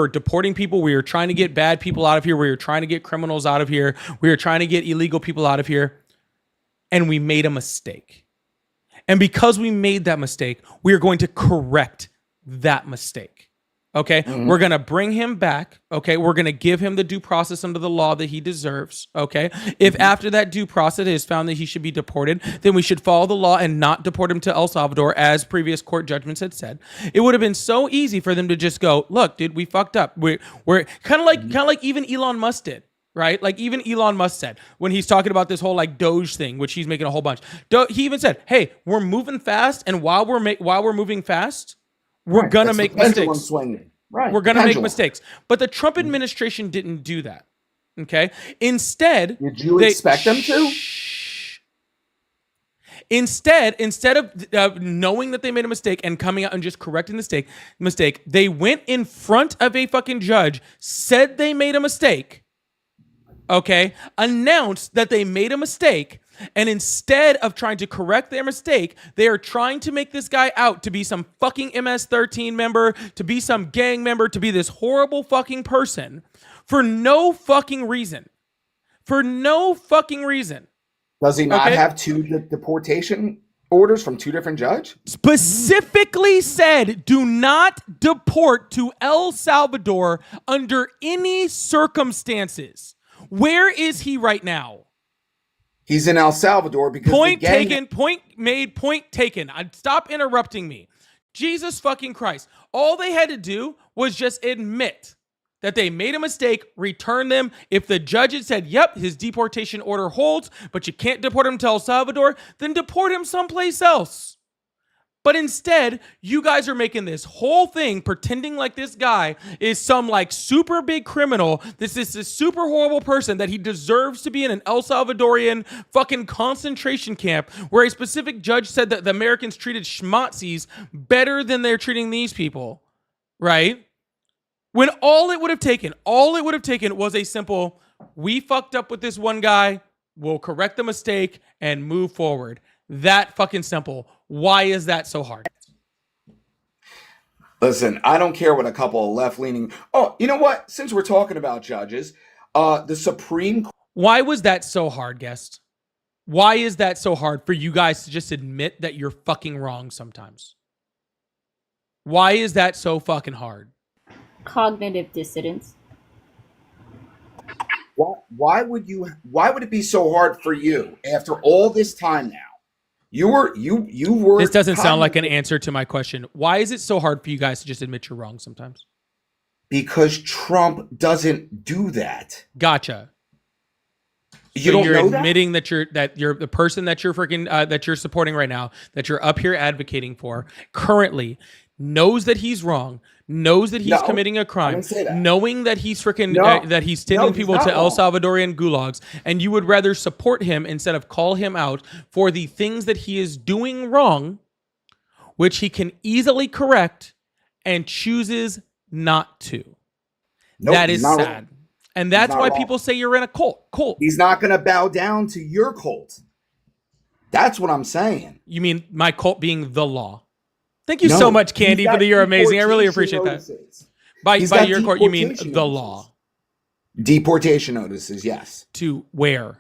deporting people. We were trying to get bad people out of here. We were trying to get criminals out of here. We were trying to get illegal people out of here. And we made a mistake. And because we made that mistake, we are going to correct that mistake. Okay. We're going to bring him back. Okay. We're going to give him the due process under the law that he deserves. Okay. If after that due process is found that he should be deported, then we should follow the law and not deport him to El Salvador, as previous court judgments had said. It would have been so easy for them to just go, look, dude, we fucked up. We're kind of like even Elon Musk did. Right? Like even Elon Musk said when he's talking about this whole like Doge thing, which he's making a whole bunch. He even said, hey, we're moving fast. And while we're moving fast, we're going to make mistakes. Swinging. Right. We're going to make mistakes. But the Trump administration didn't do that. Okay. Instead, did you expect them to? Instead of knowing that they made a mistake and coming out and just correcting the mistake, they went in front of a fucking judge, said they made a mistake. Okay, announced that they made a mistake, and instead of trying to correct their mistake, they are trying to make this guy out to be some fucking MS-13 member, to be some gang member, to be this horrible fucking person for no fucking reason. For no fucking reason. Does he not have two deportation orders from two different judges? Specifically said, do not deport to El Salvador under any circumstances. Where is he right now? He's in El Salvador because point taken, point made, point taken. Stop interrupting me. Jesus fucking Christ. All they had to do was just admit that they made a mistake, return them. If the judge had said, yep, his deportation order holds, but you can't deport him to El Salvador, then deport him someplace else. But instead, you guys are making this whole thing pretending like this guy is some like super big criminal. This is a super horrible person that he deserves to be in an El Salvadorian fucking concentration camp where a specific judge said that the Americans treated schmatzis better than they're treating these people, right? When all it would have taken was a simple, we fucked up with this one guy, we'll correct the mistake and move forward. That fucking simple. Why is that so hard? Listen, I don't care what a couple of left-leaning... Oh, you know what? Since we're talking about judges, the Supreme Court... Why was that so hard, guest? Why is that so hard for you guys to just admit that you're fucking wrong sometimes? Why is that so fucking hard? Cognitive dissidence. Why would it be so hard for you after all this time now? You were. This doesn't sound like an answer to my question. Why is it so hard for you guys to just admit you're wrong sometimes? Because Trump doesn't do that. Gotcha. You're admitting that you're the person that you're freaking that you're supporting right now, that you're up here advocating for currently, knows that he's wrong, knows that he's committing a crime, knowing that he's freaking that he's sending people to El Salvadorian gulags, and you would rather support him instead of call him out for the things that he is doing wrong, which he can easily correct, and chooses not to. That is sad. And that's why people say you're in a cult. He's not going to bow down to your cult. That's what I'm saying. You mean my cult being the law? Thank you so much, Candy, for the you're amazing. I really appreciate that. By your court, you mean the law. Deportation notices, yes. To where?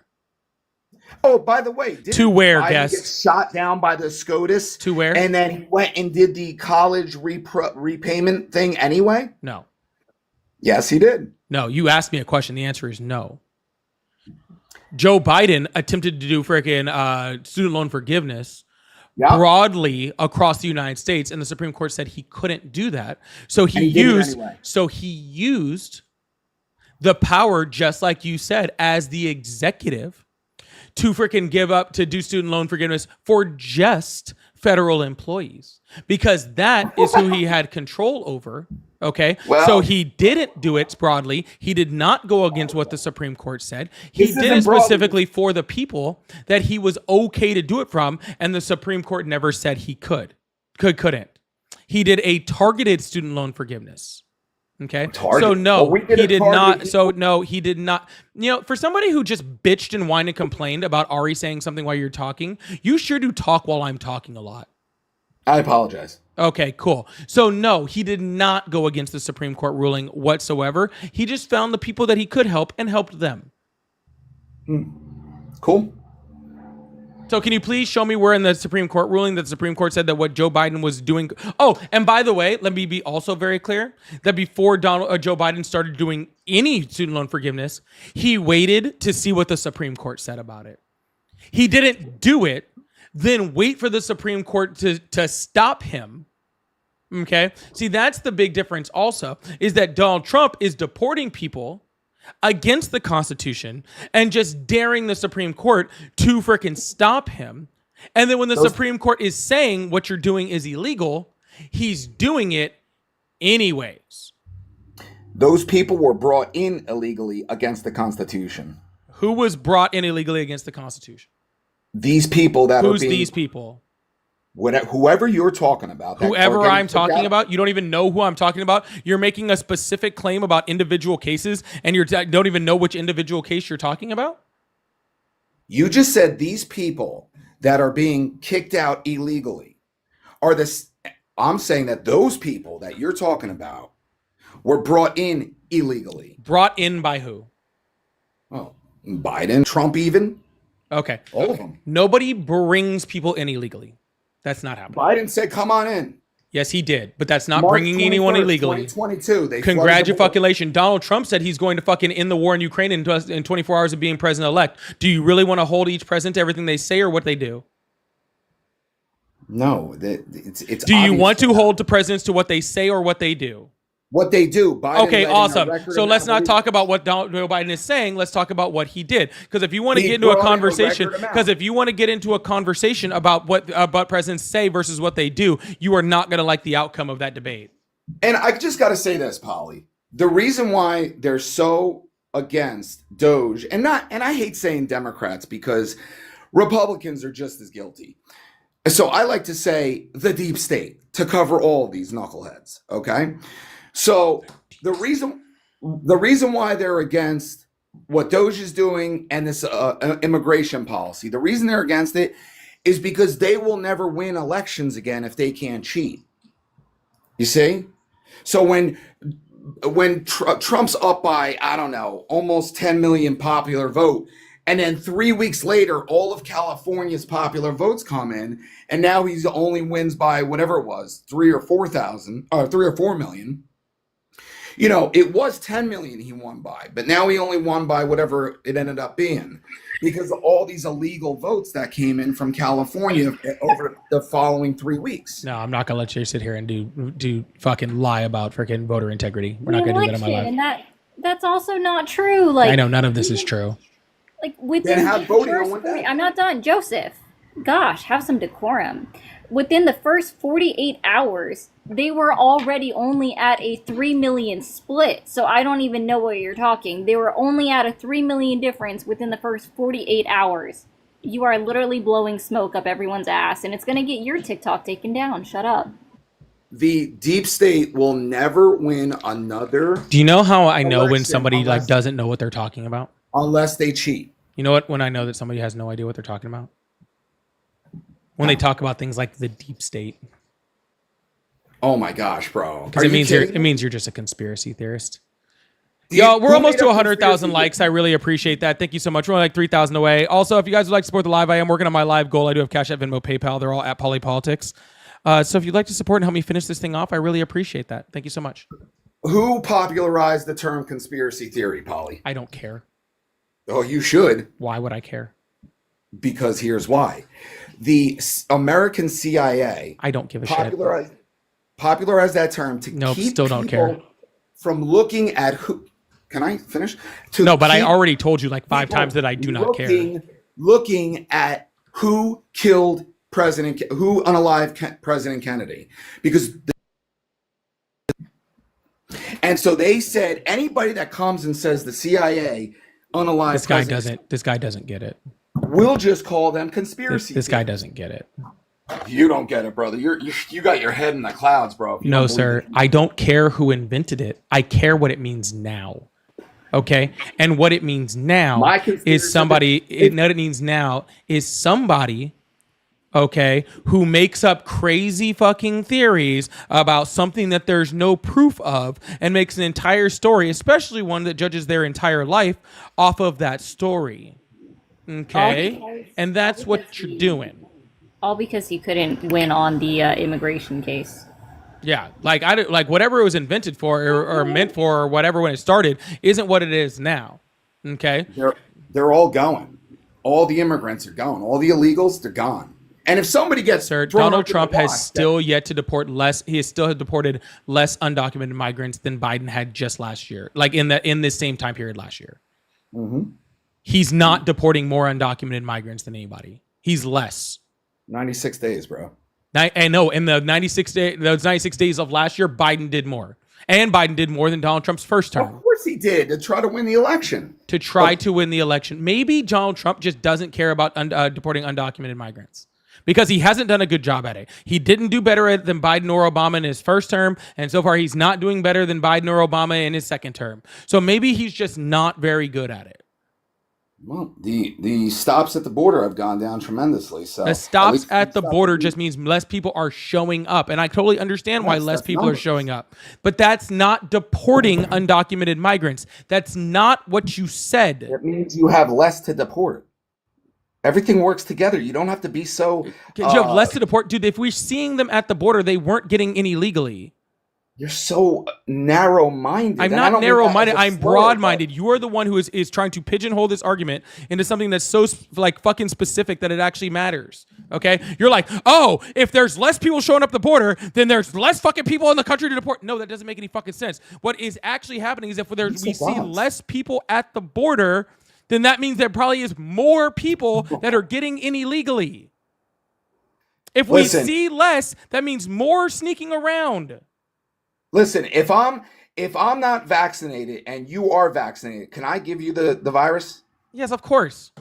Oh, by the way, to where, guest? Get shot down by the SCOTUS. To where? And then he went and did the college repayment thing anyway? No. Yes, he did. No, you asked me a question. The answer is no. Joe Biden attempted to do freaking student loan forgiveness broadly across the United States, and the Supreme Court said he couldn't do that. So he used the power, just like you said, as the executive to freaking give up to do student loan forgiveness for just federal employees, because that is who he had control over. Okay. Well, so he didn't do it broadly. He did not go against what the Supreme Court said. He did it specifically for the people that he was okay to do it from. And the Supreme Court never said he couldn't. He did a targeted student loan forgiveness. Okay. So no, he did not. So no, he did not. You know, for somebody who just bitched and whined and complained about Ari saying something while you're talking, you sure do talk while I'm talking a lot. I apologize. Okay, cool. So no, he did not go against the Supreme Court ruling whatsoever. He just found the people that he could help and helped them. Cool. So can you please show me where in the Supreme Court ruling that the Supreme Court said that what Joe Biden was doing? Oh, and by the way, let me be also very clear that before Joe Biden started doing any student loan forgiveness, he waited to see what the Supreme Court said about it. He didn't do it, then wait for the Supreme Court to stop him. Okay? See, that's the big difference also, is that Donald Trump is deporting people against the Constitution and just daring the Supreme Court to freaking stop him. And then when the Supreme Court is saying what you're doing is illegal, he's doing it anyways. Those people were brought in illegally against the Constitution. Who was brought in illegally against the Constitution? These people that Who's these people? Whoever you're talking about. Whoever I'm talking about, you don't even know who I'm talking about. You're making a specific claim about individual cases, and you don't even know which individual case you're talking about? You just said these people that are being kicked out illegally are this. I'm saying that those people that you're talking about were brought in illegally. Brought in by who? Oh, Biden, Trump even. Okay. All of them. Nobody brings people in illegally. That's not happening. Biden said, come on in. Yes, he did. But that's not bringing anyone illegally. 2022. Congratulations. Donald Trump said he's going to fucking end the war in Ukraine in 24 hours of being president-elect. Do you really want to hold each president to everything they say or what they do? No. It's do you want to hold the presidents to what they say or what they do? What they do. Biden okay, awesome. So let's not talk about what Joe Biden is saying. Let's talk about what he did. Because if you want to get into a conversation, about what presidents say versus what they do, you are not going to like the outcome of that debate. And I just got to say this, Polly. The reason why they're so against Doge, and I hate saying Democrats because Republicans are just as guilty. So I like to say the deep state to cover all of these knuckleheads. Okay. So the reason why they're against what Doge is doing and this immigration policy, the reason they're against it is because they will never win elections again if they can't cheat. You see? So when Trump's up by, I don't know, almost 10 million popular vote, and then 3 weeks later, all of California's popular votes come in, and now he only wins by whatever it was, 3 or 4 million. You know, it was 10 million he won by, but now he only won by whatever it ended up being because of all these illegal votes that came in from California over the following 3 weeks. No, I'm not going to let you sit here and do fucking lie about freaking voter integrity. We're not going to do that in my life. And that's also not true. Like, I know none of this is true. Like within the first I'm not done. Joseph, gosh, have some decorum. Within the first 48 hours, they were already only at a 3 million split. So I don't even know what you're talking. They were only at a 3 million difference within the first 48 hours. You are literally blowing smoke up everyone's ass, and it's going to get your TikTok taken down. Shut up. The deep state will never win another. Do you know how I know when somebody doesn't know what they're talking about? Unless they cheat. You know what? When I know that somebody has no idea what they're talking about? When they talk about things like the deep state. Oh my gosh, bro. Because it means you're just a conspiracy theorist. Yo, we're almost to 100,000 likes. I really appreciate that. Thank you so much. We're only like 3,000 away. Also, if you guys would like to support the live, I am working on my live goal. I do have Cash App, Venmo, PayPal. They're all at Polypolitics. So if you'd like to support and help me finish this thing off, I really appreciate that. Thank you so much. Who popularized the term conspiracy theory, Polly? I don't care. Oh, you should. Why would I care? Because here's why. The American CIA. I don't give a shit. Popularized that term to keep still don't care. From looking at who. Can I finish? No, but I already told you like 5 times that I do not care. Looking at who killed who unalived President Kennedy. Because and so they said anybody that comes and says the CIA unalived this guy doesn't get it. We'll just call them conspiracy. This guy doesn't get it. You don't get it, brother. You got your head in the clouds, bro. No, sir. I don't care who invented it. I care what it means now. Okay? And what it means now is somebody, okay, who makes up crazy fucking theories about something that there's no proof of and makes an entire story, especially one that judges their entire life off of that story. Okay, and that's what you're doing. All because he couldn't win on the immigration case. Yeah, like whatever it was invented for or meant for or whatever when it started isn't what it is now. Okay, they're all going. All the immigrants are going. All the illegals, they're gone. And if somebody gets Donald Trump has still yet to deport less. He has still deported less undocumented migrants than Biden had just last year. Like in this same time period last year, he's not deporting more undocumented migrants than anybody. He's less. 96 days, bro. I know in the 96 days of last year, Biden did more. And Biden did more than Donald Trump's first term. Of course he did, to try to win the election. To win the election. Maybe Donald Trump just doesn't care about deporting undocumented migrants because he hasn't done a good job at it. He didn't do better at it than Biden or Obama in his first term, and so far he's not doing better than Biden or Obama in his second term. So maybe he's just not very good at it. Well, the stops at the border have gone down tremendously. So the stops at the border just means less people are showing up. And I totally understand why less people are showing up. But that's not deporting undocumented migrants. That's not what you said. It means you have less to deport. Everything works together. You don't have to be so... You have less to deport. Dude, if we're seeing them at the border, they weren't getting in illegally. You're so narrow-minded. I'm not narrow-minded. I'm broad-minded. You are the one who is trying to pigeonhole this argument into something that's so fucking specific that it actually matters. Okay? You're like, oh, if there's less people showing up the border, then there's less fucking people in the country to deport. No, that doesn't make any fucking sense. What is actually happening is if we see less people at the border, then that means there probably is more people that are getting in illegally. If we see less, that means more sneaking around. Listen, if I'm not vaccinated and you are vaccinated, can I give you the virus? Yes, of course.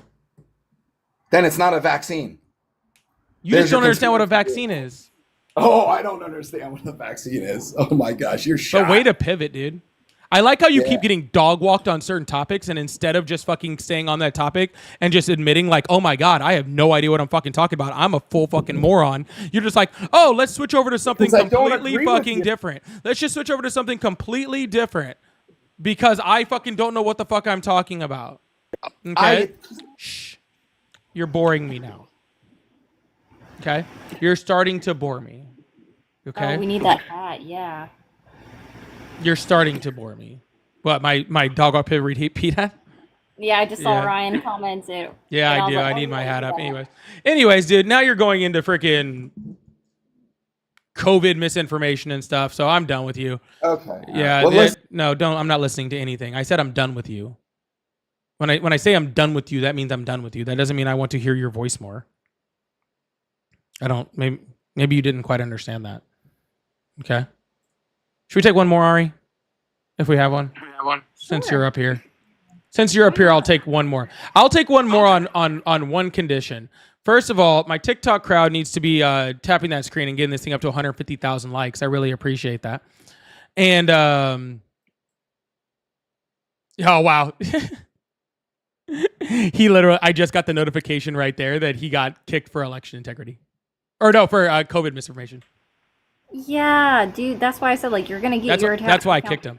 Then it's not a vaccine. You just don't understand what a vaccine is. Oh, I don't understand what a vaccine is. Oh my gosh, you're shot. But way to pivot, dude. I like how you keep getting dog walked on certain topics, and instead of just fucking staying on that topic and just admitting like, oh my God, I have no idea what I'm fucking talking about. I'm a full fucking moron. You're just like, oh, let's switch over to something completely fucking different. Let's just switch over to something completely different because I fucking don't know what the fuck I'm talking about. Okay? Shh. You're boring me now. Okay? You're starting to bore me. Okay? Oh, we need that hat, yeah. You're starting to bore me. What, my dog up here repeat that? Yeah, I just saw Ryan comment it. Yeah, I do. I need my hat up. Anyways, dude, now you're going into freaking COVID misinformation and stuff, so I'm done with you. Okay. Yeah, well, no, don't. I'm not listening to anything. I said I'm done with you. When I say I'm done with you, that means I'm done with you. That doesn't mean I want to hear your voice more. I don't. Maybe you didn't quite understand that. Okay. Should we take one more, Ari? If we have one? Since you're up here. I'll take one more. I'll take one more on one condition. First of all, my TikTok crowd needs to be tapping that screen and getting this thing up to 150,000 likes. I really appreciate that. And, oh, wow. I just got the notification right there that he got kicked for election integrity. Or no, for COVID misinformation. Yeah, dude, that's why I said, like, you're going to get your attack. That's why I kicked him.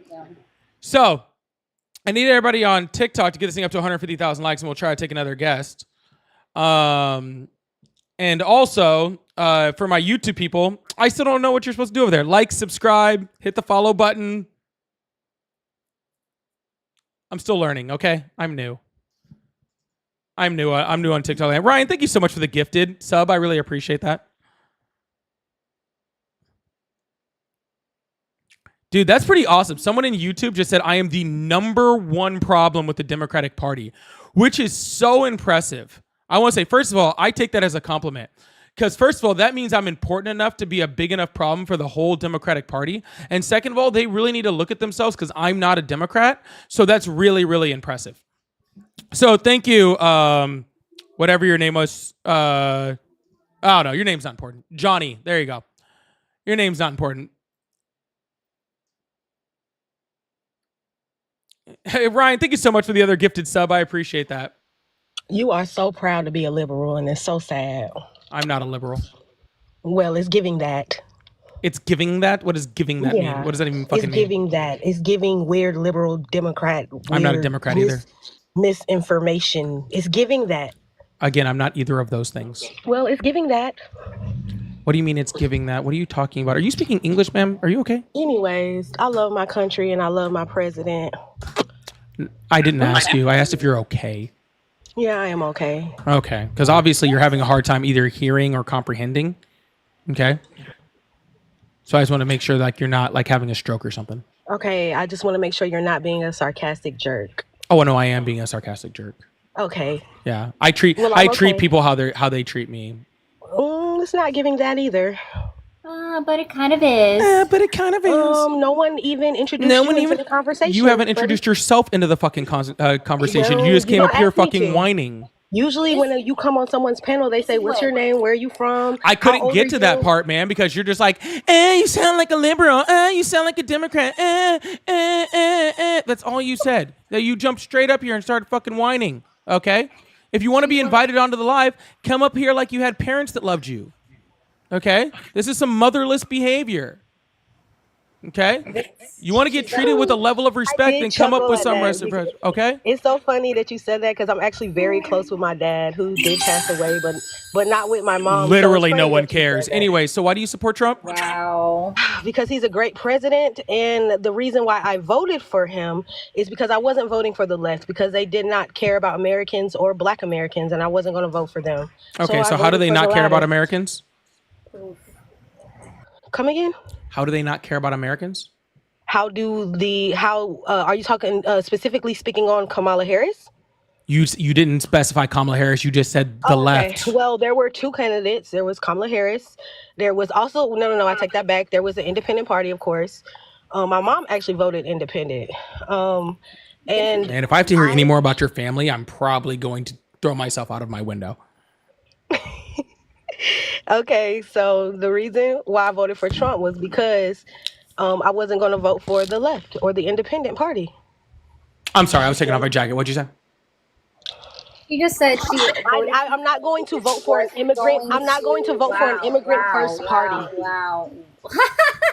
So, I need everybody on TikTok to get this thing up to 150,000 likes, and we'll try to take another guest. And also, for my YouTube people, I still don't know what you're supposed to do over there. Like, subscribe, hit the follow button. I'm still learning, okay? I'm new. I'm new on TikTok. Ryan, thank you so much for the gifted sub. I really appreciate that. Dude, that's pretty awesome. Someone in YouTube just said, I am the #1 problem with the Democratic Party, which is so impressive. I want to say, first of all, I take that as a compliment. Because first of all, that means I'm important enough to be a big enough problem for the whole Democratic Party. And second of all, they really need to look at themselves because I'm not a Democrat. So that's really, really impressive. So thank you, whatever your name was. Oh, no, your name's not important. Johnny, there you go. Your name's not important. Hey, Ryan, thank you so much for the other gifted sub. I appreciate that. You are so proud to be a liberal, and it's so sad. I'm not a liberal. Well, it's giving that. It's giving that? What does giving that mean? What does that even fucking mean? It's giving that. It's giving weird liberal Democrat. I'm not a Democrat either. Misinformation. It's giving that. Again, I'm not either of those things. Well, it's giving that. What do you mean it's giving that? What are you talking about? Are you speaking English, ma'am? Are you okay? Anyways, I love my country and I love my president. I didn't ask you. I asked if you're okay. Yeah, I am okay. Okay. Because obviously you're having a hard time either hearing or comprehending. Okay. So I just want to make sure like you're not like having a stroke or something. Okay, I just want to make sure you're not being a sarcastic jerk. Oh no, I am being a sarcastic jerk. Okay. Yeah. I treat okay. people how they treat me. It's not giving that either. But it kind of is. But it kind of is. No one even introduced you into the conversation. You haven't introduced yourself into the fucking conversation. Well, you just you came don't up here ask me fucking to. whining. Usually when you come on someone's panel, they say, what's your name? Where are you from? I How couldn't old get are to that you?" part, man, because you're just like, you sound like a liberal. You sound like a Democrat. That's all you said. That you jumped straight up here and started fucking whining. Okay? If you want to be invited onto the live, come up here like you had parents that loved you. Okay? This is some motherless behavior. Okay? You want to get treated with a level of respect and come up with some reciprocity. Okay? It's so funny that you said that because I'm actually very close with my dad, who did pass away, but not with my mom. So Literally it's no funny one that you said cares. that. Anyway, so why do you support Trump? Wow. Because he's a great president, and the reason why I voted for him is because I wasn't voting for the left, because they did not care about Americans or Black Americans, and I wasn't going to vote for them. Okay, I so how do voted they for not the care about latter. Americans? Come again? How do they not care about Americans? Are you talking specifically speaking on Kamala Harris? You didn't specify Kamala Harris. You just said the left. Okay. Well, there were two candidates. There was Kamala Harris. There was also no. I take that back. There was an independent party, of course. My mom actually voted independent. And if I have to hear any more about your family, I'm probably going to throw myself out of my window. okay, so the reason why I voted for Trump was because I wasn't going to vote for the left or the independent party. I'm sorry, I was taking off my jacket. What'd you say? She just said I'm not going to vote for an immigrant. I'm not going to vote for an immigrant first party. Wow.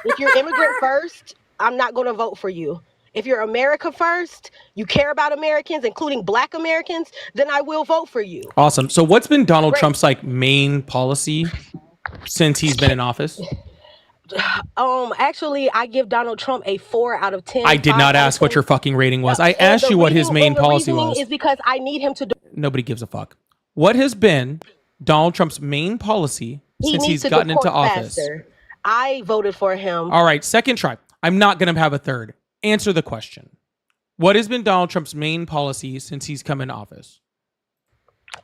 If you're immigrant first, I'm not going to vote for you. If you're America first, you care about Americans, including Black Americans, then I will vote for you. Awesome. So what's been Donald Trump's like main policy since he's been in office? Actually, I give Donald Trump a 4 out of 10. I did not ask what your fucking rating was. I asked you what his main policy was. Is because I need him to. Nobody gives a fuck. What has been Donald Trump's main policy since he's gotten into office? Faster. I voted for him. All right, second try. I'm not going to have a third. Answer the question. What has been Donald Trump's main policy since he's come in office?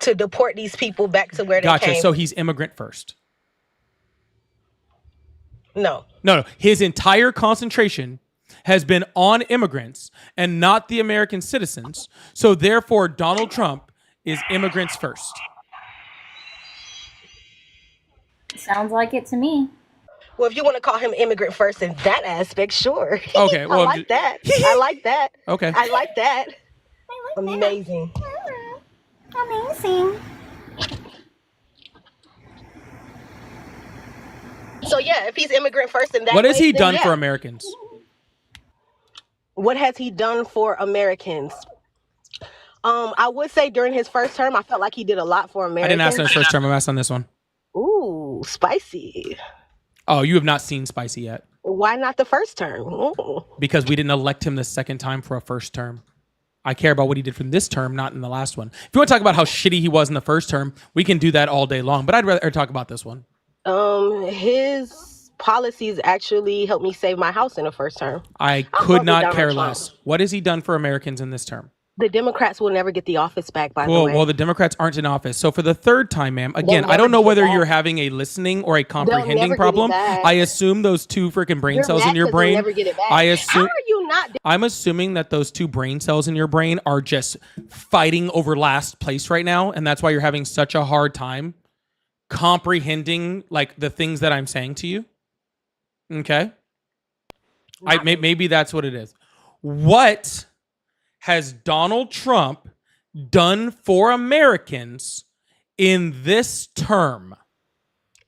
To deport these people back to where they came. Gotcha. So he's immigrant first. No. His entire concentration has been on immigrants and not the American citizens. So therefore, Donald Trump is immigrants first. Sounds like it to me. Well, if you want to call him immigrant first in that aspect, sure. Okay. Well, I like that. I like that. Okay. I like that. Amazing. Amazing. So yeah, if he's immigrant first in that What has way, he then done yeah. for Americans? What has he done for Americans? I would say during his first term, I felt like he did a lot for Americans. I didn't ask on his first term. I'm asking on this one. Ooh, spicy. Oh, you have not seen Spicy yet. Why not the first term? Ooh. Because we didn't elect him the second time for a first term. I care about what he did from this term, not in the last one. If you want to talk about how shitty he was in the first term, we can do that all day long. But I'd rather talk about this one. His policies actually helped me save my house in the first term. I could not care less. What has he done for Americans in this term? The Democrats will never get the office back, by the way. Well, the Democrats aren't in office. So for the third time, ma'am, again, I don't know whether you're having a listening or a comprehending problem. I assume those two freaking brain cells in your brain. How are you not? I'm assuming that those two brain cells in your brain are just fighting over last place right now. And that's why you're having such a hard time comprehending like the things that I'm saying to you. Okay. Maybe that's what it is. What has Donald Trump done for Americans in this term?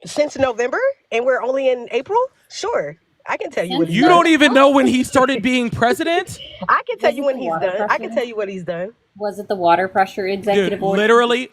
Since November, and we're only in April? Sure. I can tell you what he's You done. don't even know when he started being president? I can tell Was you it when the he's water done. I pressure? can tell you what he's done. Was it the water pressure executive Dude, order?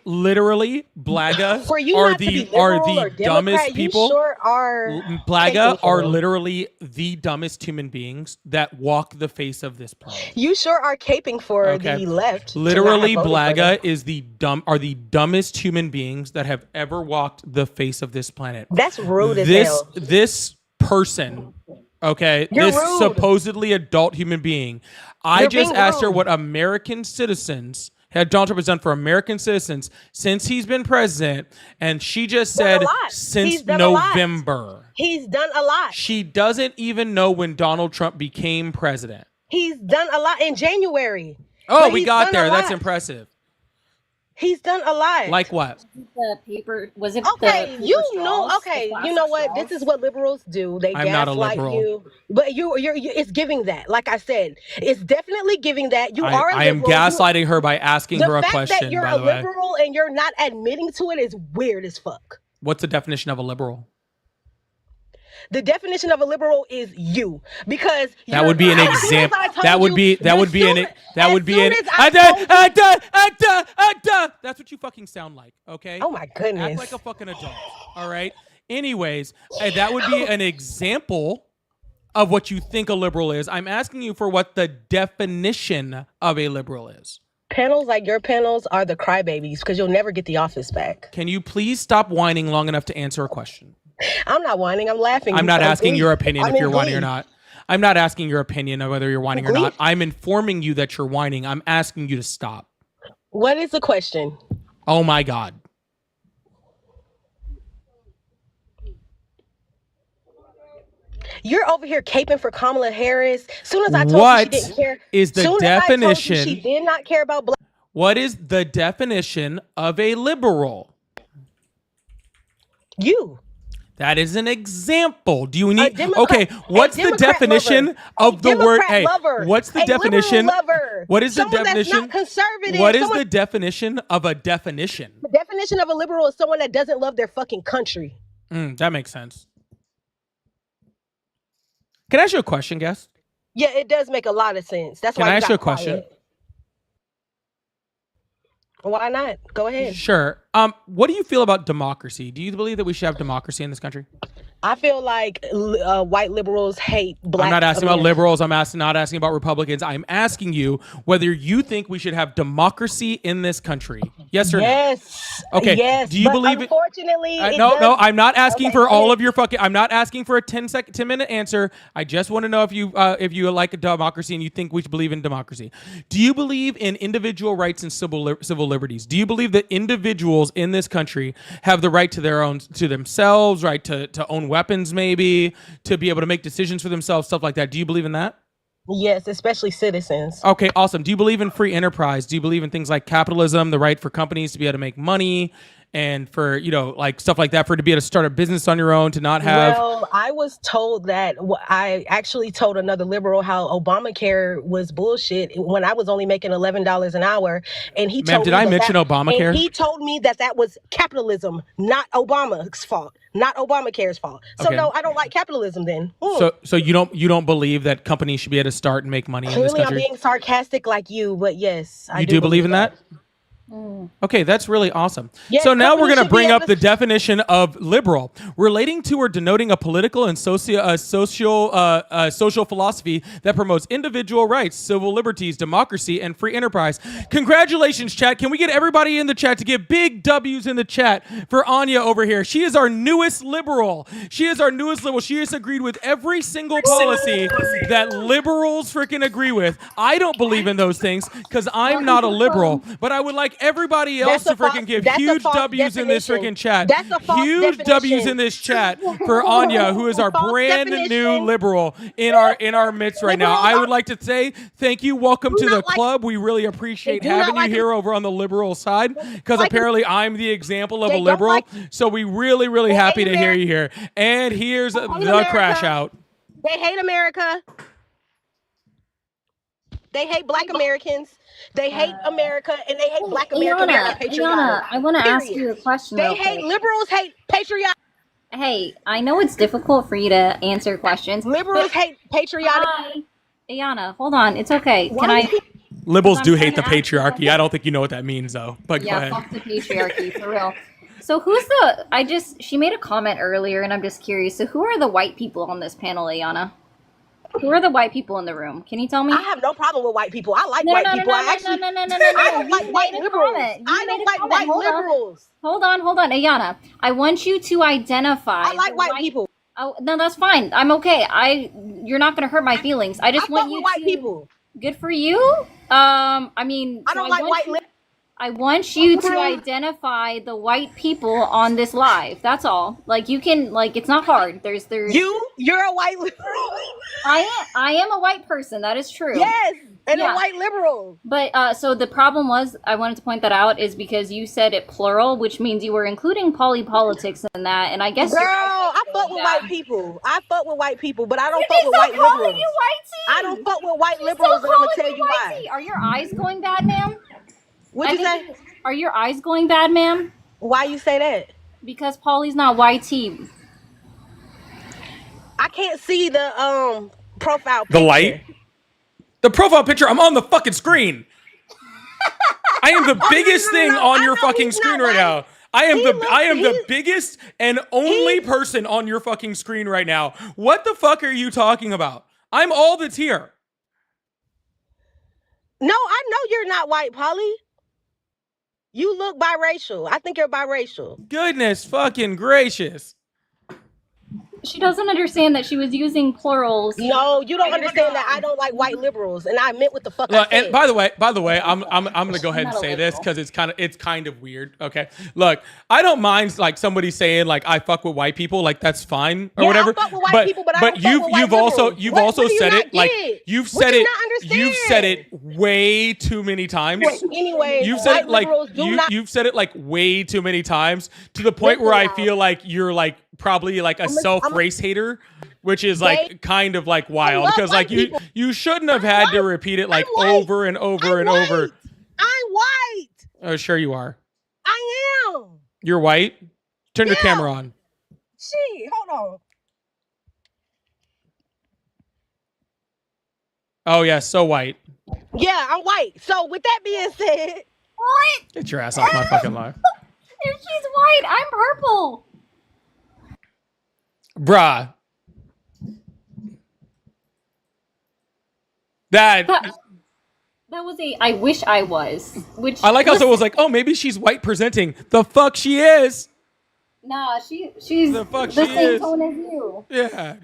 literally, Blaga For you are not to be the liberal or dumbest Democrat, you people. sure are Blaga caping for are him. literally the dumbest human beings that walk the face of this planet. You sure are caping for Okay. the left. Literally, to not have voted for them. Blaga is the dumbest human beings that have ever walked the face of this planet. That's rude as hell. This person, okay, You're this rude. supposedly adult human being. I You're just being asked her rude. what American citizens had Donald Trump has done for American citizens since he's been president, and she just said since He's done a lot. November. He's done a lot. She doesn't even know when Donald Trump became president. He's done a lot in January. Oh, But we he's got done there. a That's lot. impressive. He's done a lot. Like what? The paper was it? Okay, the you paper know. straws, Okay, the you know plastic what? straws? This is what liberals do. They I'm not a gaslight liberal. you, but you're. It's giving that. Like I said, it's definitely giving that. You are a I am liberal. gaslighting her by asking The her a fact question, that you're by a the way. liberal and you're not admitting to it is weird as fuck. What's the definition of a liberal? The definition of a liberal is you, because That would be an as soon as example. I told That would you- be that as would be soon an as- that as would be soon an as I told you- That's what you fucking sound like, okay? Oh my goodness. Act like a fucking adult. All right. Anyways, that would be an example of what you think a liberal is. I'm asking you for what the definition of a liberal is. Panels like your panels are the crybabies because you'll never get the office back. Can you please stop whining long enough to answer a question? I'm not whining. I'm laughing. I'm not asking your opinion I'm if you're in whining or glee. not. I'm not asking your opinion of whether you're whining or Glee? not. I'm informing you that you're whining. I'm asking you to stop. What is the question? Oh my God. You're over here caping for Kamala Harris. Soon as I told What you she didn't care. is the soon as I told you definition- she did not care about black. What is the definition of a liberal? You. That is an example. Do you need Democrat- okay? What's a the Democrat definition lover. of A the word? Democrat Hey, lover. what's the A liberal definition? lover. What is the Someone that's definition? not conservative. What is Someone- the definition of a definition? The definition of a liberal is someone that doesn't love their fucking country. That makes sense. Can I ask you a question, guest? Yeah, it does make a lot of sense. That's Can why I you ask got you a question? quiet. Why not? Go ahead. Sure. What do you feel about democracy? Do you believe that we should have democracy in this country? I feel like white liberals hate black. I'm not asking about Americans. liberals. I'm not asking about Republicans. I'm asking you whether you think we should have democracy in this country. Yes or no? Yes. Okay. Yes. Do you but believe it? Unfortunately, it No, does- I'm not asking Okay, for go all ahead. of your fucking. I'm not asking for a 10-minute answer. I just want to know if you like a democracy and you think we should believe in democracy. Do you believe in individual rights and civil liberties? Do you believe that individuals in this country have the right to themselves, right to own weapons, maybe to be able to make decisions for themselves, stuff like that? Do you believe in that? Yes, especially citizens. Okay, awesome. Do you believe in free enterprise? Do you believe in things like capitalism, the right for companies to be able to make money, and for like stuff like that, for to be able to start a business on your own, to not have? Well, I was told that I actually told another liberal how Obamacare was bullshit when I was only making $11 an hour, and he Ma'am, told did me I that mention Obamacare? And he told me that was capitalism, not Obama's fault, not Obamacare's fault. So Okay. no, I don't like capitalism. Then So you don't believe that companies should be able to start and make money in this clearly I'm country? being sarcastic like you, but yes, I You do believe in that? Okay, that's really awesome. Yeah, So now we're companies going to should be bring able up the definition of liberal, relating to or denoting a political and social philosophy that promotes individual rights, civil liberties, democracy, and free enterprise. Congratulations, chat. Can we get everybody in the chat to give big W's in the chat for Anya over here? She is our newest liberal. She has agreed with every single policy that liberals freaking agree with. I don't believe in those things because I'm not a liberal, but I would like everybody else to freaking give huge W's in this freaking chat. That's a false Huge definition. W's in this chat for Anya, who is our False brand new definition. liberal in our midst right now. Liberals I are- would like to say thank you. Welcome to Do the not like- club. We really appreciate They do not having you like- here over on the liberal side because like- apparently I'm the example of They a don't liberal. like- So we really They happy hate to hear Ameri- you here. And here's the America. crash out. They hate America. They hate black Americans. They hate America, and they hate black America. They're not patriotic. Iana, I want to ask Period. you a question. They real hate quick. liberals. Hate patriotic. Hey, I know it's difficult for you to answer questions. Liberals hate patriotic. Hi, Ayana, hold on. It's okay. Why Can I? you Liberals I'm do trying hate the to ask you a patriarchy. question. I don't think you know what that means, though. But go Yeah, ahead. fuck the patriarchy, for real. So she made a comment earlier, and I'm just curious. So who are the white people on this panel, Ayana? Who are the white people in the room? Can you tell me? I have no problem with white people. I like No, white no, no, people. no, I no, actually, no, no, no, no, I no. don't like You white made a liberals. comment. You I made don't a like comment. white Hold on. liberals. Hold on, Ayana. I want you to identify. I like the white people. Oh, no, that's fine. I'm okay. You're not gonna hurt my feelings. I just I want fuck you with white to. people. Good for you. I mean, I so don't like white liberals. I want you to identify the white people on this live. That's all. Like you can, like it's not hard. There's. You're a white liberal. I am a white person. That is true. Yes, and Yeah. a white liberal. But so the problem was, I wanted to point that out, is because you said it plural, which means you were including politics in that, and I guess. Girl, I fuck with white people. I fuck with white people, but I don't You fuck can with stop white calling liberals. you whitey. I don't fuck with white She's liberals, still and I'm gonna calling tell you you why. whitey. Are your eyes going bad, ma'am? What'd you say? Are your eyes going bad, ma'am? Why you say that? Because Polly's not YT. I can't see the profile picture. The light? The profile picture, I'm on the fucking screen. I am the biggest thing on your fucking screen right now. I am the biggest and only person on your fucking screen right now. What the fuck are you talking about? I'm all that's here. No, I know you're not white, Polly. You look biracial. I think you're biracial. Goodness fucking gracious. She doesn't understand that she was using plurals. No, you don't understand that I don't like white liberals, and I meant what the fuck I Look, said. and by the way, I'm gonna go ahead and say this because it's kind of weird. Okay, look, I don't mind like somebody saying like I fuck with white people, like that's fine or whatever. I fuck with white people, but I don't fuck with white you've liberals. also What do you said not it like get? you've What said do you it not you've said it way too many times. Anyway, You've said white it like liberals do not. you've said it like way too many times to the point where I feel like you're like probably like a self-race hater, which is like kind of like wild because like you shouldn't have had to repeat it like over and over and over. I'm white. Oh, sure you are. I am. You're white? Turn your camera on. Hold on. Oh yeah, so white. Yeah, I'm white. So with that being said, what? Get your ass off my fucking live. If she's white, I'm purple. Bruh. That was a I wish I was. Which I like how someone was like, oh, maybe she's white presenting. The fuck she is. Nah, she's the fuck the she same is. tone as you. Yeah.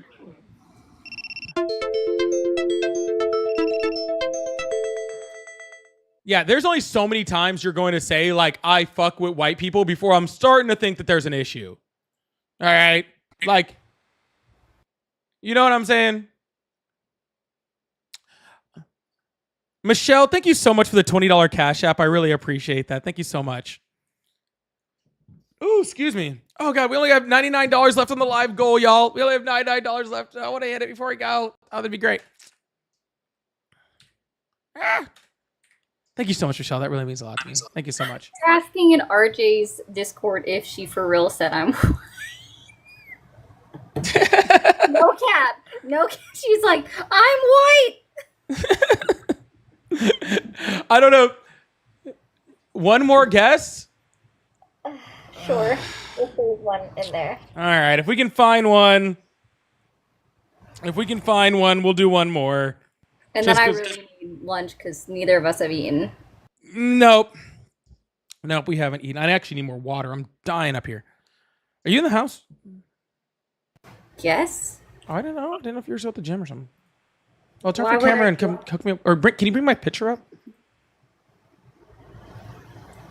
Yeah, there's only so many times you're going to say like I fuck with white people before I'm starting to think that there's an issue. All right? Like, you know what I'm saying? Michelle, thank you so much for the $20 Cash App. I really appreciate that. Thank you so much. Ooh, excuse me. Oh, God, we only have $99 left on the live goal, y'all. We only have $99 left. I want to hit it before we go. Oh, that'd be great. Thank you so much, Michelle. That really means a lot to me. Thank you so much. Asking in RJ's Discord if she for real said I'm no cap. No cap. She's like, I'm white. I don't know. One more guess? Sure. If there's one in there. All right. If we can find one, we'll do one more. And then I really need lunch because neither of us have eaten. Nope, we haven't eaten. I actually need more water. I'm dying up here. Are you in the house? Yes. Oh, I don't know. I didn't know if you were still at the gym or something. Well, turn Why off your would camera I and come hook me up. Or can you bring my picture up?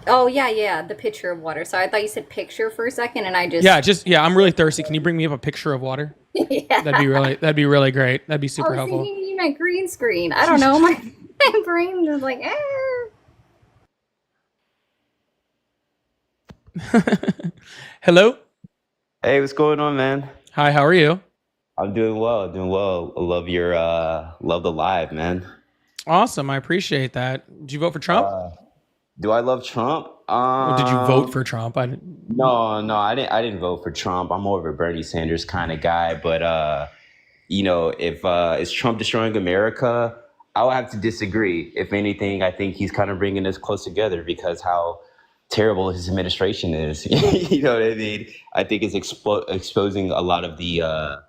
Oh, yeah, the picture of water. So I thought you said picture for a second, and I just... Yeah, I'm really thirsty. Can you bring me up a picture of water? Yeah. That'd be really great. That'd be super I was helpful. thinking you meant green screen. I don't know. My brain was like, Hello? Hey, what's going on, man? Hi, how are you? I'm doing well, I love your love the live, man. Awesome, I appreciate that. Did you vote for Trump? Do I love Trump? Or did you vote for Trump? No, I didn't vote for Trump. I'm more of a Bernie Sanders kind of guy. But if is Trump destroying America, I would have to disagree. If anything, I think he's kind of bringing us close together because how terrible his administration is. You know what I mean? I think it's exposing a lot of the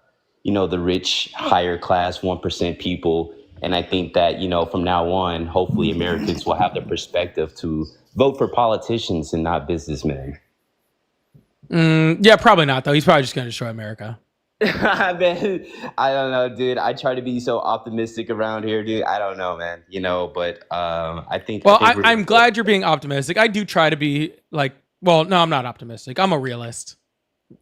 rich, higher class 1% people. And I think that, from now on, hopefully Americans will have the perspective to vote for politicians and not businessmen. Yeah, probably not though. He's probably just going to destroy America. Man, I don't know, dude. I try to be so optimistic around here, dude. I don't know, man. But Well, I think I'm glad you're being optimistic. I do try to be like, well, no, I'm not optimistic. I'm a realist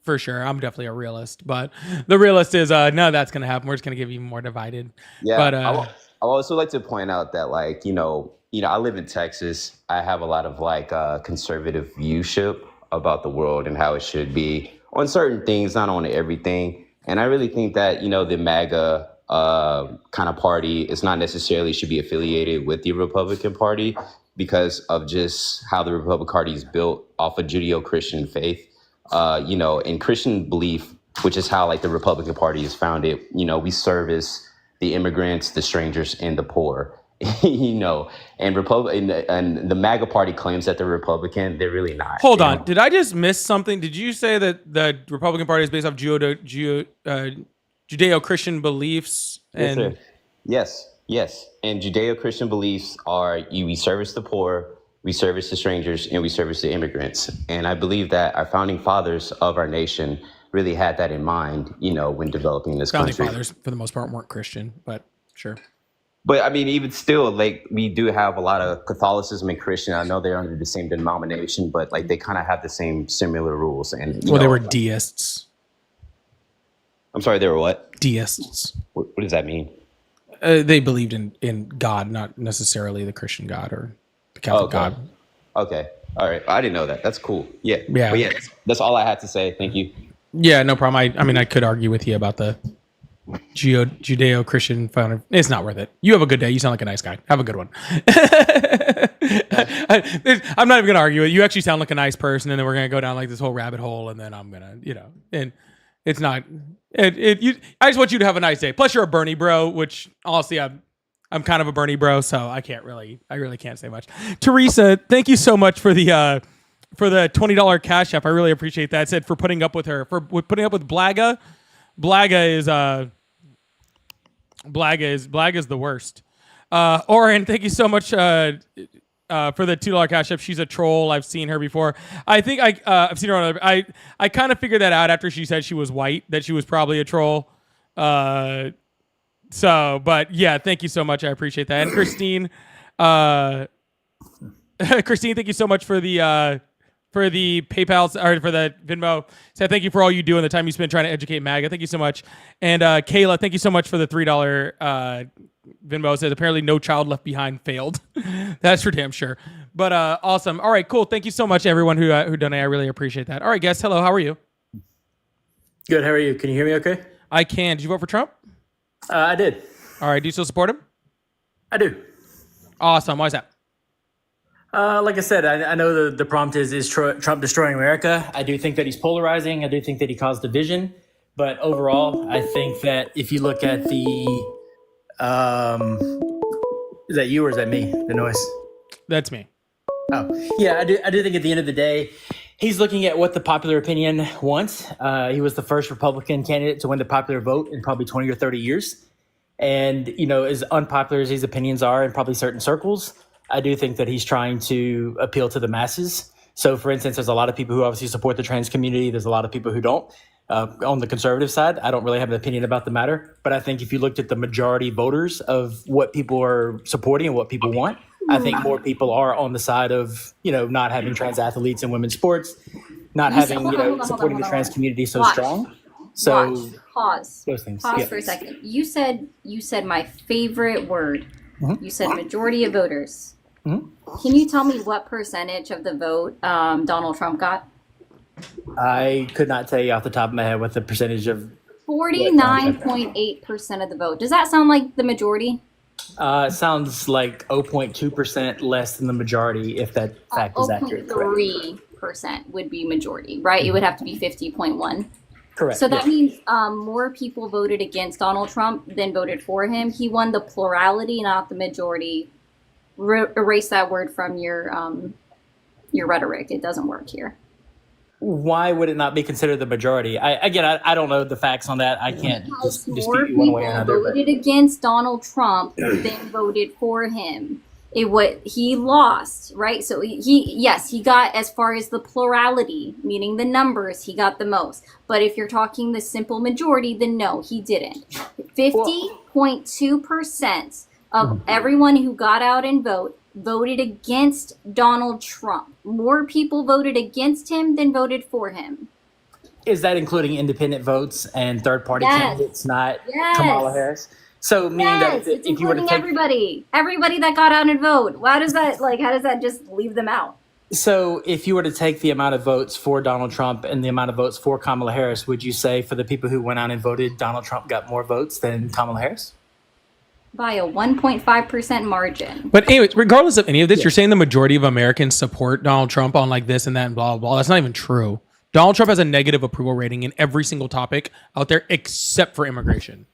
for sure. I'm definitely a realist, but the realist is no, that's going to happen. We're just going to get even more divided. Yeah, But I also like to point out that, like, I live in Texas. I have a lot of like conservative viewship about the world and how it should be on certain things, not on everything. And I really think that the MAGA kind of party is not necessarily should be affiliated with the Republican Party because of just how the Republican Party is built off of Judeo-Christian faith. In Christian belief, which is how like the Republican Party is founded. We service the immigrants, the strangers, and the poor. And the MAGA Party claims that they're Republican. They're really not. hold on, did I just miss something? Did you say that the Republican Party is based off Judeo-Christian beliefs? Yes, sir. Yes. And Judeo-Christian beliefs are we service the poor, we service the strangers, and we service the immigrants. And I believe that our founding fathers of our nation really had that in mind, when developing this Founding country. fathers, for the most part, weren't Christian, but sure. But I mean, even still, like we do have a lot of Catholicism and Christian. I know they're under the same denomination, but like they kind of have the same similar rules. And They were deists. I'm sorry, they were what? Deists. What does that mean? They believed in God, not necessarily the Christian God or the Catholic God. Okay. All right. I didn't know that. That's cool. Yeah. Yeah. But yeah, that's all I had to say. Thank you. Yeah, no problem. I mean, I could argue with you about the Judeo-Christian founder. It's not worth it. You have a good day. You sound like a nice guy. Have a good one. I'm not even gonna argue it. You actually sound like a nice person, and then we're gonna go down like this whole rabbit hole, and then I'm gonna, and it's not. I just want you to have a nice day. Plus, you're a Bernie bro, which honestly, I'm kind of a Bernie bro, so I really can't say much. Teresa, thank you so much for the $20 Cash App. I really appreciate that. Said for putting up with her, for putting up with Blaga. Blaga is the worst. Oren, thank you so much for the $2 Cash App. She's a troll. I've seen her before. I think I've seen her on other. I kind of figured that out after she said she was white, that she was probably a troll. But yeah, thank you so much. I appreciate that. And Christine, Christine, thank you so much for the PayPal or for the Venmo. So thank you for all you do and the time you spend trying to educate MAGA. Thank you so much. And Kayla, thank you so much for the $3 Venmo. Says apparently no child left behind failed. That's for damn sure. But awesome. All right, cool. Thank you so much, everyone who donated. I really appreciate that. All right, guys. Hello. How are you? Good. How are you? Can you hear me okay? I can. Did you vote for Trump? I did. All right. Do you still support him? I do. Awesome. Why is that? Like I said, I know the prompt is Trump destroying America. I do think that he's polarizing. I do think that he caused division. But overall, I think that if you look at the, is that you or is that me, the noise? That's me. Oh, yeah, I do think at the end of the day, he's looking at what the popular opinion wants. He was the first Republican candidate to win the popular vote in probably 20 or 30 years. And, as unpopular as these opinions are in probably certain circles, I do think that he's trying to appeal to the masses. So, for instance, there's a lot of people who obviously support the trans community. There's a lot of people who don't. On the conservative side, I don't really have an opinion about the matter. But I think if you looked at the majority voters of what people are supporting and what people want, I think more people are on the side of, not having trans athletes in women's sports, not having, supporting the trans community so strong. So Pause. Those things. Pause Yeah. for a second. You said my favorite word. You said majority of voters. Can you tell me what percentage of the vote Donald Trump got? I could not tell you off the top of my head what the percentage of 49.8% of the vote. Does that sound like the majority? Sounds like 0.2% less than the majority, if that fact is accurate. Correct. 0.3% would be majority, right? It would have to be 50.1. Correct. So that yeah. means more people voted against Donald Trump than voted for him. He won the plurality, not the majority. Erase that word from your rhetoric. It doesn't work here. Why would it not be considered the majority? I don't know the facts on that. I can't Because more dispute you one way or people another. voted against Donald Trump than voted for him. He lost, right? So he got as far as the plurality, meaning the numbers, he got the most. But if you're talking the simple majority, then no, he didn't. 50.2% of everyone who got out and voted against Donald Trump. More people voted against him than voted for him. Is that including independent votes and third-party Yes. candidates, not Yes. Kamala Harris? So meaning that Yes, it's if you were to including take everybody that got out and vote. How does that just leave them out? So if you were to take the amount of votes for Donald Trump and the amount of votes for Kamala Harris, would you say for the people who went out and voted, Donald Trump got more votes than Kamala Harris? By a 1.5% margin. But anyways, regardless of any of this, you're saying the majority of Americans support Donald Trump on like this and that and blah, blah, blah. That's not even true. Donald Trump has a negative approval rating in every single topic out there except for immigration.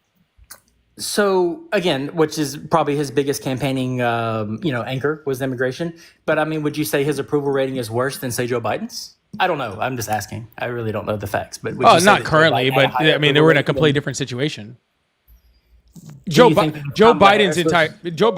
So again, which is probably his biggest campaigning, anchor was immigration. But I mean, would you say his approval rating is worse than say Joe Biden's? I don't know. I'm just asking. I really don't know the facts. But would you say not that Joe currently, Biden had a but higher I mean, they approval were in a rating completely than- different situation. Do Joe you think Biden's Kamala Harris was- Joe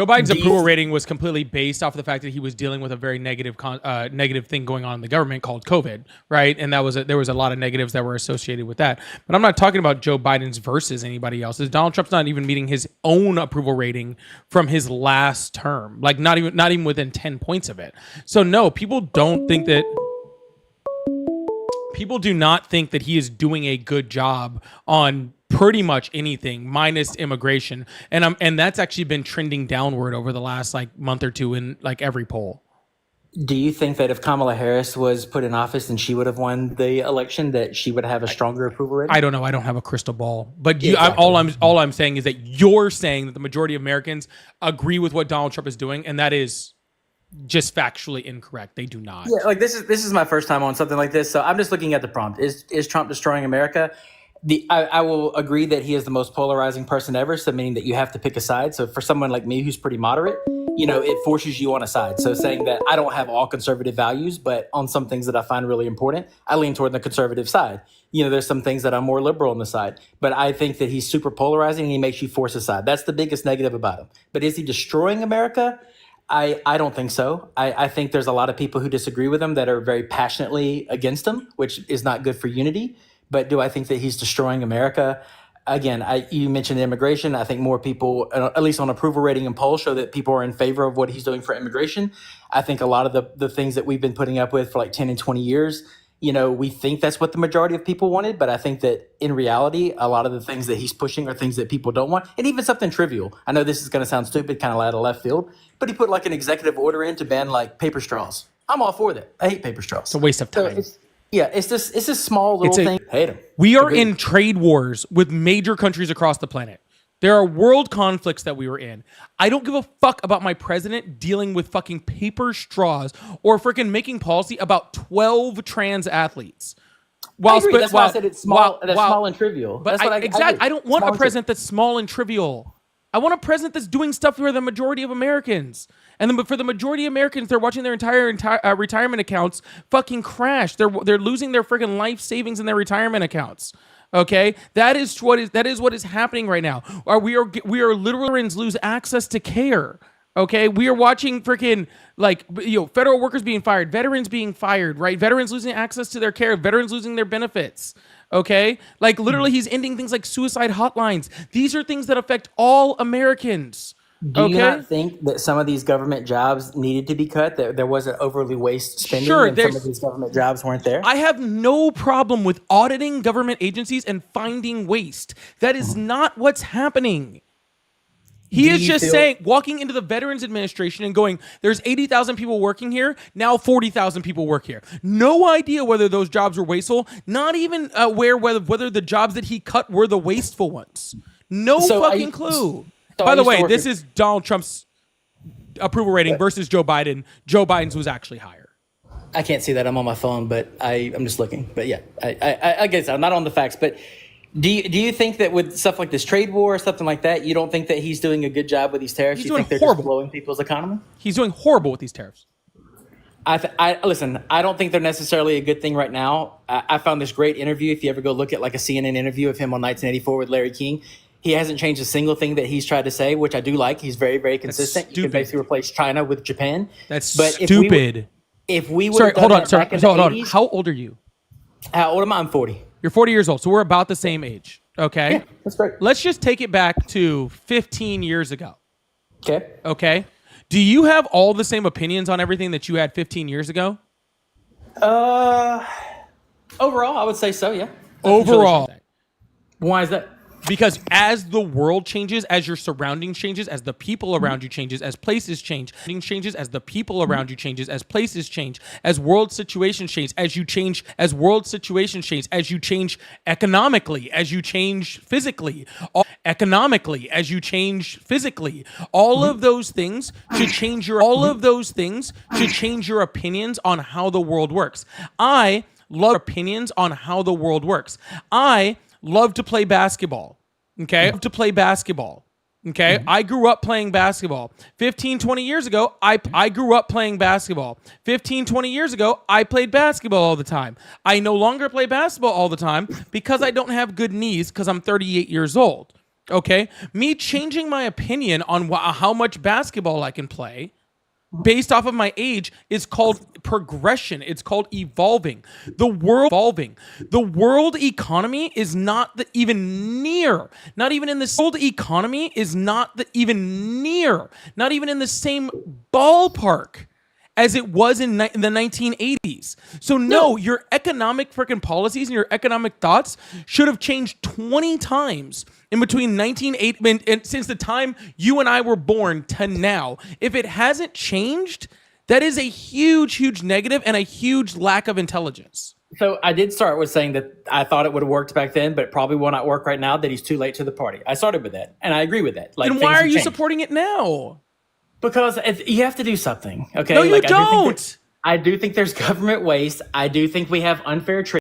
Biden's approval rating was completely based off of the fact that he was dealing with a very negative thing going on in the government called COVID, right? And there was a lot of negatives that were associated with that. But I'm not talking about Joe Biden's versus anybody else's. Donald Trump's not even meeting his own approval rating from his last term, like not even within 10 points of it. So no, people do not think that he is doing a good job on pretty much anything minus immigration, and that's actually been trending downward over the last like month or two in like every poll. Do you think that if Kamala Harris was put in office and she would have won the election, that she would have a stronger approval rating? I don't know. I don't have a crystal ball, but Exactly. all I'm saying is that you're saying that the majority of Americans agree with what Donald Trump is doing, and that is just factually incorrect. They do not. Yeah, like this is my first time on something like this, so I'm just looking at the prompt. Is Trump destroying America? I will agree that he is the most polarizing person ever, so meaning that you have to pick a side. So for someone like me who's pretty moderate, it forces you on a side. So saying that I don't have all conservative values, but on some things that I find really important, I lean toward the conservative side. There's some things that I'm more liberal on the side, but I think that he's super polarizing and he makes you force a side. That's the biggest negative about him. But is he destroying America? I don't think so. I think there's a lot of people who disagree with him that are very passionately against him, which is not good for unity. But do I think that he's destroying America? Again, you mentioned immigration. I think more people, at least on approval rating and polls, show that people are in favor of what he's doing for immigration. I think a lot of the things that we've been putting up with for like 10 and 20 years, we think that's what the majority of people wanted. But I think that in reality, a lot of the things that he's pushing are things that people don't want. And even something trivial. I know this is going to sound stupid, kind of out of left field, but he put like an executive order in to ban like paper straws. I'm all for that. I hate paper straws. It's a waste of time. It's this small little thing. Hate him. We are in trade wars with major countries across the planet. There are world conflicts that we were in. I don't give a fuck about my president dealing with fucking paper straws or freaking making policy about 12 trans athletes. I agree. That's why I said it's small. That's small and trivial. But That's I don't want a president that's small and trivial. I want a president that's doing stuff for the majority of Americans. And then, but for the majority of Americans, they're watching their entire retirement accounts fucking crash. They're losing their freaking life savings in their retirement accounts. Okay, that is what is happening right now. We are literally lose access to care. Okay, we are watching freaking federal workers being fired, veterans being fired, right? Veterans losing access to their care, veterans losing their benefits. Okay, like literally, he's ending things like suicide hotlines. These are things that affect all Americans. Do you not think that some of these government jobs needed to be cut? That there wasn't overly waste spending, Sure, and some of these government jobs weren't there? I have no problem with auditing government agencies and finding waste. That is not what's happening. He Do is you just feel- saying, walking into the Veterans Administration and going, there's 80,000 people working here, now 40,000 people work here. No idea whether those jobs were wasteful, not even aware whether the jobs that he cut were the wasteful ones. No fucking clue. By the way, this is Donald Trump's approval rating versus Joe Biden. Joe Biden's was actually higher. I can't see that. I'm on my phone, but I'm just looking. But yeah, I guess I'm not on the facts. But do you think that with stuff like this trade war or something like that, you don't think that he's doing a good job with these tariffs? He's you doing think they're horrible. just blowing people's economy? He's doing horrible with these tariffs. Listen, I don't think they're necessarily a good thing right now. I found this great interview. If you ever go look at like a CNN interview of him on 1984 with Larry King, he hasn't changed a single thing that he's tried to say, which I do like. He's very, very consistent. You can basically replace China with Japan. That's stupid. If we Sorry, hold on. Sorry, Hold on. How old are you? How old am I? I'm 40. You're 40 years old, so we're about the same age. Okay? Yeah, that's great. Let's just take it back to 15 years ago. Okay. Okay? Do you have all the same opinions on everything that you had 15 years ago? Overall, I would say so, yeah. Overall. Why is that? Because as the world changes, as your surroundings changes, as the people around you changes, as places change, as the people around you changes, as places change, as world situations change, as world situations change, as you change economically, as you change physically, all of those things should change your opinions on how the world works. I love opinions on how the world works. I love to play basketball. Okay? Okay? I grew up playing basketball. 15, 20 years ago, I grew up playing basketball. 15, 20 years ago, I played basketball all the time. I no longer play basketball all the time because I don't have good knees because I'm 38 years old. Okay? Me changing my opinion on how much basketball I can play based off of my age is called progression. It's called evolving. The world economy is not even in the same ballpark as it was in the 1980s. So no, your economic freaking policies and your economic thoughts should have changed 20 times in between 1980 and since the time you and I were born to now. If it hasn't changed, that is a huge, huge negative and a huge lack of intelligence. So I did start with saying that I thought it would have worked back then, but it probably will not work right now, that he's too late to the party. I started with that, and I agree with that. Then why are you supporting it now? Because you have to do something, okay? No, you don't. I do think there's government waste. I do think we have unfair trade.